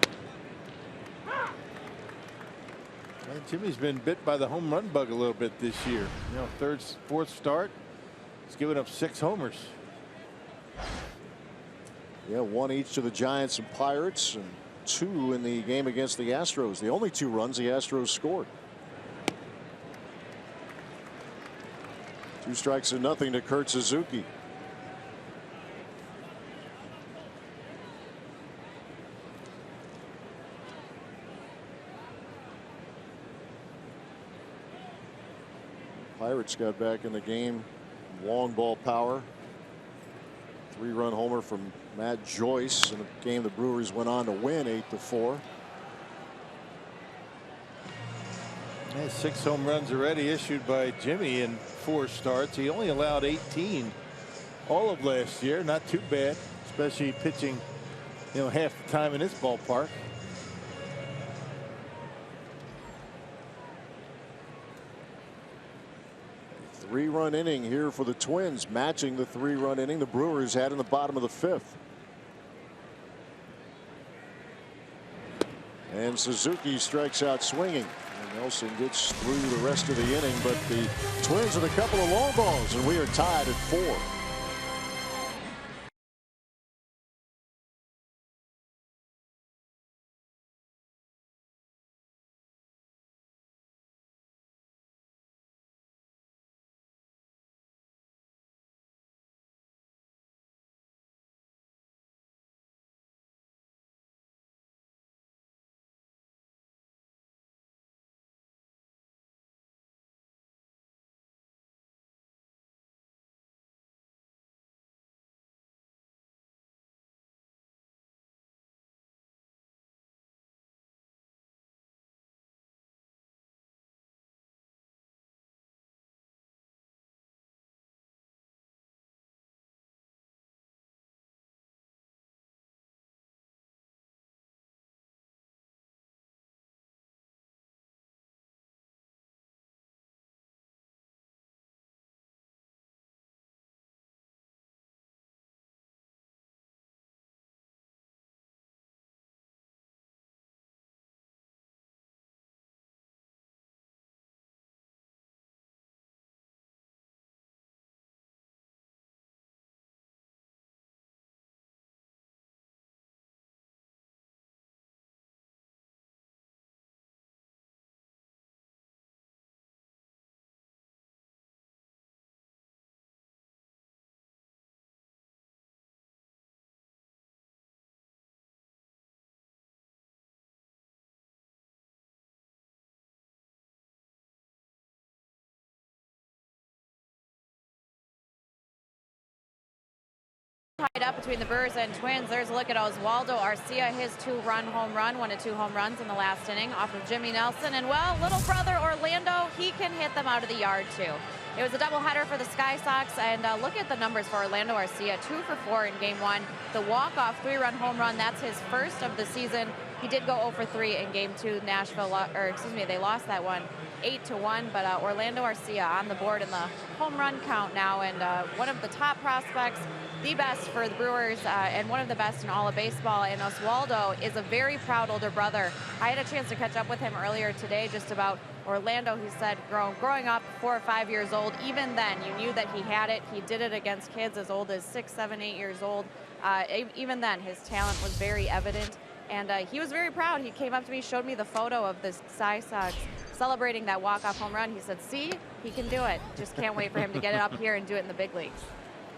And Jimmy's been bit by the home run bug a little bit this year. You know, third, fourth start, he's given up 6 homers. Yeah, 1 each to the Giants and Pirates, and 2 in the game against the Astros. The only 2 runs the Astros scored. 2 strikes and nothing to Kurt Suzuki. Pirates got back in the game. Long ball power. 3-run homer from Matt Joyce in a game the Brewers went on to win 8-4. Yeah, 6 home runs already issued by Jimmy in 4 starts. He only allowed 18 all of last year. Not too bad, especially pitching, you know, half the time in this ballpark. Three-run inning here for the Twins, matching the 3-run inning the Brewers had in the bottom of the 5th. And Suzuki strikes out swinging. And Nelson gets through the rest of the inning, but the Twins with a couple of long balls, and we are tied at 4. Tied up between the Brewers and Twins. There's a look at Oswaldo Arcia, his 2-run home run, 1 of 2 home runs in the last inning off of Jimmy Nelson. And well, little brother Orlando, he can hit them out of the yard too. It was a doubleheader for the Sky Sox, and look at the numbers for Orlando Arcia. 2 for 4 in game 1. The walk-off 3-run home run, that's his first of the season. He did go 0 for 3 in game 2. They lost that one 8-1, but Orlando Arcia on the board in the home run count now, and one of the top prospects, the best for the Brewers, and one of the best in all of baseball. And Oswaldo is a very proud older brother. I had a chance to catch up with him earlier today just about Orlando. He said growing up 4 or 5 years old, even then you knew that he had it. He did it against kids as old as 6, 7, 8 years old. Even then his talent was very evident, and he was very proud. He came up to me, showed me the photo of this Sky Sox celebrating that walk-off home run. He said, see, he can do it. Just can't wait for him to get it up here and do it in the big leagues.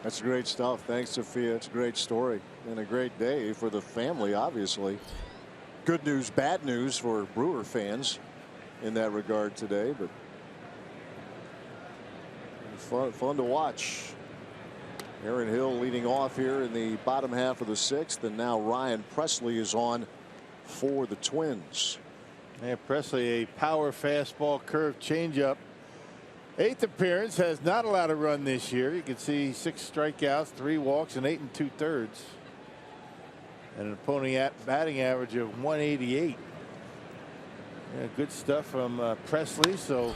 That's great stuff. Thanks, Sophia. It's a great story and a great day for the family, obviously. Good news, bad news for Brewer fans in that regard today, but fun to watch. Aaron Hill leading off here in the bottom half of the 6th, and now Ryan Presley is on for the Twins. Yeah, Presley, a power fastball curve changeup. 8th appearance, has not allowed a run this year. You can see 6 strikeouts, 3 walks, and 8 2/3. and an opponent batting average of 188. Yeah, good stuff from Presley. So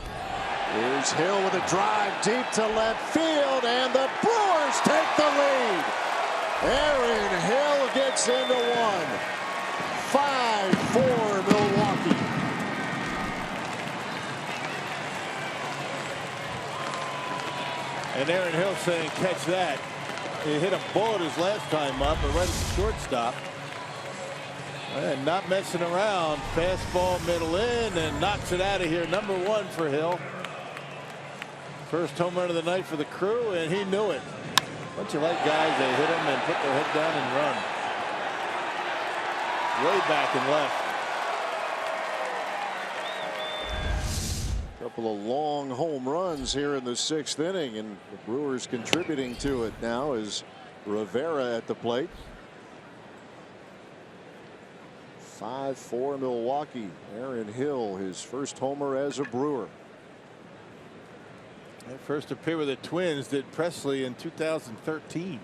here's Hill with a drive deep to left field, and the Brewers take the lead. Aaron Hill gets into one. 5-4 Milwaukee. And Aaron Hill saying, catch that. He hit a bullet his last time up, but right at the shortstop. And not messing around. Fastball middle in and knocks it out of here. Number 1 for Hill. First home run of the night for the Crew, and he knew it. Don't you like guys, they hit them and put their head down and run. Way back and left. Couple of long home runs here in the 6th inning, and the Brewers contributing to it now is Rivera at the plate. 5-4 Milwaukee. Aaron Hill, his first homer as a Brewer. That first appear with the Twins did Presley in 2013.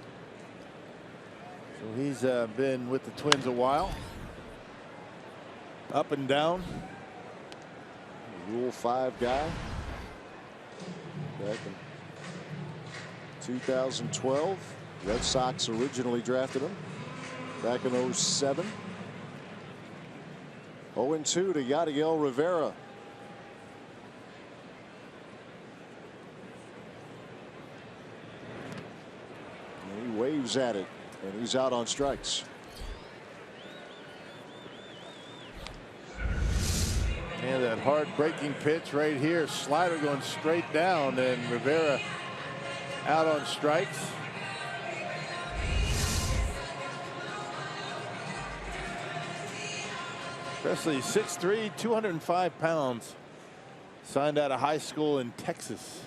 So he's been with the Twins a while. Up and down. Rule 5 guy. Back in 2012. Red Sox originally drafted him. Back in 07. 0-2 to Yadiel Rivera. And he waves at it, and he's out on strikes. And that hard breaking pitch right here. Slider going straight down, and Rivera out on strikes. Presley 6'3", 205 pounds. Signed out of high school in Texas.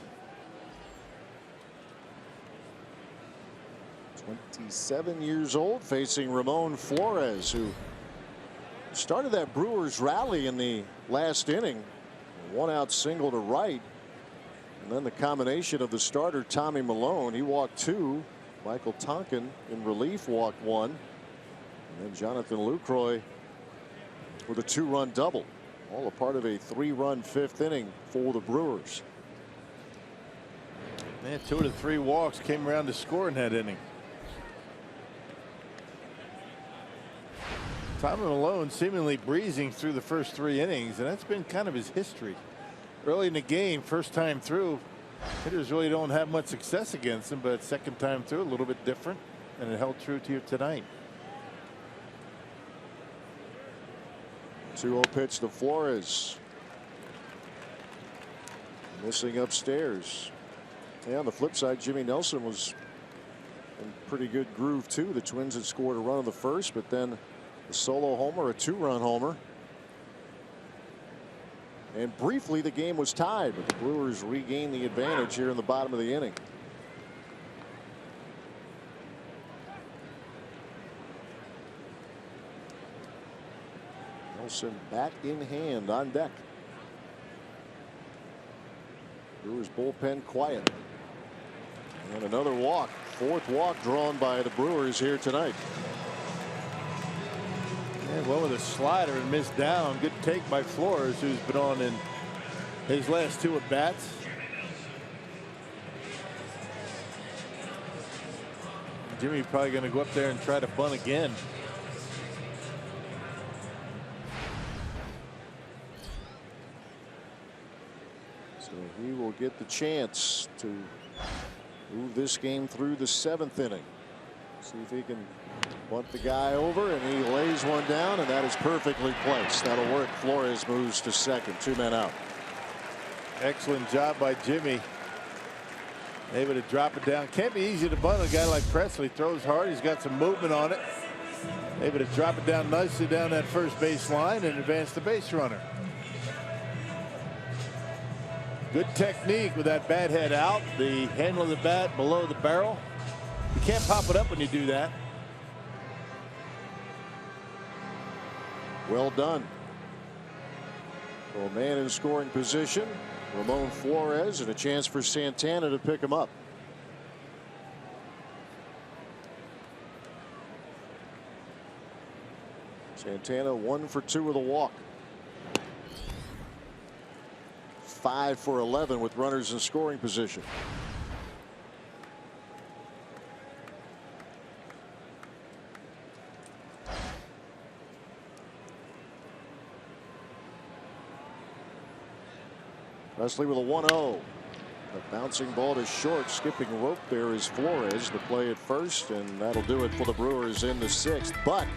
27 years old, facing Ramon Flores, who started that Brewers rally in the last inning. 1-out single to right. And then the combination of the starter Tommy Malone, he walked 2. Michael Tonkin in relief walked 1. And then Jonathan Lucroy with a 2-run double. All a part of a 3-run 5th inning for the Brewers. Man, 2 of the 3 walks came around to score in that inning. Tommy Malone seemingly breezing through the first 3 innings, and that's been kind of his history. Early in the game, first time through, hitters really don't have much success against him, but second time through, a little bit different, and it held true to you tonight. 2-0 pitch to Flores. Missing upstairs. Yeah, on the flip side, Jimmy Nelson was in pretty good groove too. The Twins had scored a run in the first, but then a solo homer, a 2-run homer. And briefly the game was tied, but the Brewers regained the advantage here in the bottom of the inning. Nelson bat in hand on deck. Brewers bullpen quiet. And another walk. 4th walk drawn by the Brewers here tonight. Yeah, well, with a slider and missed down. Good take by Flores, who's been on in his last 2 at bats. Jimmy probably going to go up there and try to bunt again. So he will get the chance to move this game through the 7th inning. See if he can bunt the guy over, and he lays one down, and that is perfectly placed. That'll work. Flores moves to second. 2 men out. Excellent job by Jimmy. Able to drop it down. Can't be easy to bunt a guy like Presley. Throws hard. He's got some movement on it. Able to drop it down nicely down that first base line and advance the base runner. Good technique with that bat head out. The handle of the bat below the barrel. You can't pop it up when you do that. Well done. So a man in scoring position, Ramon Flores, and a chance for Santana to pick him up. Santana 1 for 2 with a walk. 5 for 11 with runners in scoring position. Presley with a 1-0. A bouncing ball to short. Skipping rope there is Flores. The play at first, and that'll do it for the Brewers in the 6th. But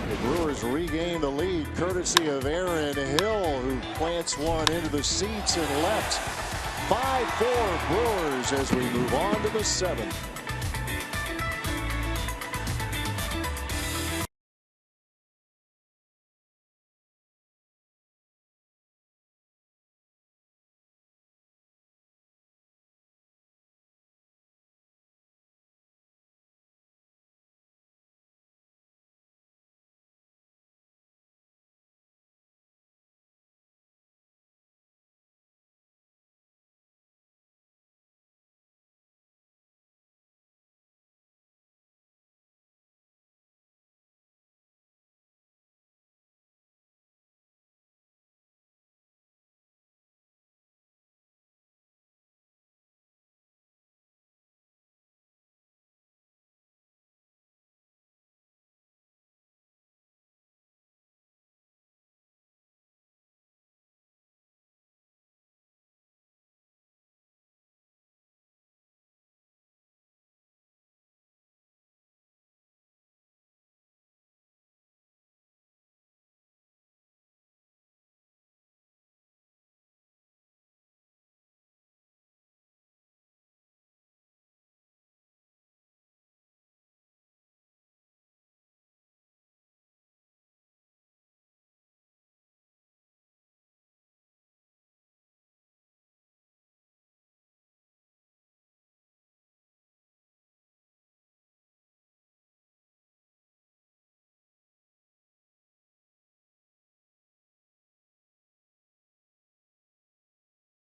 the Brewers regain the lead courtesy of Aaron Hill, who plants one into the seats and left. 5-4 Brewers as we move on to the 7th.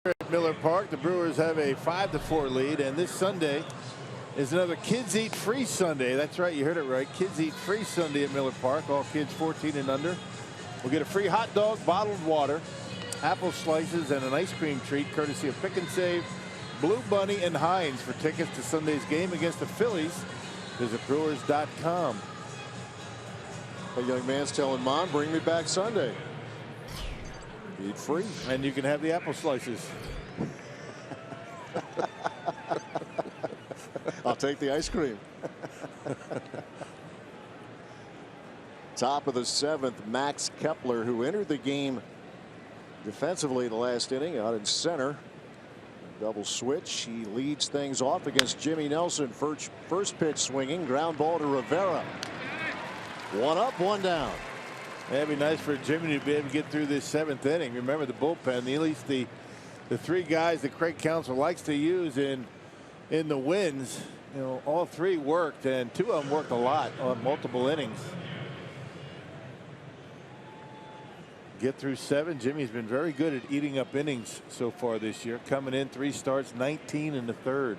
At Miller Park, the Brewers have a 5-4 lead, and this Sunday is another Kids Eat Free Sunday. That's right, you heard it right. Kids Eat Free Sunday at Miller Park. All kids 14 and under will get a free hot dog, bottled water, apple slices, and an ice cream treat courtesy of Pick and Save, Blue Bunny, and Heinz. For tickets to Sunday's game against the Phillies, visit Brewers.com. A young man's telling Mom, bring me back Sunday. Eat free. And you can have the apple slices. I'll take the ice cream. Top of the 7th, Max Kepler, who entered the game defensively the last inning, out in center. Double switch. He leads things off against Jimmy Nelson. First pitch swinging. Ground ball to Rivera. 1 up, 1 down. It'd be nice for Jimmy to be able to get through this 7th inning. Remember the bullpen, at least the 3 guys that Craig Counsell likes to use in the wins. You know, all 3 worked, and 2 of them worked a lot on multiple innings. Get through 7. Jimmy's been very good at eating up innings so far this year. Coming in 3 starts, 19 in the 3rd.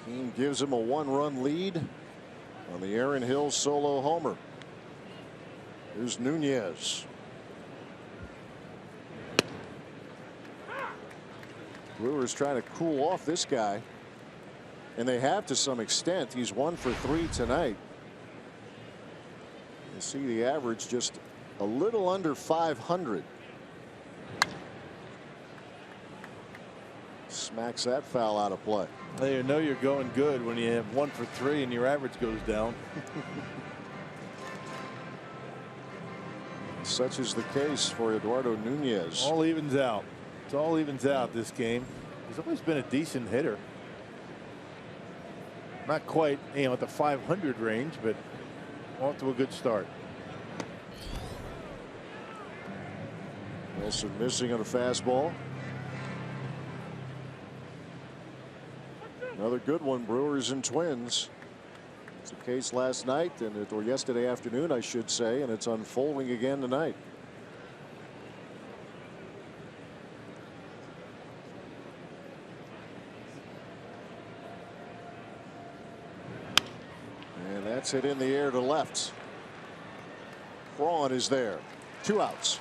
Team gives him a 1-run lead on the Aaron Hill solo homer. Here's Nunez. Brewers trying to cool off this guy, and they have to some extent. He's 1 for 3 tonight. You see the average just a little under 500. Smacks that foul out of play. Well, you know you're going good when you have 1 for 3 and your average goes down. Such is the case for Eduardo Nunez. All evens out. It all evens out this game. He's always been a decent hitter. Not quite, you know, at the 500 range, but off to a good start. Wilson missing on a fastball. Another good one, Brewers and Twins. It's the case last night, or yesterday afternoon, I should say, and it's unfolding again tonight. That's hit in the air to left. Braun is there. 2 outs.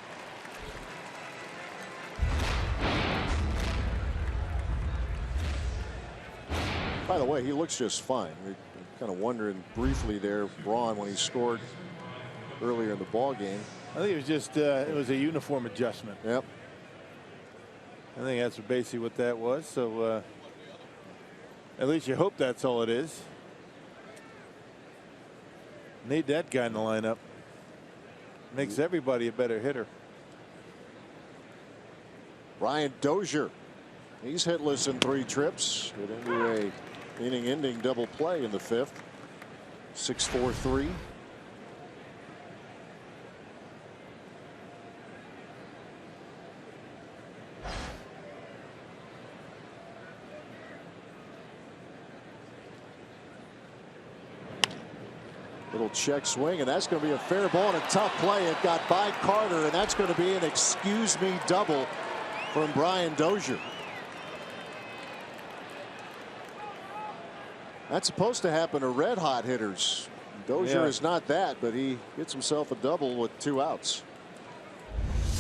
By the way, he looks just fine. We're kind of wondering briefly there, Braun, when he scored earlier in the ball game. I think it was just it was a uniform adjustment. Yep. I think that's basically what that was. So at least you hope that's all it is. Need that guy in the lineup. Makes everybody a better hitter. Brian Dozier. He's hitless in 3 trips. Get into a inning-ending double play in the 5th. 6-4-3. Little check swing, and that's going to be a fair ball and a tough play. It got by Carter, and that's going to be an excuse me double from Brian Dozier. That's supposed to happen to red hot hitters. Dozier is not that, but he gets himself a double with 2 outs.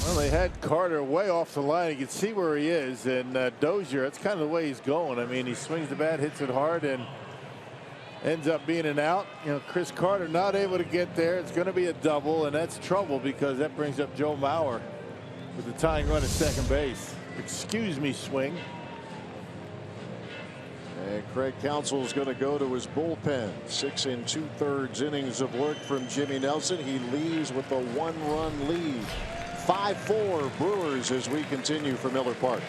Well, they had Carter way off the line. You can see where he is, and Dozier, that's kind of the way he's going. I mean, he swings the bat, hits it hard, and ends up being an out. You know, Chris Carter not able to get there. It's going to be a double, and that's trouble because that brings up Joe Mauer with the tying run at second base. Excuse me, swing. And Craig Counsell's going to go to his bullpen. 6 2/3 innings of work from Jimmy Nelson. He leaves with a 1-run lead. 5-4 Brewers as we continue for Miller Park.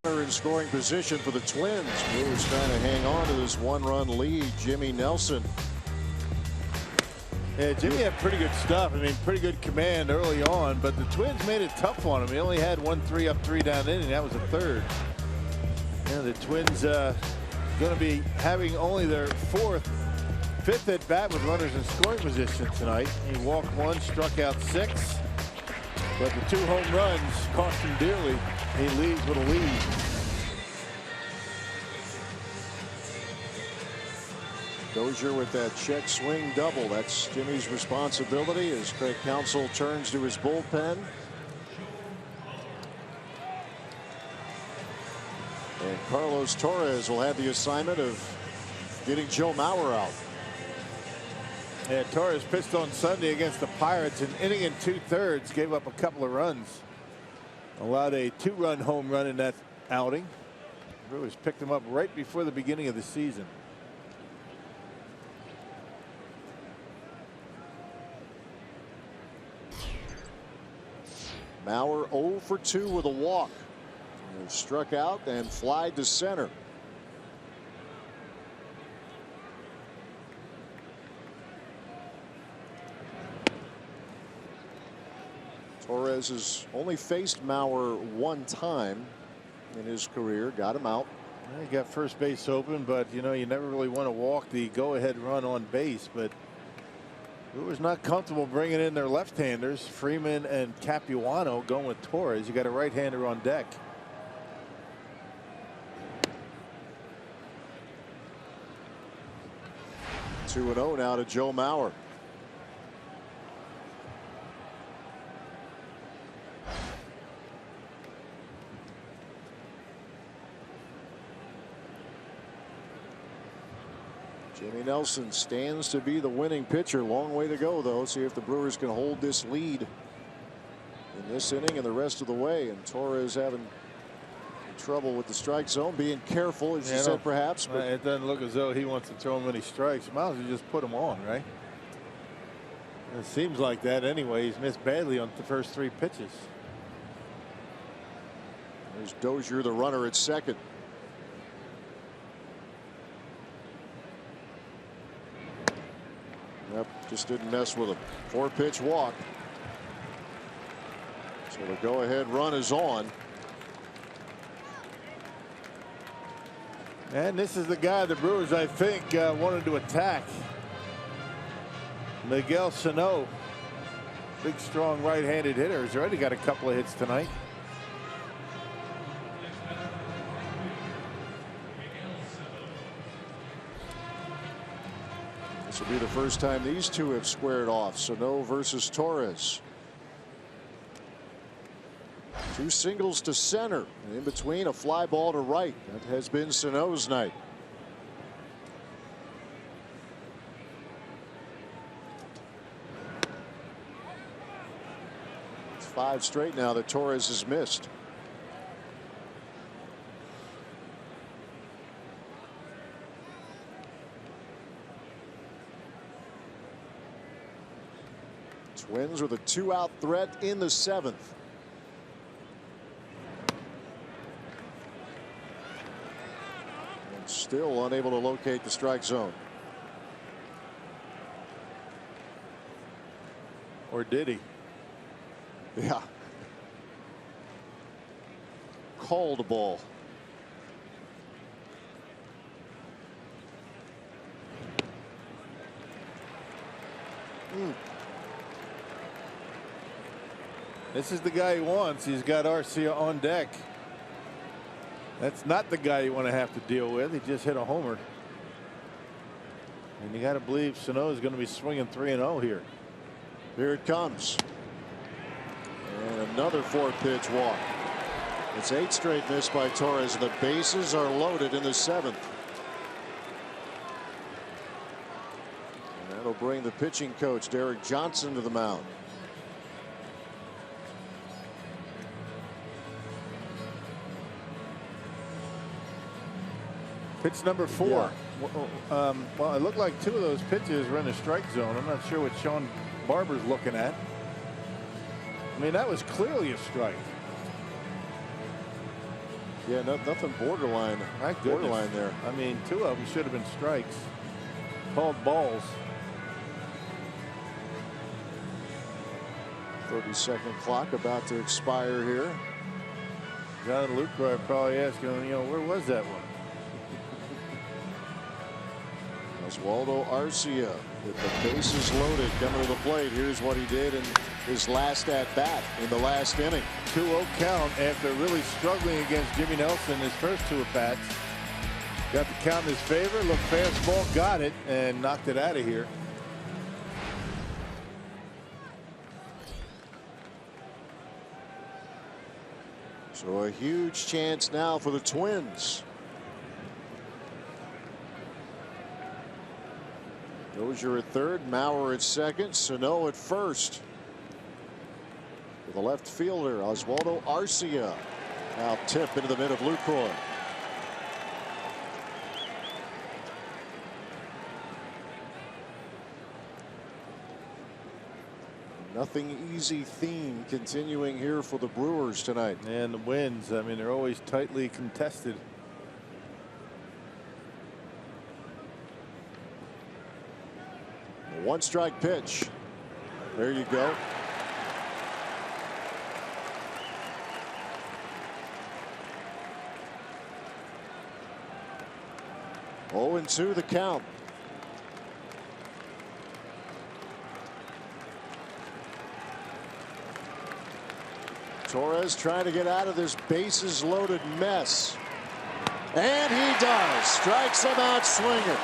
Runner in scoring position for the Twins. Brewers trying to hang on to this 1-run lead. Jimmy Nelson. Yeah, Jimmy had pretty good stuff. I mean, pretty good command early on, but the Twins made it tough on him. He only had 1 3-up, 3-down inning. That was a third. Yeah, the Twins going to be having only their 5th at bat with runners in scoring position tonight. He walked 1, struck out 6, but the 2 home runs cost him dearly. He leaves with a lead. Dozier with that check swing double. That's Jimmy's responsibility as Craig Counsell turns to his bullpen. And Carlos Torres will have the assignment of getting Joe Mauer out. Yeah, Torres pitched on Sunday against the Pirates, an inning and 2/3, gave up a couple of runs. Allowed a 2-run home run in that outing. Brewers picked him up right before the beginning of the season. Mauer 0 for 2 with a walk. He struck out and flied to center. Torres has only faced Mauer 1 time. in his career. Got him out. He got first base open, but you never really want to walk the go-ahead run on base. But Brewers not comfortable bringing in their left-handers, Freeman and Capuano, going with Torres. You got a right-hander on deck. Two and 0 now to Joe Mauer. Jimmy Nelson stands to be the winning pitcher. Long way to go, though. See if the Brewers can hold this lead in this inning and the rest of the way. And Torres having trouble with the strike zone, being careful, as you said, perhaps. But it doesn't look as though he wants to throw him any strikes. Might as well just put him on, right? It seems like that anyway. He's missed badly on the first 3 pitches. There's Dozier, the runner at second. Yep, just didn't mess with him. 4-pitch walk. So the go-ahead run is on. And this is the guy the Brewers, I think, wanted to attack. Miguel Sano. Big, strong right-handed hitter. He's already got a couple of hits tonight. This will be the first time these two have squared off. Sano versus Torres. 2 singles to center. And in between, a fly ball to right. That has been Sano's night. It's 5 straight now that Torres has missed. Twins with a 2-out threat in the 7th. And still unable to locate the strike zone. Or did he? Yeah. Called a ball. This is the guy he wants. He's got Arcia on deck. That's not the guy you want to have to deal with. He just hit a homer. And you got to believe Sano is going to be swinging 3-0 here. Here it comes. And another 4-pitch walk. It's 8 straight missed by Torres. The bases are loaded in the 7th. And that'll bring the pitching coach, Derek Johnson, to the mound. Pitch number 4. Yeah. Well, it looked like 2 of those pitches were in the strike zone. I'm not sure what Sean Barber's looking at. I mean, that was clearly a strike. Yeah, nothing borderline. Borderline there. I mean, 2 of them should have been strikes. Called balls. 30-second clock about to expire here. John Lucroy probably asking, where was that one? Oswaldo Arcia with the bases loaded coming to the plate. Here's what he did in his last at bat in the last inning. 2-0 count after really struggling against Jimmy Nelson his first 2 at bats. Got the count in his favor. Looked fastball, got it, and knocked it out of here. So a huge chance now for the Twins. Dozier at third, Mauer at second, Sano at first. With the left fielder, Oswaldo Arcia. Now tip into the mid of Lucroy. Nothing easy theme continuing here for the Brewers tonight. And the wins, I mean, they're always tightly contested. A 1-strike pitch. There you go. 0-2 the count. Torres trying to get out of this bases loaded mess. And he does. Strikes him out swinging.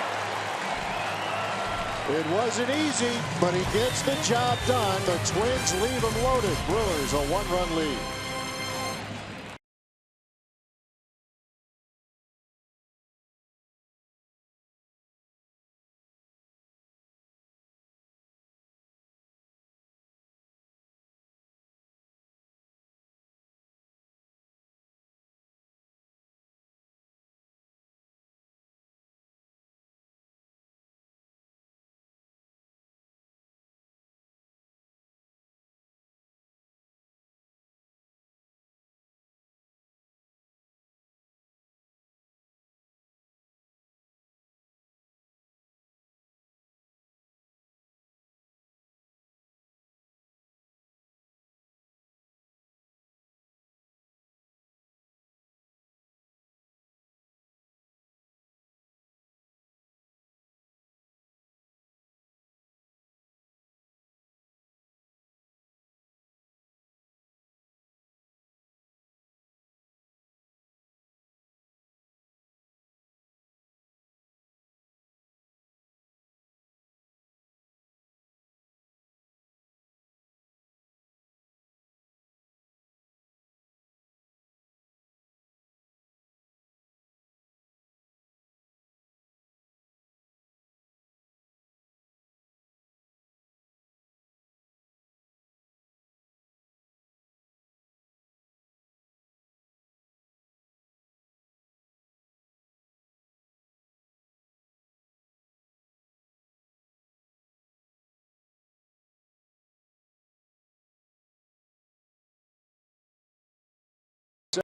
It wasn't easy, but he gets the job done. The Twins leave him loaded. Brewers a 1-run lead.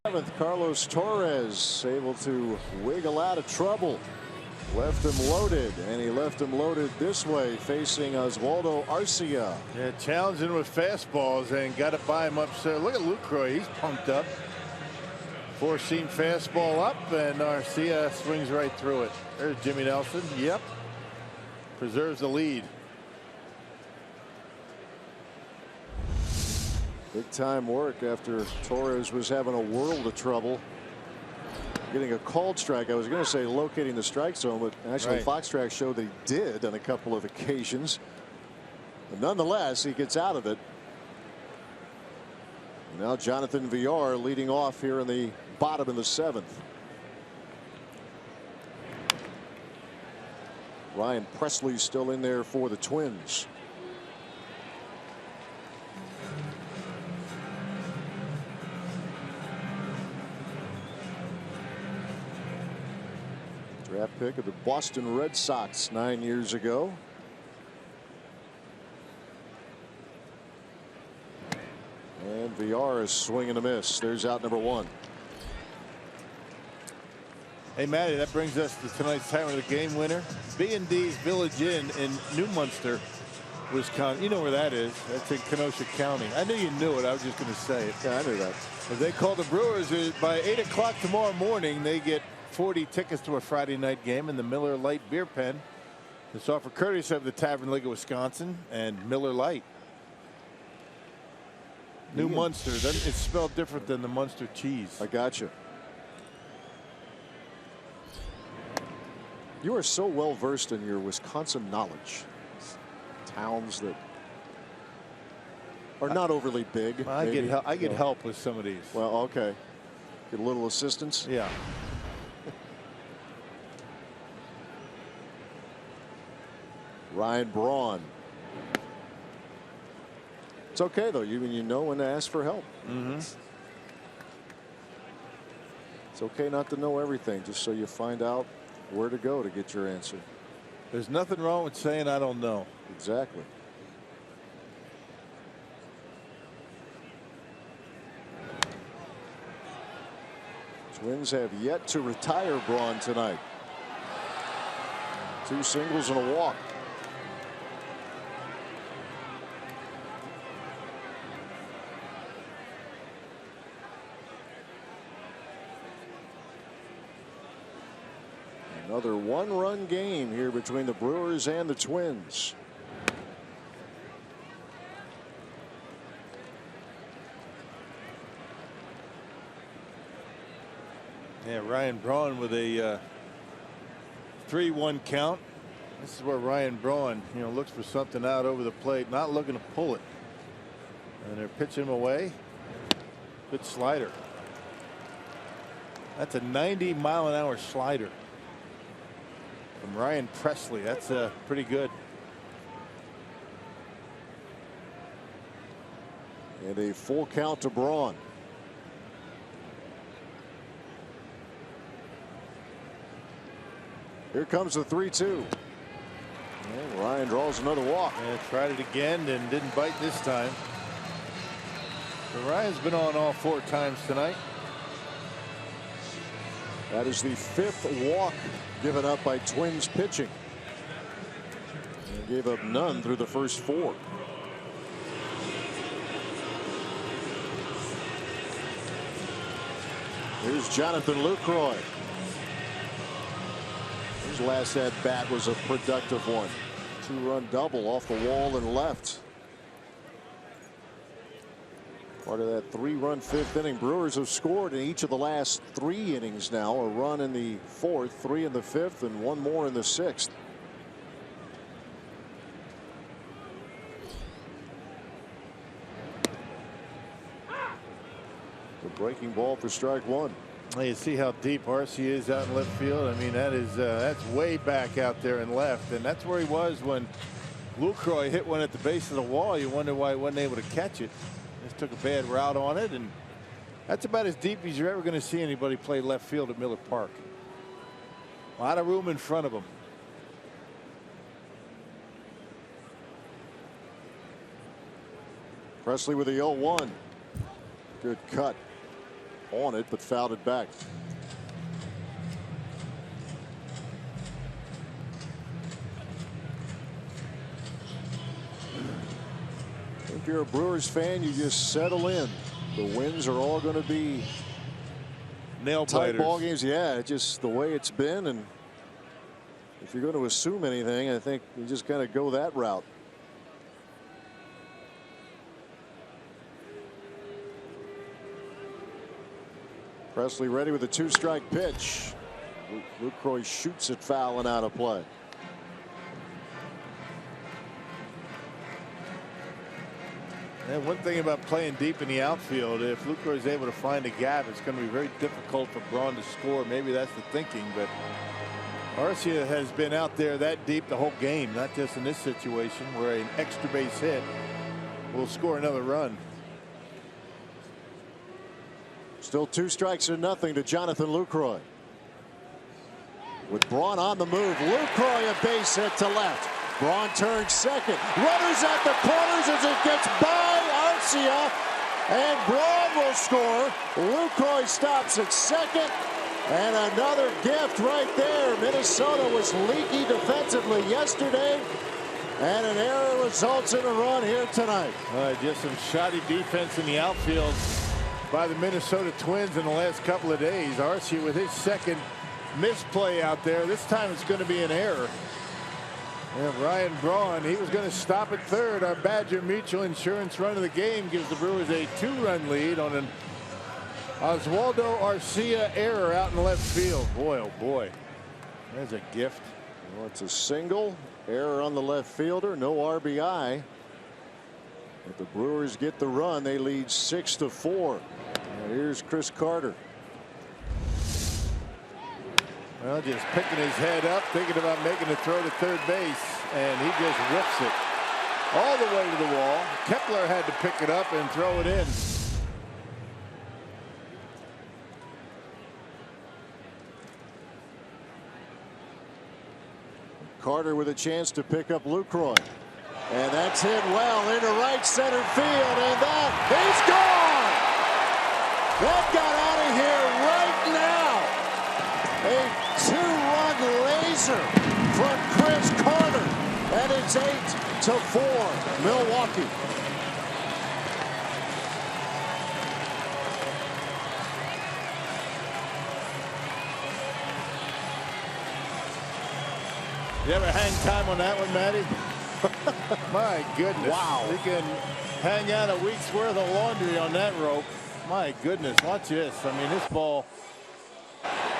Seventh, Carlos Torres able to wiggle out of trouble. Left him loaded, and he left him loaded this way, facing Oswaldo Arcia. Yeah, challenging with fastballs and got it by him up. So look at Lucroy, he's pumped up. Four-seam fastball up, and Arcia swings right through it. There's Jimmy Nelson. Yep, preserves the lead. Big time work after Torres was having a world of trouble getting a called strike. I was going to say locating the strike zone, but actually Fox Track showed that he did on a couple of occasions. But nonetheless, he gets out of it. Now Jonathan Villar leading off here in the bottom of the seventh. Ryan Presley still in there for the Twins. Draft pick of the Boston Red Sox 9 years ago. And Villar is swinging a miss. There's out number one. Hey, Matty, that brings us to tonight's time of the game winner. B&D's Village Inn in New Munster, Wisconsin. You know where that is. That's in Kenosha County. I knew you knew it. I was just going to say it. Yeah, I knew that. If they call the Brewers by 8 o'clock tomorrow morning, they get 40 tickets to a Friday night game in the Miller Lite Beer Pen. It's offered courtesy of the Tavern League of Wisconsin and Miller Lite. New Munster. It's spelled different than the Munster cheese. I gotcha. You are so well versed in your Wisconsin knowledge. Towns that are not overly big. I get help with some of these. Well, okay. Get a little assistance. Yeah. Ryan Braun. It's okay though. You know when to ask for help. It's okay not to know everything, just so you find out where to go to get your answer. There's nothing wrong with saying I don't know. Exactly. Twins have yet to retire Braun tonight. 2 singles and a walk. Another one-run game here between the Brewers and the Twins. Yeah, Ryan Braun with a 3-1 count. This is where Ryan Braun, looks for something out over the plate, not looking to pull it. And they're pitching him away. Good slider. That's a 90-mile-an-hour slider from Ryan Presley. That's pretty good. And a full count to Braun. Here comes the 3-2. And Ryan draws another walk. And tried it again and didn't bite this time. So Ryan's been on all 4 times tonight. That is the 5th walk given up by Twins pitching. They gave up none through the first 4. Here's Jonathan Lucroy. His last at bat was a productive one. 2-run double off the wall and left. Part of that 3-run 5th inning. Brewers have scored in each of the last 3 innings now. A run in the 4th, 3 in the 5th, and 1 more in the 6th. The breaking ball for strike 1. You see how deep Arce is out in left field. I mean, that's way back out there in left, and that's where he was when Lucroy hit one at the base of the wall. You wonder why he wasn't able to catch it. Just took a bad route on it, and that's about as deep as you're ever going to see anybody play left field at Miller Park. A lot of room in front of him. Presley with the 0-1. Good cut on it, but fouled it back. If you're a Brewers fan, you just settle in. The wins are all going to be nail tight biters. Ball games. Yeah, just the way it's been. And if you're going to assume anything, I think you just kind of go that route. Presley ready with a 2-strike pitch. Lucroy shoots it foul and out of play. And one thing about playing deep in the outfield, if Lucroy is able to find a gap, it's going to be very difficult for Braun to score. Maybe that's the thinking, but Arce has been out there that deep the whole game, not just in this situation where an extra base hit will score another run. Still 2 strikes or nothing to Jonathan Lucroy. With Braun on the move, Lucroy a base hit to left. Braun turns second. Runners at the corners as it gets by Arcia. And Braun will score. Lucroy stops at second. And another gift right there. Minnesota was leaky defensively yesterday. And an error results in a run here tonight. Just some shoddy defense in the outfield by the Minnesota Twins in the last couple of days. Arce with his second misplay out there. This time it's going to be an error. And Ryan Braun, he was going to stop at third. Our Badger Mutual Insurance run of the game gives the Brewers a 2-run lead on an Oswaldo Arcia error out in left field. Boy, oh boy. There's a gift. Well, it's a single. Error on the left fielder. No RBI. If the Brewers get the run, they lead 6-4. And here's Chris Carter. Well, just picking his head up, thinking about making a throw to third base, and he just whips it all the way to the wall. Kepler had to pick it up and throw it in. Carter with a chance to pick up Lucroy. And that's hit well into right center field, and that he's gone. That got out of here right now. A 2-run laser from Chris Carter, and it's 8-4 Milwaukee. You ever hang time on that one, Matty? My goodness. Wow. You can hang out a week's worth of laundry on that rope. My goodness. Watch this. I mean, this ball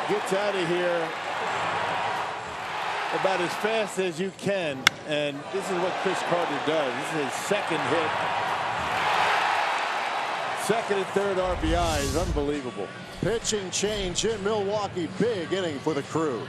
gets out of here about as fast as you can. And this is what Chris Carter does. This is his second hit. Second and third RBIs. Unbelievable. Pitching change in Milwaukee. Big inning for the Crew.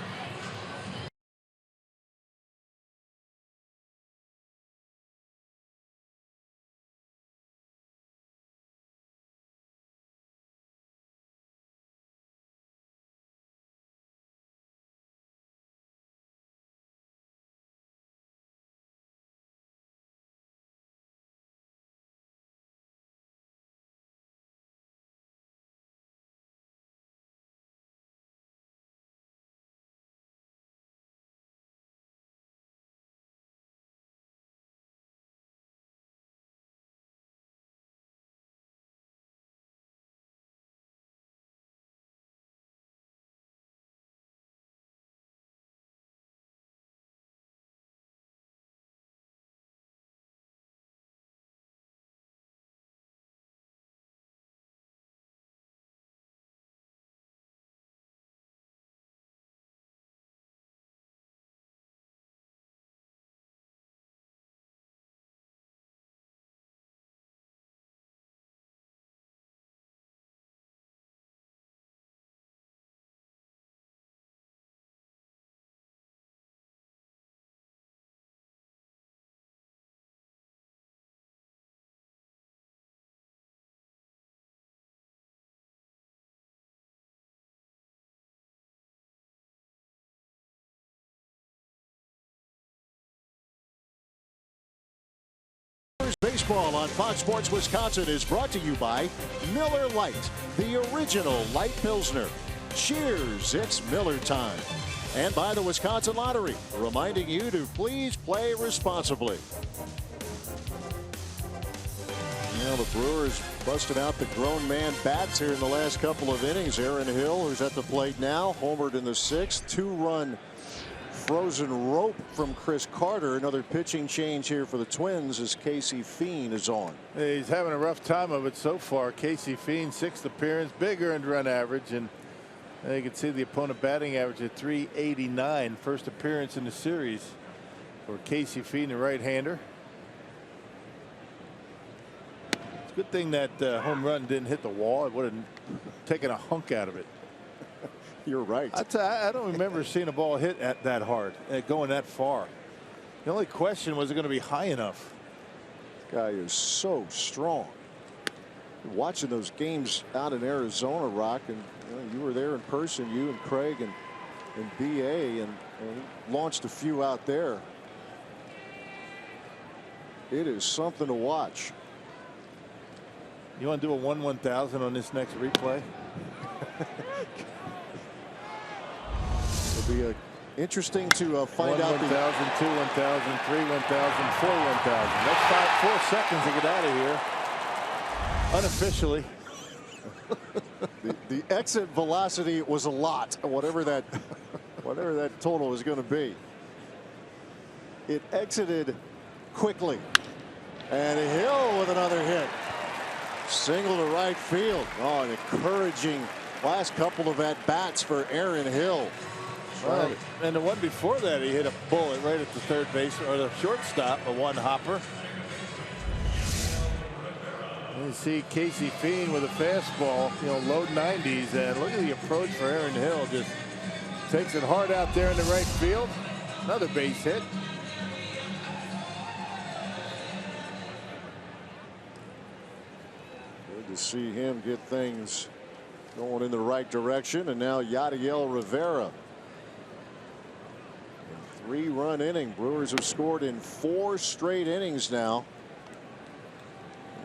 Baseball on Fox Sports Wisconsin is brought to you by Miller Lite, the original light Pilsner. Cheers, it's Miller time. And by the Wisconsin Lottery, reminding you to please play responsibly. Well, the Brewers busted out the grown man bats here in the last couple of innings. Aaron Hill, who's at the plate now, homered in the sixth. Two-run frozen rope from Chris Carter. Another pitching change here for the Twins as Casey Fiend is on. He's having a rough time of it so far. Casey Fiend, sixth appearance, big earned run average, and you can see the opponent batting average at .389. First appearance in the series for Casey Fiend, the right-hander. It's a good thing that home run didn't hit the wall. It would have taken a hunk out of it. You're right. I don't remember seeing a ball hit at that hard, going that far. The only question was it going to be high enough. This guy is so strong. Watching those games out in Arizona, Rock, and you were there in person, you and Craig and BA, and launched a few out there. It is something to watch. You want to do a 1/1000 on this next replay? It'll be interesting to find out. 1,000, 2,000, 3,000, 3,000, 4,000. That's 4 seconds to get out of here. Unofficially. The exit velocity was a lot, whatever that total is going to be. It exited quickly, and Hill with another hit. Single to right field. Oh, an encouraging last couple of at-bats for Aaron Hill. Well, and the one before that, he hit a bullet right at the third base or the shortstop, a one-hopper. You see Casey Fiend with a fastball, low 90s, and look at the approach for Aaron Hill. Just takes it hard out there in the right field. Another base hit. Good to see him get things going in the right direction. And now Yadiel Rivera. 3-run inning. Brewers have scored in 4 straight innings now.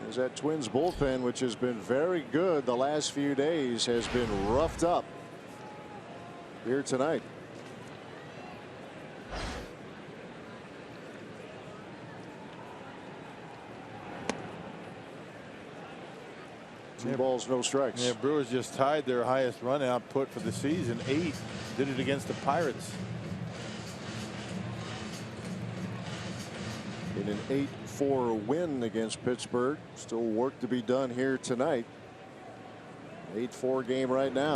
As that Twins bullpen, which has been very good the last few days, has been roughed up here tonight. Two balls, no strikes. Yeah, Brewers just tied their highest run output for the season, 8. Did it against the Pirates. in an 8-4 win against Pittsburgh. Still work to be done here tonight. 8-4 game right now.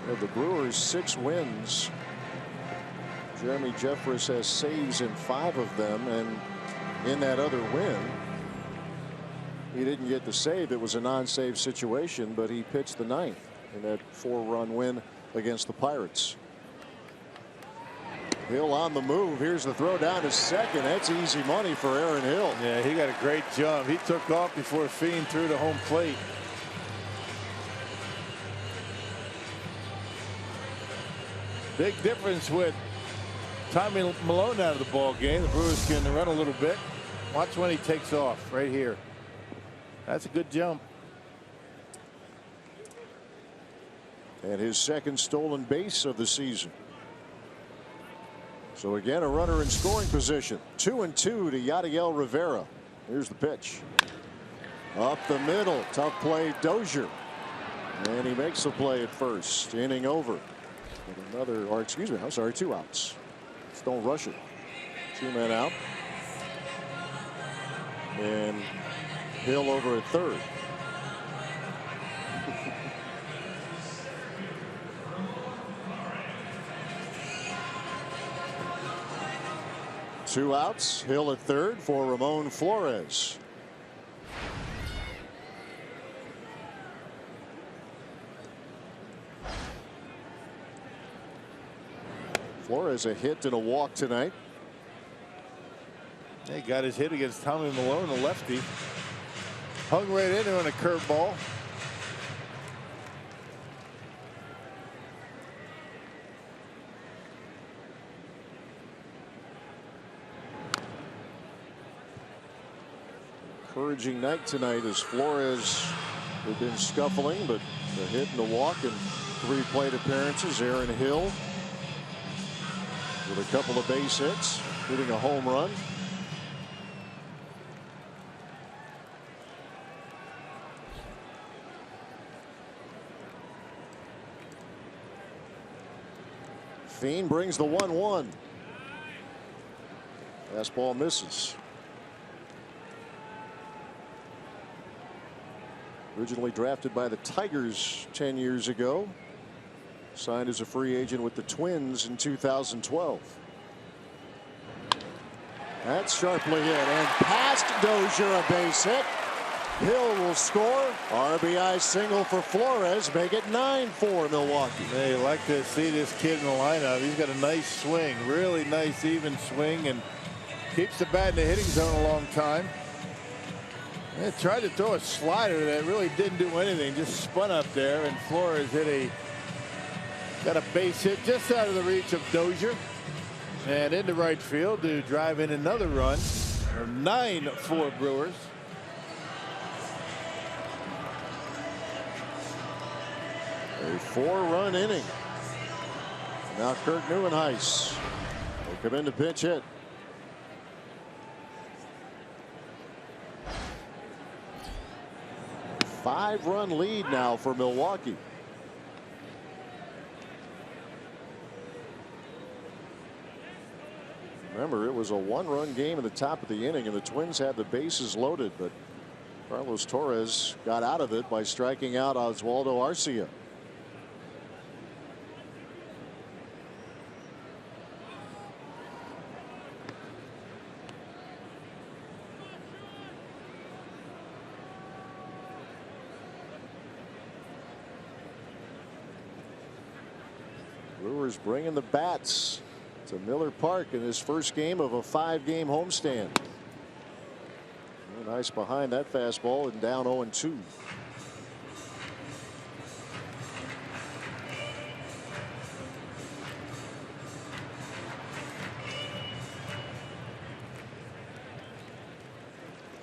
So the Brewers 6 wins. Jeremy Jeffress has saves in 5 of them, and in that other win he didn't get the save. It was a non-save situation, but he pitched the 9th in that 4-run win against the Pirates. Hill on the move. Here's the throw down to second. That's easy money for Aaron Hill. Yeah, he got a great jump. He took off before Fiend threw to home plate. Big difference with Tommy Malone out of the ball game. The Brewers can run a little bit. Watch when he takes off right here. That's a good jump. And his second stolen base of the season. So again, a runner in scoring position. 2-2 to Yadiel Rivera. Here's the pitch. Up the middle. Tough play, Dozier. And he makes the play at first. Inning over. With another, or excuse me, I'm sorry, 2 outs. Just don't rush it. 2 men out. And Hill over at third. Two outs. Hill at third for Ramon Flores. Flores a hit and a walk tonight. He got his hit against Tommy Malone, the lefty. Hung right into on a curveball. Encouraging night tonight as Flores had been scuffling, but a hit and a walk and 3 plate appearances. Aaron Hill with a couple of base hits, hitting a home run. Fiend brings the 1-1. Fastball misses. Originally drafted by the Tigers 10 years ago. Signed as a free agent with the Twins in 2012. That's sharply hit and past Dozier, a base hit. Hill will score. RBI single for Flores. Make it 9-4 Milwaukee. They like to see this kid in the lineup. He's got a nice swing, really nice even swing, and keeps the bat in the hitting zone a long time. They tried to throw a slider that really didn't do anything, just spun up there, and Flores got a base hit just out of the reach of Dozier and into right field to drive in another run. 9-4 Brewers. A 4-run inning. Now Kirk Neuenhuis will come in to pitch hit. A 5-run lead now for Milwaukee. Remember, it was a 1-run game at the top of the inning, and the Twins had the bases loaded, but Carlos Torres got out of it by striking out Oswaldo Arcia. Brewers bringing the bats to Miller Park in his first game of a 5-game homestand. Nice behind that fastball and down 0-2.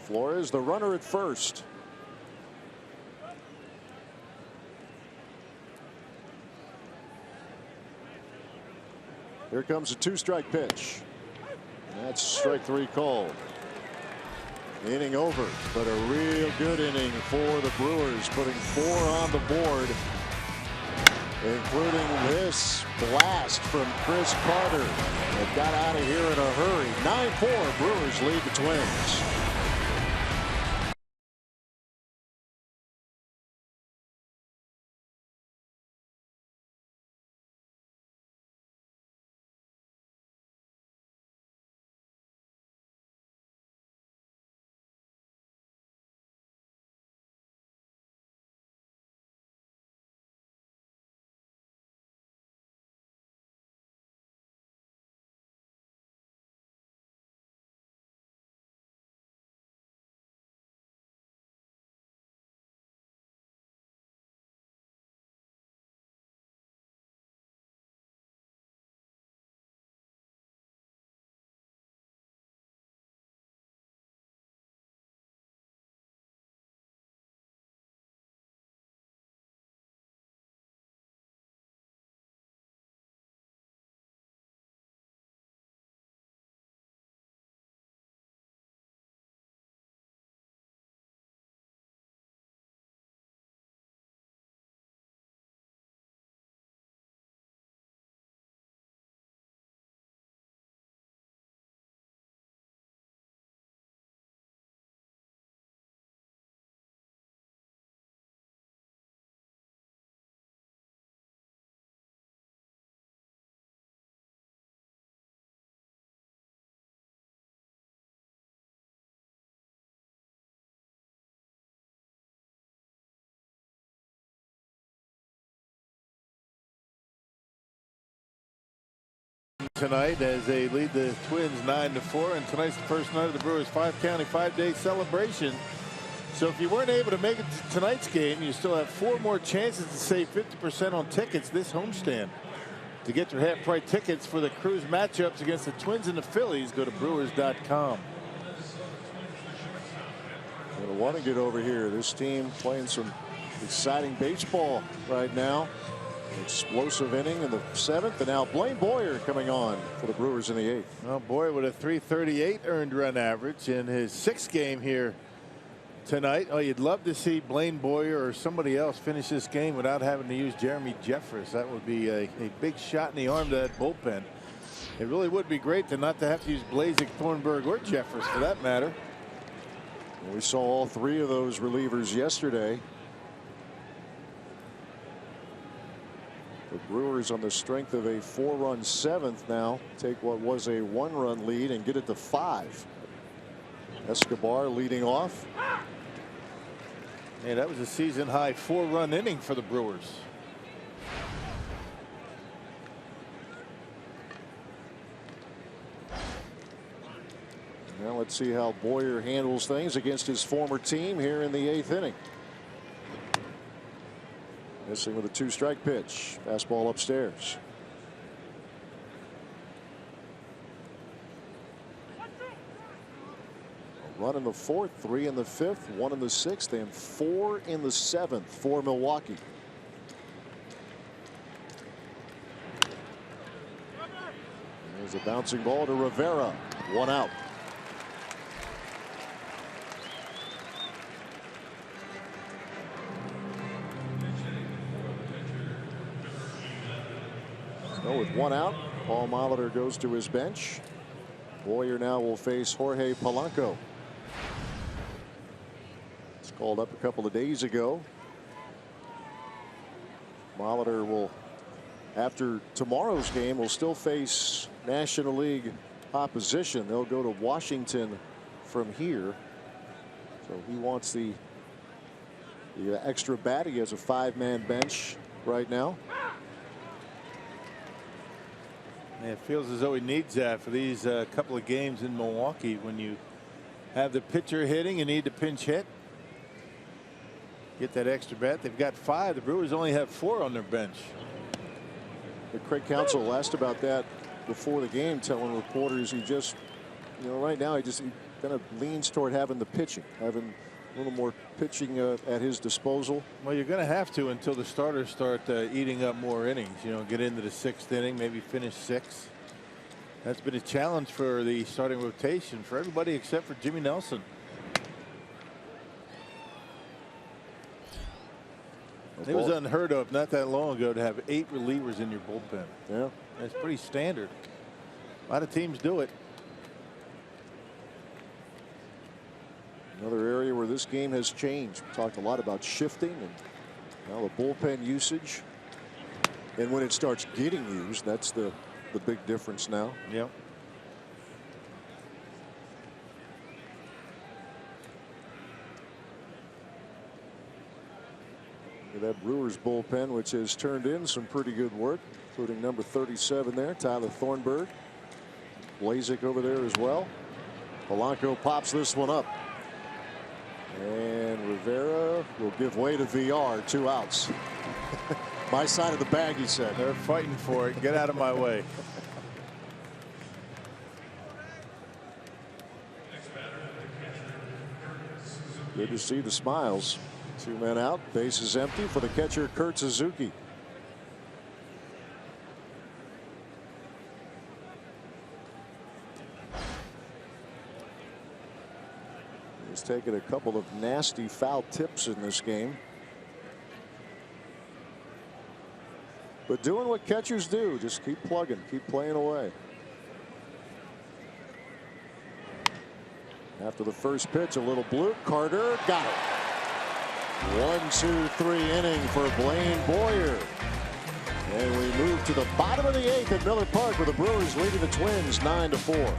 Flores, the runner at first. Here comes a 2-strike pitch. That's strike 3 called. Inning over, but a real good inning for the Brewers, putting 4 on the board including this blast from Chris Carter that got out of here in a hurry. 9-4, Brewers lead the Twins. Tonight as they lead the Twins 9-4, and tonight's the first night of the Brewers 5-county 5-day celebration. So if you weren't able to make it to tonight's game, you still have 4 more chances to save 50% on tickets this homestand. To get your half-price tickets for the Cruise matchups against the Twins and the Phillies, go to Brewers.com. I want to get over here. This team playing some exciting baseball right now. Explosive inning in the 7th, and now Blaine Boyer coming on for the Brewers in the 8th. Well, Boyer with a .338 earned run average in his 6th game here tonight. Oh, you'd love to see Blaine Boyer or somebody else finish this game without having to use Jeremy Jeffress. That would be a big shot in the arm to that bullpen. It really would be great to not to have to use Blazek, Thornburg, or Jeffress for that matter. We saw all 3 of those relievers yesterday. The Brewers, on the strength of a 4-run 7th, now take what was a 1-run lead and get it to 5. Escobar leading off. Yeah, that was a season high 4-run inning for the Brewers. Now let's see how Boyer handles things against his former team here in the 8th inning. Missing with a 2-strike pitch. Fastball upstairs. A run in the 4th, 3 in the 5th, 1 in the 6th, and 4 in the 7th for Milwaukee. There's a bouncing ball to Rivera. 1 out. So with 1 out, Paul Molitor goes to his bench. Boyer now will face Jorge Polanco. It's called up a couple of days ago. Molitor will, after tomorrow's game, will still face National League opposition. They'll go to Washington from here. So he wants the extra bat. He has a 5-man bench right now. It feels as though he needs that for these couple of games in Milwaukee. When you have the pitcher hitting, you need to pinch hit. Get that extra bat. They've got 5. The Brewers only have 4 on their bench. Craig Counsell asked about that before the game, telling reporters he just, right now he kind of leans toward having the pitching, having a little more pitching at his disposal. Well, you're going to have to until the starters start eating up more innings. Get into the 6th inning, maybe finish 6. That's been a challenge for the starting rotation for everybody except for Jimmy Nelson. It was unheard of not that long ago to have 8 relievers in your bullpen. Yeah. That's pretty standard. A lot of teams do it. Another area where this game has changed. We talked a lot about shifting and now the bullpen usage. And when it starts getting used, that's the big difference now. Yep. That Brewers bullpen, which has turned in some pretty good work, including number 37 there, Tyler Thornburg. Blazek over there as well. Polanco pops this one up. And Rivera will give way to VR. 2 outs. My side of the bag, he said. They're fighting for it. Get out of my way. Good to see the smiles. 2 men out. Base is empty for the catcher, Kurt Suzuki. He's taken a couple of nasty foul tips in this game. But doing what catchers do, just keep plugging, keep playing away. After the first pitch, a little blue. Carter got it. 1-2-3 inning for Blaine Boyer. And we move to the bottom of the 8th at Miller Park with the Brewers leading the Twins 9-4.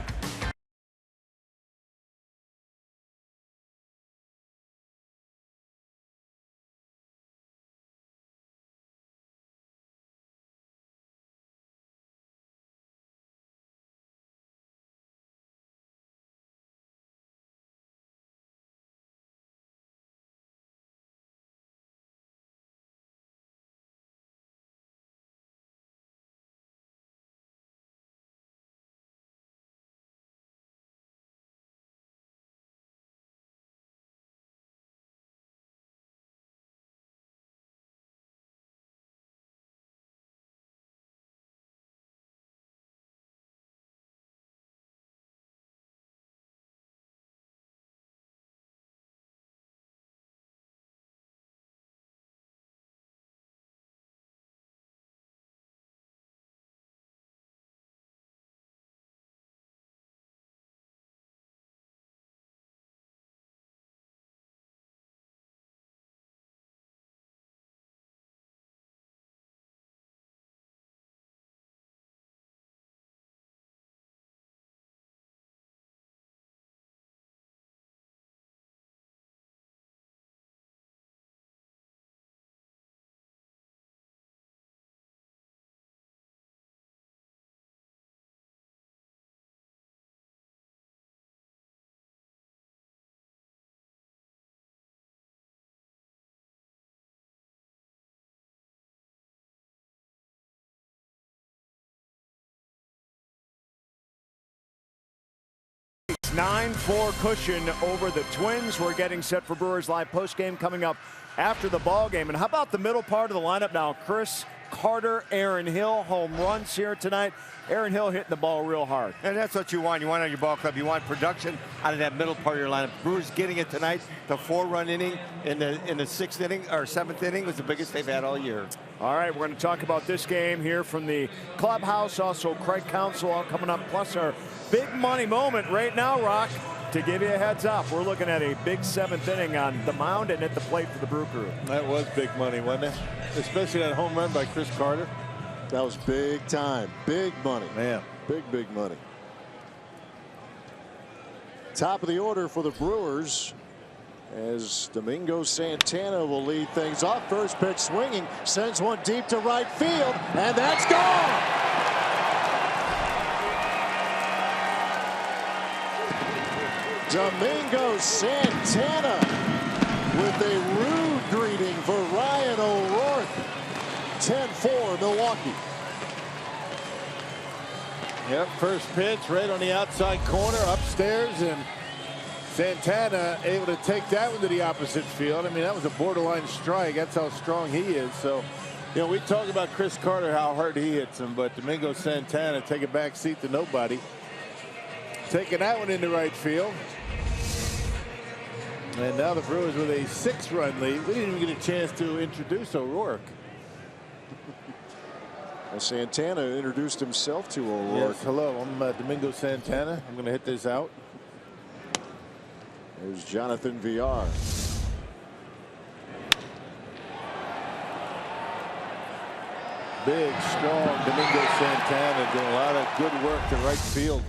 It's 9-4 cushion over the Twins. We're getting set for Brewers Live postgame coming up after the ball game. And how about the middle part of the lineup now? Chris Carter, Aaron Hill, home runs here tonight. Aaron Hill hitting the ball real hard. And that's what you want. You want on your ball club. You want production out of that middle part of your lineup. Brewers getting it tonight. The 4-run inning in the 6th inning or 7th inning was the biggest they've had all year. All right, we're going to talk about this game here from the clubhouse. Also, Craig Counsell all coming up. Plus our big money moment right now, Rock. To give you a heads up, we're looking at a big 7th inning on the mound and at the plate for the Brew Crew. That was big money, wasn't it? Especially that home run by Chris Carter. That was big time. Big money. Man. Big money. Top of the order for the Brewers as Domingo Santana will lead things off. First pitch swinging, sends one deep to right field, and that's gone. Domingo Santana with a rude greeting for Ryan O'Rourke. 10-4 Milwaukee. Yep, first pitch right on the outside corner upstairs, and Santana able to take that one to the opposite field. I mean, that was a borderline strike. That's how strong he is. So, you know, we talk about Chris Carter, how hard he hits him, but Domingo Santana take a back seat to nobody. Taking that one into right field. And now the Brewers with a 6-run lead. We didn't even get a chance to introduce O'Rourke. Well, Santana introduced himself to O'Rourke. Yes, hello, I'm Domingo Santana. I'm going to hit this out. There's Jonathan Villar. Big, strong Domingo Santana doing a lot of good work to right field.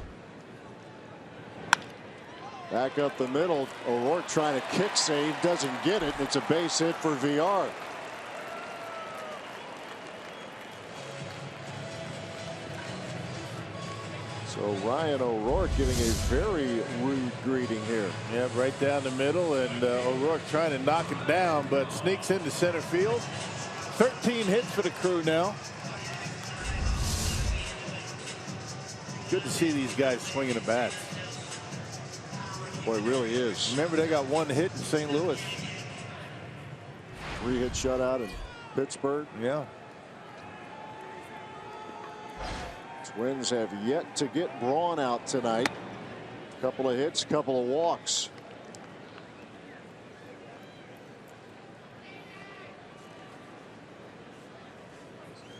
Back up the middle. O'Rourke trying to kick save, doesn't get it. It's a base hit for Villar. So Ryan O'Rourke getting a very rude greeting here. Yeah, right down the middle, and O'Rourke trying to knock it down, but sneaks into center field. 13 hits for the crew now. Good to see these guys swinging the bats. Boy, it really is. Remember, they got 1 hit in St. Louis. 3-hit shutout in Pittsburgh. Yeah. Twins have yet to get Braun out tonight. Couple of hits, couple of walks.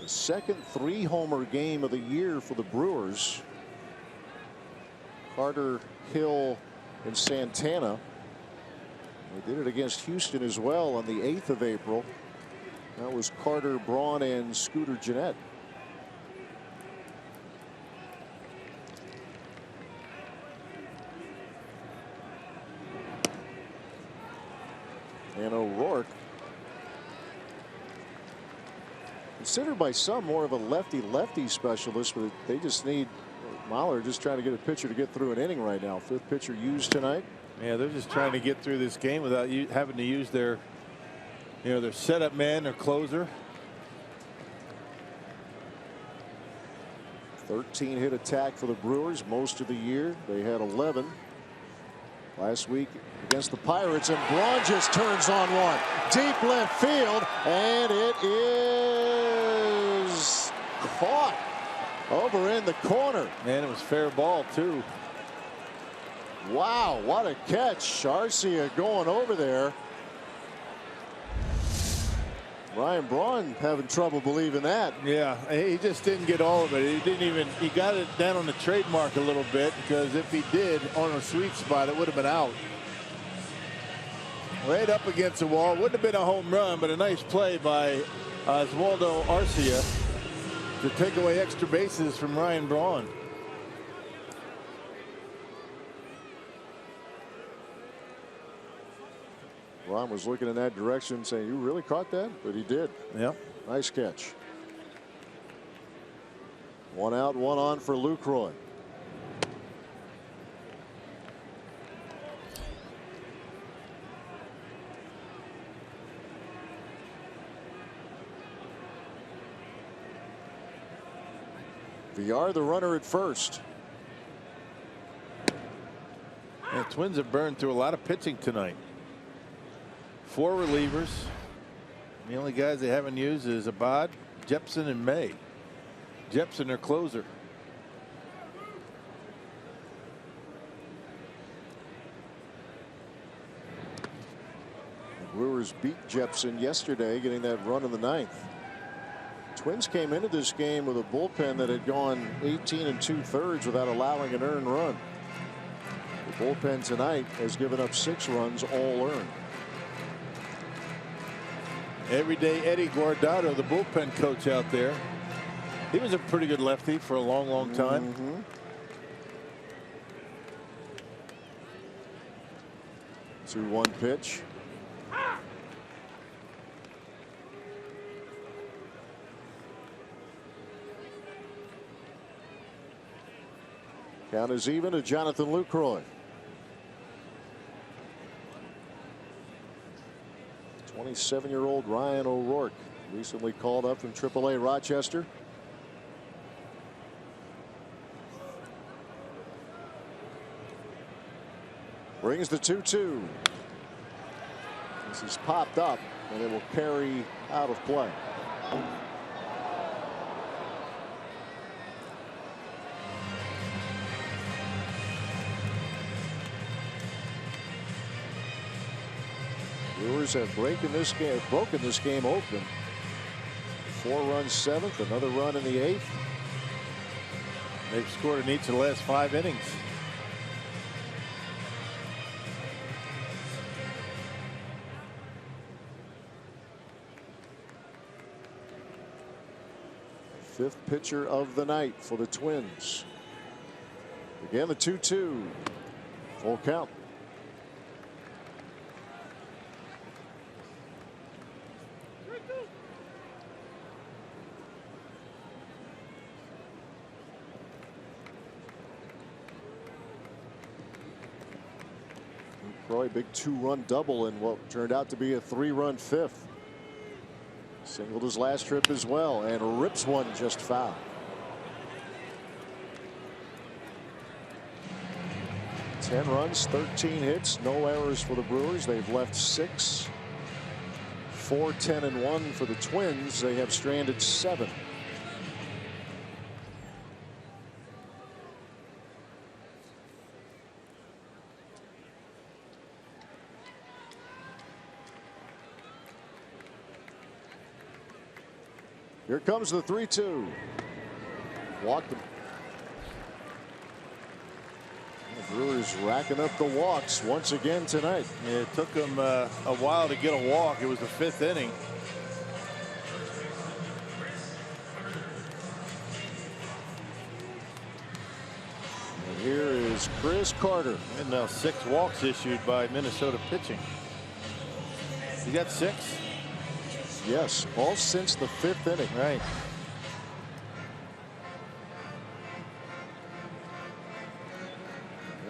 The second 3-homer game of the year for the Brewers. Carter, Hill, and Santana. They did it against Houston as well on the 8th of April. That was Carter, Braun, and Scooter Gennett. And O'Rourke, considered by some more of a lefty-levy specialist, but they just need Mahler just trying to get a pitcher to get through an inning right now. 5th pitcher used tonight. Yeah, they're just trying to get through this game without having to use their, their setup man, their closer. 13-hit attack for the Brewers most of the year. They had 11 last week against the Pirates, and Braun just turns on one. Deep left field, and it is caught over in the corner. Man, it was fair ball, too. Wow, what a catch. Arcia going over there. Ryan Braun having trouble believing that. Yeah, he just didn't get all of it. He got it down on the trademark a little bit, because if he did on a sweet spot, it would have been out. Right up against the wall. Wouldn't have been a home run, but a nice play by Oswaldo Arcia to take away extra bases from Ryan Braun. Ron was looking in that direction saying, you really caught that? But he did. Yeah. Nice catch. 1 out, 1 on for Lucroy. Villar the runner at first. The Twins have burned through a lot of pitching tonight. 4 relievers. The only guys they haven't used is Abad, Jepson, and May. Jepson, their closer. The Brewers beat Jepson yesterday, getting that run in the 9th. Twins came into this game with a bullpen that had gone 18 2/3 without allowing an earned run. The bullpen tonight has given up 6 runs, all earned. Everyday Eddie Guardado, the bullpen coach out there. He was a pretty good lefty for a long, long time. 2-1 pitch. Count is even to Jonathan Lucroy. 27-year-old Ryan O'Rourke, recently called up from AAA Rochester. Brings the 2-2. This is popped up, and it will carry out of play. Brewers have broken this game open. 4-run 7th, another run in the 8th. They've scored in each of the last 5 innings. Fifth pitcher of the night for the Twins. Again, the 2-2. Full count. Croy, big 2-run double in what turned out to be a 3-run 5th. Singled his last trip as well and rips one just foul. Ten runs, 13 hits, no errors for the Brewers. They've left 6. 4-10-1 for the Twins. They have stranded 7. Here comes the 3-2. Walked him. The Brewers racking up the walks once again tonight. Yeah, it took them a while to get a walk. It was the 5th inning. And here is Chris Carter. And now 6 walks issued by Minnesota pitching. You got 6? Yes, all since the 5th inning. Right.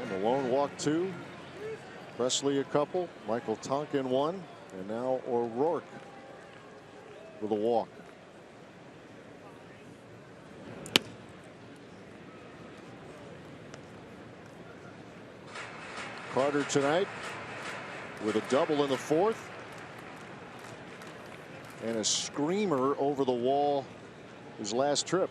And Malone walked 2. Presley a couple. Michael Tonkin 1. And now O'Rourke with a walk. Carter tonight with a double in the 4th. And a screamer over the wall his last trip.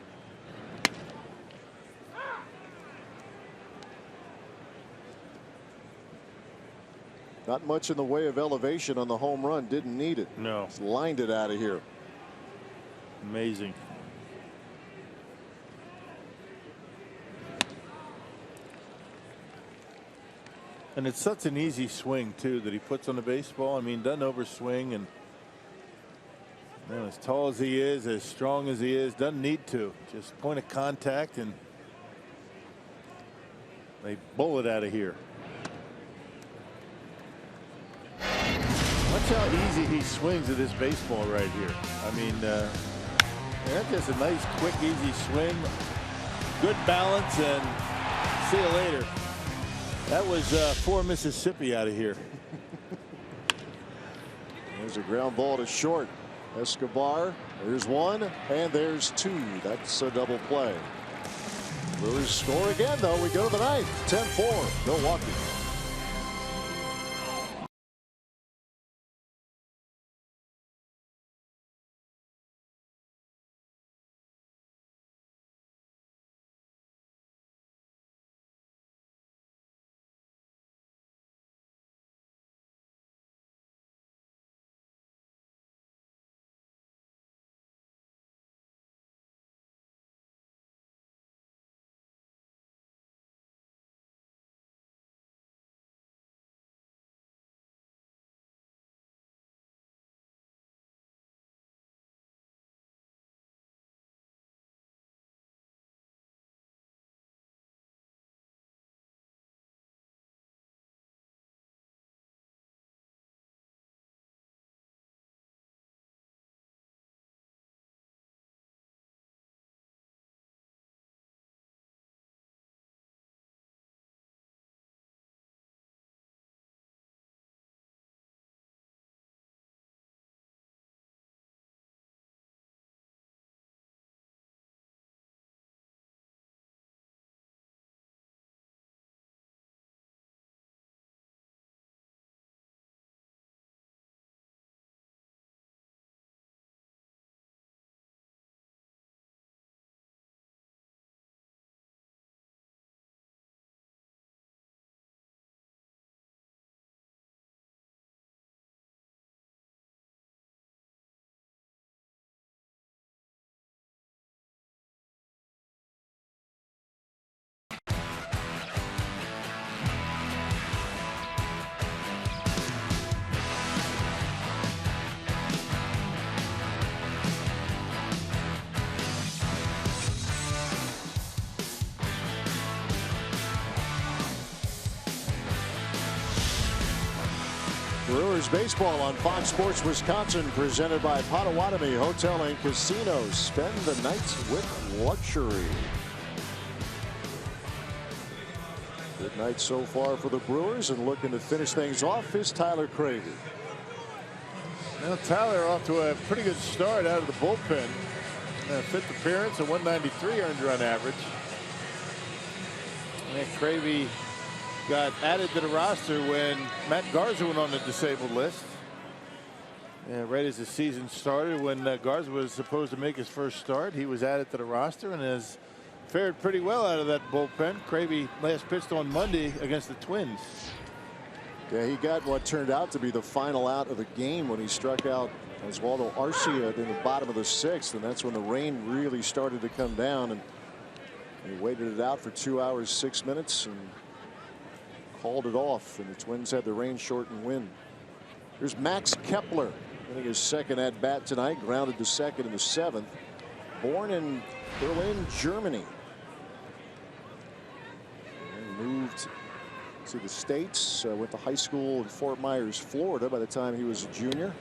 Not much in the way of elevation on the home run. Didn't need it. No. Just lined it out of here. Amazing. And it's such an easy swing too that he puts on the baseball. I mean, doesn't overswing, and you know, as tall as he is, as strong as he is, doesn't need to. Just point of contact and they bowl it out of here. Watch how easy he swings at this baseball right here. I mean, that's just a nice, quick, easy swing. Good balance, and see you later. That was for Mississippi out of here. There's a ground ball to short. Escobar, there's 1, and there's 2. That's a double play. Brewers score again, though. We go to the 9th. 10-4, Milwaukee. Brewers baseball on Fox Sports Wisconsin, presented by Potawatomi Hotel and Casino. Spend the nights with luxury. Good night so far for the Brewers, and looking to finish things off is Tyler Cravey. Well, Tyler off to a pretty good start out of the bullpen. Fifth appearance, a 193 earned run average. And Cravey got added to the roster when Matt Garza went on the disabled list. And right as the season started, when Garza was supposed to make his first start, he was added to the roster and has fared pretty well out of that bullpen. Cravey last pitched on Monday against the Twins. Yeah, he got what turned out to be the final out of the game when he struck out Oswaldo Arcia in the bottom of the 6th, and that's when the rain really started to come down, and he waited it out for 2 hours 6 minutes and called it off, and the Twins had the rain shortened win. Here's Max Kepler getting his second at bat tonight, grounded to second in the 7th. Born in Berlin, Germany, and moved to the States, went to high school in Fort Myers, Florida by the time he was a junior.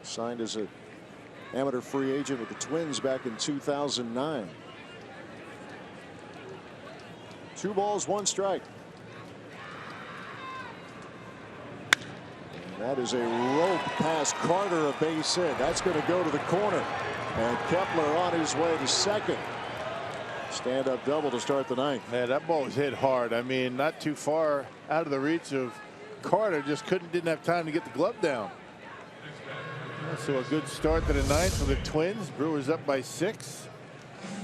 Signed as an amateur free agent with the Twins back in 2009. 2 balls, 1 strike. And that is a rope past Carter, a base hit. That's going to go to the corner. And Kepler on his way to second. Stand-up double to start the ninth. Man, that ball was hit hard. I mean, not too far out of the reach of Carter. Just didn't have time to get the glove down. So a good start to the ninth for the Twins. Brewers up by 6.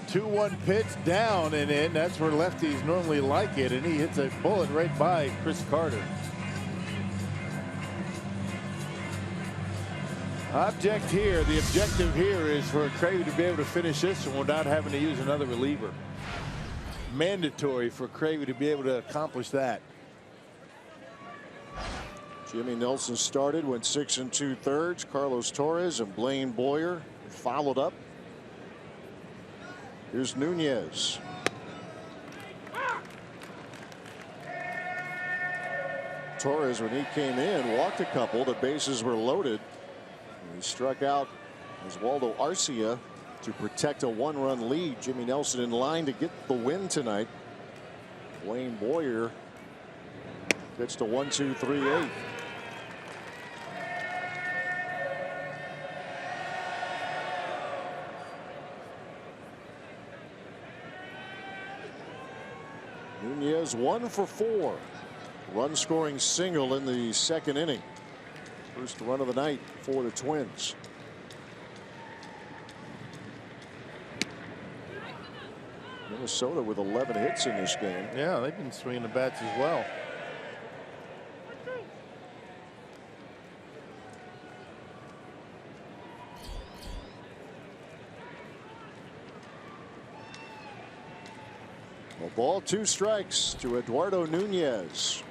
2-1 pitch down and in. That's where lefties normally like it, and he hits a bullet right by Chris Carter. The objective here is for Cravey to be able to finish this one without having to use another reliever. Mandatory for Cravey to be able to accomplish that. Jimmy Nelson started, went 6 2/3. Carlos Torres and Blaine Boyer followed up. Here's Nunez. Torres, when he came in, walked a couple. The bases were loaded. He struck out Oswaldo Arcia to protect a 1-run lead. Jimmy Nelson in line to get the win tonight. Blaine Boyer pitched a 1-2-3-8. Nunez 1 for 4. Run scoring single in the 2nd inning. First run of the night for the Twins. Minnesota with 11 hits in this game. Yeah, they've been swinging the bats as well. A ball, 2 strikes to Eduardo Nunez.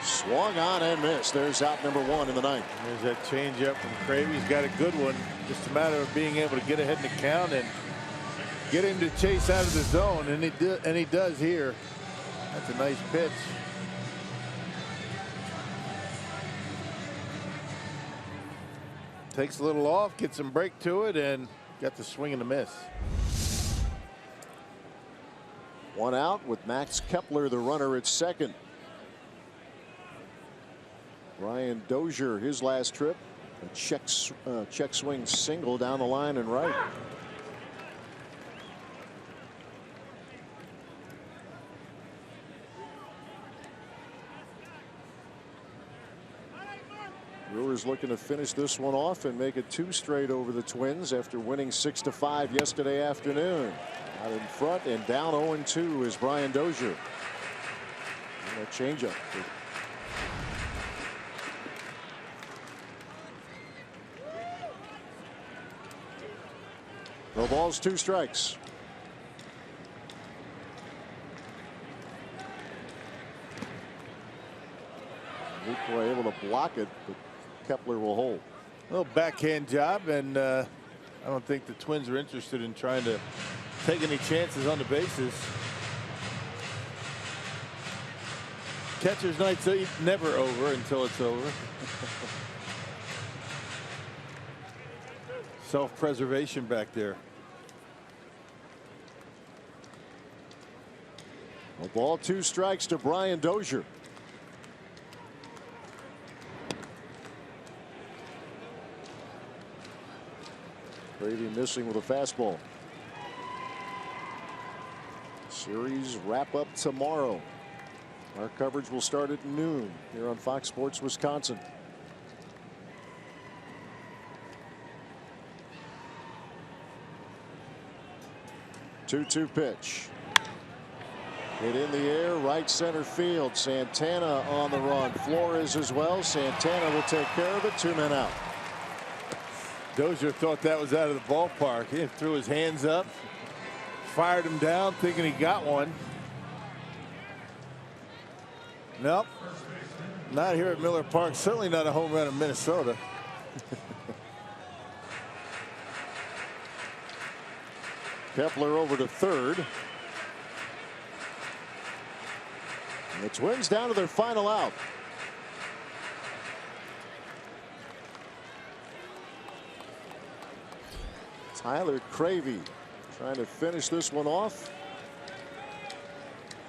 Swung on and missed. There's out number 1 in the ninth. There's that changeup from Cravey. He's got a good one. Just a matter of being able to get ahead in the count and get him to chase out of the zone, and he does here. That's a nice pitch. Takes a little off, gets some break to it, and got the swing and a miss. 1 out with Max Kepler, the runner, at second. Brian Dozier, his last trip, a check swing single down the line and right. Brewers looking to finish this one off and make it 2 straight over the Twins after winning 6-5 yesterday afternoon. Out in front and down 0-2 is Brian Dozier. And a changeup. No balls, 2 strikes. Luke able to block it, but Kepler will hold. A little backhand job, and I don't think the Twins are interested in trying to take any chances on the bases. Catcher's night's never over until it's over. Self-preservation back there. A ball, 2 strikes to Brian Dozier. Brady missing with a fastball. Series wrap up tomorrow. Our coverage will start at noon here on Fox Sports Wisconsin. Two-two pitch. Hit in the air, right center field. Santana on the run. Flores as well. Santana will take care of it. 2 men out. Dozier thought that was out of the ballpark. He threw his hands up, fired him down, thinking he got one. Nope. Not here at Miller Park. Certainly not a home run in Minnesota. Kepler over to third. And the Twins down to their final out. Tyler Cravey trying to finish this one off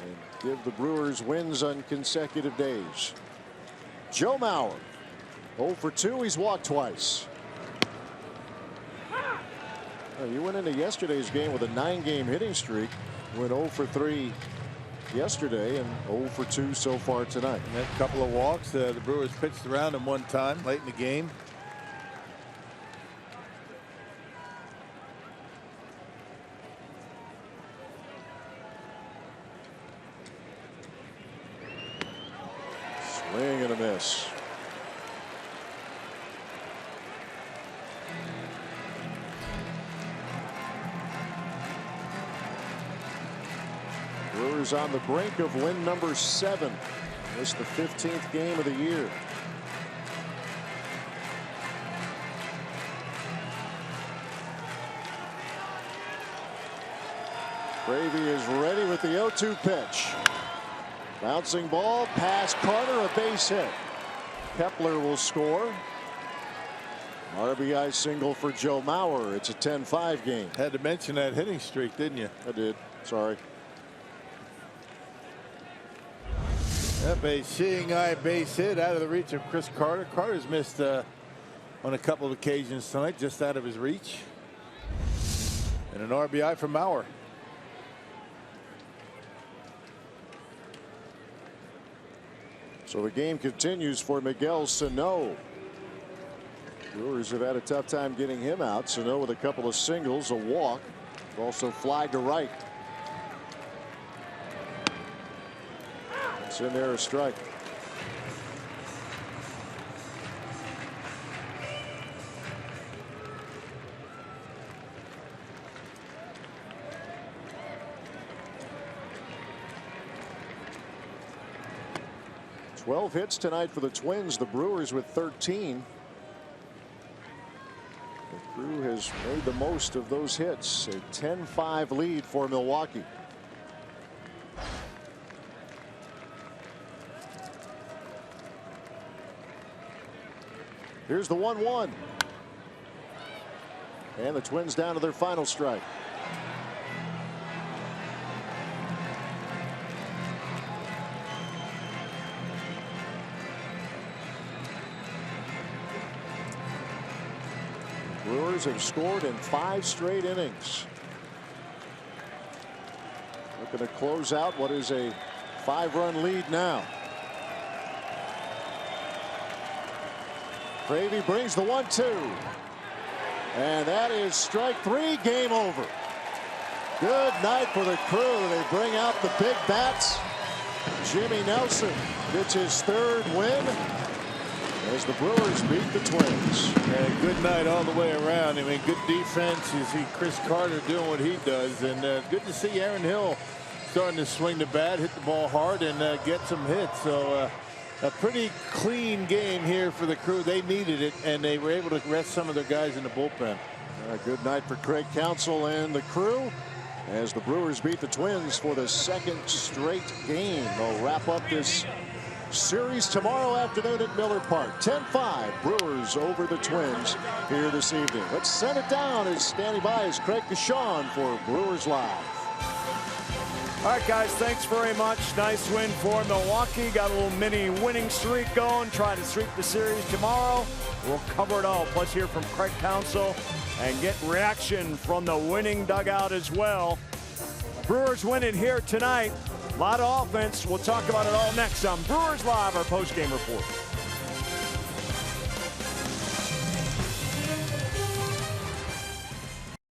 and give the Brewers wins on consecutive days. Joe Mauer 0 for 2. He's walked twice. Well, you went into yesterday's game with a 9-game hitting streak. Went 0 for 3 yesterday and 0 for 2 so far tonight. And a couple of walks. The Brewers pitched around him one time late in the game. Swing and a miss. Brewers on the brink of win number 7. This the 15th game of the year. Gravy is ready with the 0-2 pitch. Bouncing ball past Carter, a base hit. Kepler will score. RBI single for Joe Mauer. It's a 10-5 game. Had to mention that hitting streak, didn't you? I did. Sorry. A seeing eye base hit out of the reach of Chris Carter. Carter's missed on a couple of occasions tonight, just out of his reach. And an RBI for Mauer. So the game continues for Miguel Sano. Brewers have had a tough time getting him out. Sano with a couple of singles, a walk, also fly to right. It's in there, a strike. Twelve hits tonight for the Twins. The Brewers with 13. The crew has made the most of those hits. A 10-5 lead for Milwaukee. Here's the 1-1. And the Twins down to their final strike. Brewers have scored in 5 straight innings. Looking to close out what is a 5-run lead now. Gravy brings the 1-2. And that is strike 3. Game over. Good night for the crew. They bring out the big bats. Jimmy Nelson gets his 3rd win as the Brewers beat the Twins. Yeah, good night all the way around. I mean, good defense. You see Chris Carter doing what he does, and good to see Aaron Hill starting to swing the bat, hit the ball hard, and get some hits. So a pretty clean game here for the crew. They needed it, and they were able to rest some of their guys in the bullpen. Good night for Craig Counsell and the crew. as the Brewers beat the Twins for the second straight game. They'll wrap up this series tomorrow afternoon at Miller Park. 10-5 Brewers over the Twins here this evening. Let's send it down. As standing by is Craig Deshawn for Brewers Live. All right, guys, thanks very much. Nice win for Milwaukee. Got a little mini winning streak going. Try to sweep the series tomorrow. We'll cover it all. Plus hear from Craig Counsell and get reaction from the winning dugout as well. Brewers winning here tonight. A lot of offense. We'll talk about it all next on Brewers Live, our post-game report.